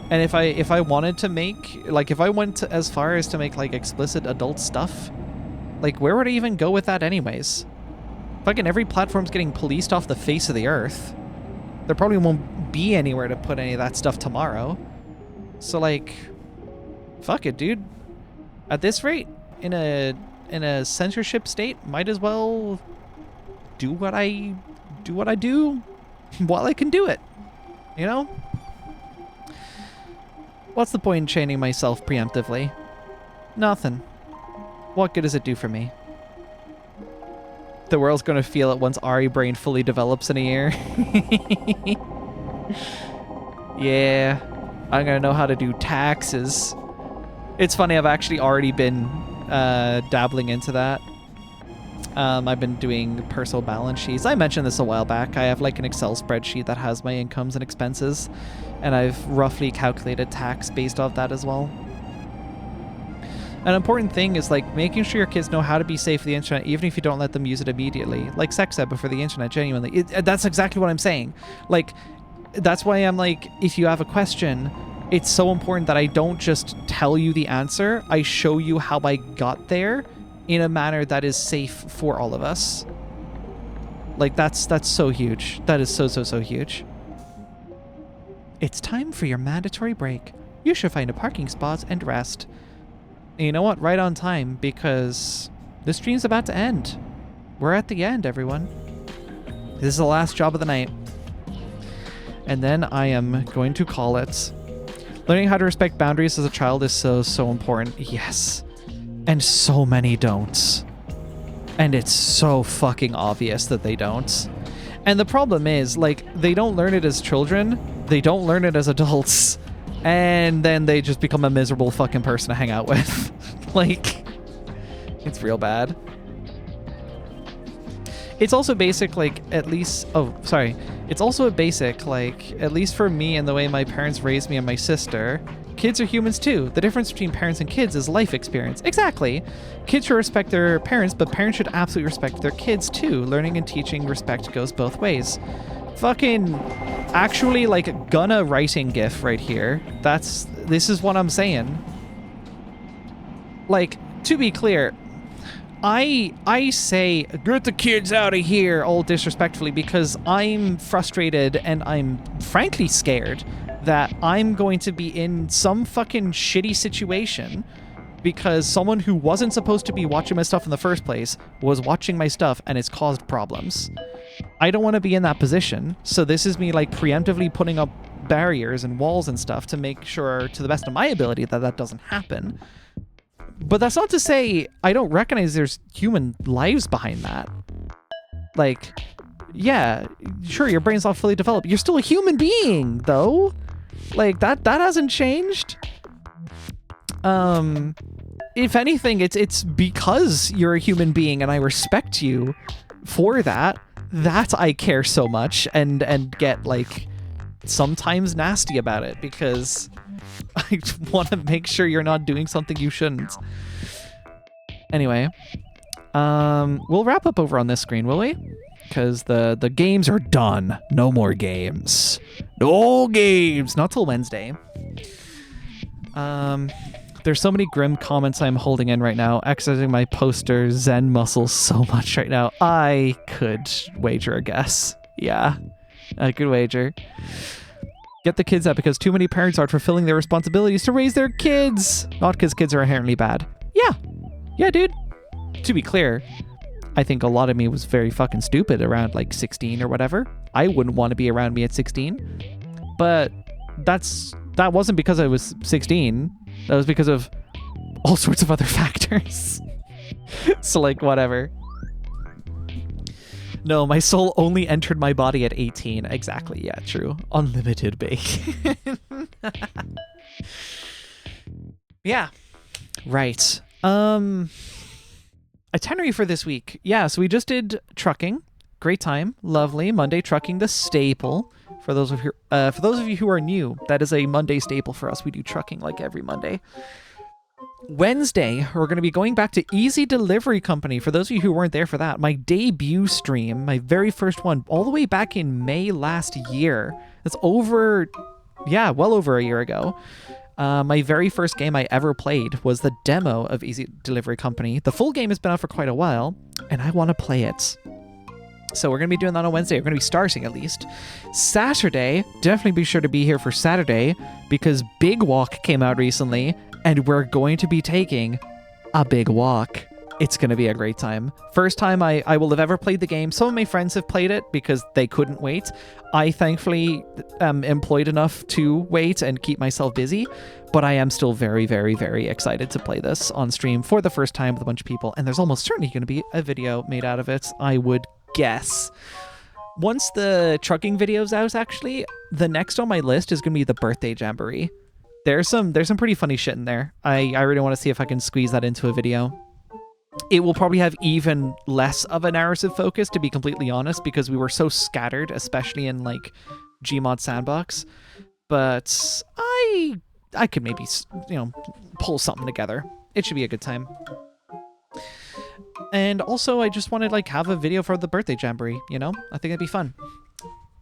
And if I wanted to make, like, if I went as far as to make, like, explicit adult stuff, like, where would I even go with that anyways? Fucking every platform's getting policed off the face of the earth. There probably won't be anywhere to put any of that stuff tomorrow. So, like, fuck it, dude. At this rate, in a censorship state, might as well do what I do while I can do it. You know? What's the point in chaining myself preemptively? Nothing. What good does it do for me? The world's gonna feel it once Ari brain fully develops in a year. Yeah, I'm gonna know how to do taxes. It's funny, I've actually already been dabbling into that. I've been doing personal balance sheets. I mentioned this a while back. I have like an Excel spreadsheet that has my incomes and expenses, and I've roughly calculated tax based off that as well. An important thing is like making sure your kids know how to be safe with the internet, even if you don't let them use it immediately. Like Sex said before the internet, genuinely. That's exactly what I'm saying. Like, that's why I'm like, if you have a question, it's so important that I don't just tell you the answer. I show you how I got there in a manner that is safe for all of us. Like, that's so huge. That is so huge. It's time for your mandatory break. You should find a parking spot and rest. And you know what? Right on time, because this stream's about to end. We're at the end, everyone. This is the last job of the night. And then I am going to call it. Learning how to respect boundaries as a child is so important. Yes. And so many don't. And it's so fucking obvious that they don't. And the problem is, like, they don't learn it as children. They don't learn it as adults. And then they just become a miserable fucking person to hang out with. Like, it's real bad. It's also basic, like, at least... Oh, sorry. It's also a basic, like, at least for me and the way my parents raised me and my sister, kids are humans too. The difference between parents and kids is life experience. Exactly. Kids should respect their parents, but parents should absolutely respect their kids too. Learning and teaching respect goes both ways. Fucking... Actually, like, gonna writing gif right here. This is what I'm saying. Like, to be clear... I say, get the kids out of here, all disrespectfully, because I'm frustrated and I'm frankly scared that I'm going to be in some fucking shitty situation because someone who wasn't supposed to be watching my stuff in the first place was watching my stuff and it's caused problems. I don't want to be in that position, so this is me like preemptively putting up barriers and walls and stuff to make sure, to the best of my ability, that that doesn't happen. But that's not to say I don't recognize there's human lives behind that. Like, yeah, sure, your brain's not fully developed. You're still a human being, though. Like, that hasn't changed. If anything, it's because you're a human being and I respect you for that I care so much and get, like, sometimes nasty about it because... I want to make sure you're not doing something you shouldn't. Anyway, we'll wrap up over on this screen, will we? Because the games are done. No more games. No games. Not till Wednesday. There's so many grim comments I'm holding in right now. Exercising my poster Zen muscles so much right now. I could wager a guess. Yeah, I could wager. Get the kids out because too many parents aren't fulfilling their responsibilities to raise their kids. Not because kids are inherently bad. Yeah. Yeah, dude. To be clear, I think a lot of me was very fucking stupid around like 16 or whatever. I wouldn't want to be around me at 16. But that wasn't because I was 16. That was because of all sorts of other factors. So like, whatever. No, my soul only entered my body at 18. Exactly, yeah, true. Unlimited bacon. Yeah. Right. Itinerary for this week. Yeah, so we just did trucking. Great time. Lovely. Monday trucking, the staple. For those of you who are new, that is a Monday staple for us. We do trucking like every Monday. Wednesday, we're going to be going back to Easy Delivery Company. For those of you who weren't there for that, my debut stream, my very first one, all the way back in May last year. That's over, yeah, well over a year ago. My very first game I ever played was the demo of Easy Delivery Company. The full game has been out for quite a while, and I want to play it. So we're going to be doing that on Wednesday. We're going to be starting at least. Saturday, definitely be sure to be here for Saturday because Big Walk came out recently and we're going to be taking a big walk. It's going to be a great time. First time I will have ever played the game. Some of my friends have played it because they couldn't wait. I thankfully am employed enough to wait and keep myself busy, but I am still very, very, very excited to play this on stream for the first time with a bunch of people. And there's almost certainly going to be a video made out of it, I would guess. Once the trucking video's out, actually, the next on my list is going to be the birthday jamboree. There's some pretty funny shit in there. I really want to see if I can squeeze that into a video. It will probably have even less of a narrative focus, to be completely honest, because we were so scattered, especially in like Gmod Sandbox. But I could maybe, pull something together. It should be a good time. And also, I just wanted like have a video for the birthday jamboree, I think it'd be fun.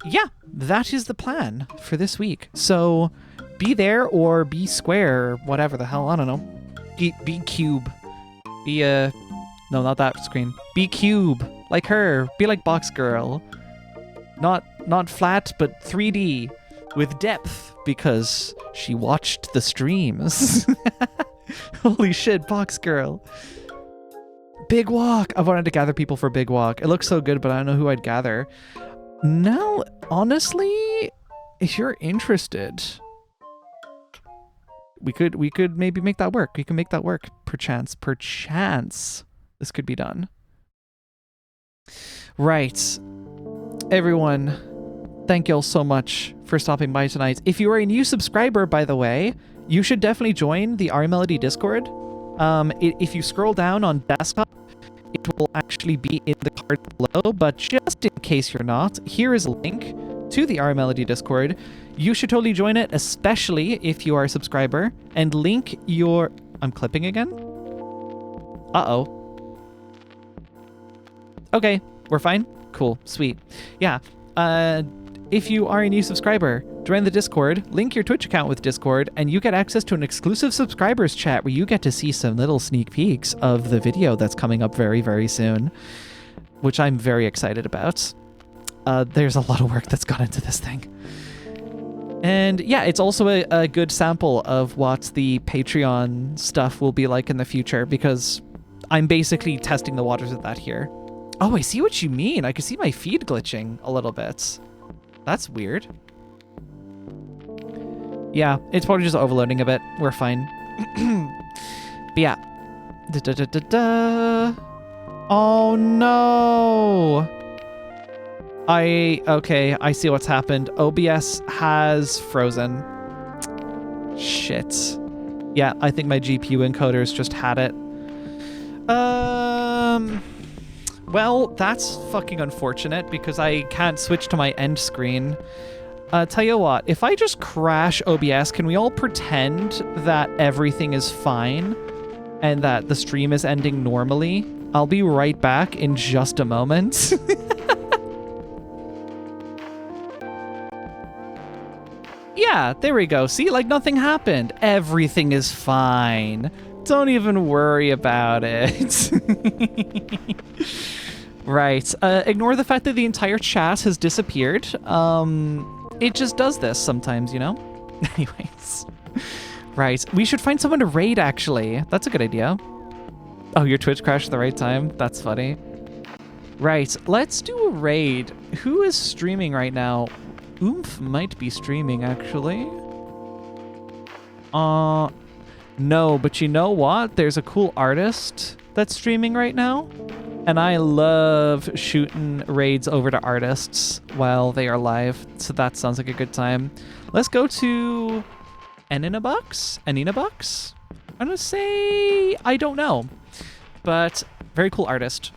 Yeah, that is the plan for this week. So be there or be square or whatever the hell, I don't know. Be cube. Be no, not that screen. Be cube, like her. Be like Box Girl. Not flat, but 3D with depth because she watched the streams. Holy shit, Box Girl. Big Walk. I wanted to gather people for Big Walk. It looks so good, but I don't know who I'd gather. No, honestly, if you're interested, we could maybe make that work. We can make that work. Perchance, this could be done. Right. Everyone, thank y'all so much for stopping by tonight. If you are a new subscriber, by the way, you should definitely join the R Melody Discord. If you scroll down on desktop, it will actually be in the card below, but just in case you're not, here is a link to the R Melody Discord. You should totally join it, especially if you are a subscriber, and link your... I'm clipping again? Uh-oh. Okay, we're fine? Cool, sweet. Yeah, if you are a new subscriber, join the Discord, link your Twitch account with Discord, and you get access to an exclusive subscribers chat where you get to see some little sneak peeks of the video that's coming up very, very soon, which I'm very excited about. There's a lot of work that's gone into this thing. And yeah, it's also a good sample of what the Patreon stuff will be like in the future, because I'm basically testing the waters of that here. Oh, I see what you mean. I can see my feed glitching a little bit. That's weird. Yeah, it's probably just overloading a bit. We're fine. But yeah. Oh no! Okay, I see what's happened. OBS has frozen. Shit. Yeah, I think my GPU encoders just had it. Well, that's fucking unfortunate because I can't switch to my end screen. Tell you what, if I just crash OBS, can we all pretend that everything is fine and that the stream is ending normally? I'll be right back in just a moment. Yeah, there we go. See, like nothing happened. Everything is fine. Don't even worry about it. Right. Ignore the fact that the entire chat has disappeared. it just does this sometimes, you know? Anyways. Right. We should find someone to raid, actually. That's a good idea. Oh, your Twitch crashed at the right time? That's funny. Right. Let's do a raid. Who is streaming right now? Oomph might be streaming, actually. No, but you know what? There's a cool artist that's streaming right now. And I love shooting raids over to artists while they are live. So that sounds like a good time. Let's go to Eninabucks? Eninabucks? I'm going to say, I don't know. But very cool artist.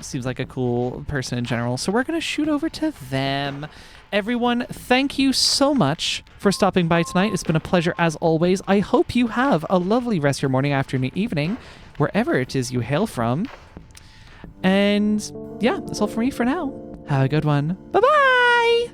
Seems like a cool person in general. So we're going to shoot over to them. Everyone, thank you so much for stopping by tonight. It's been a pleasure as always. I hope you have a lovely rest of your morning, afternoon, evening, wherever it is you hail from. And yeah, that's all for me for now. Have a good one. Bye-bye!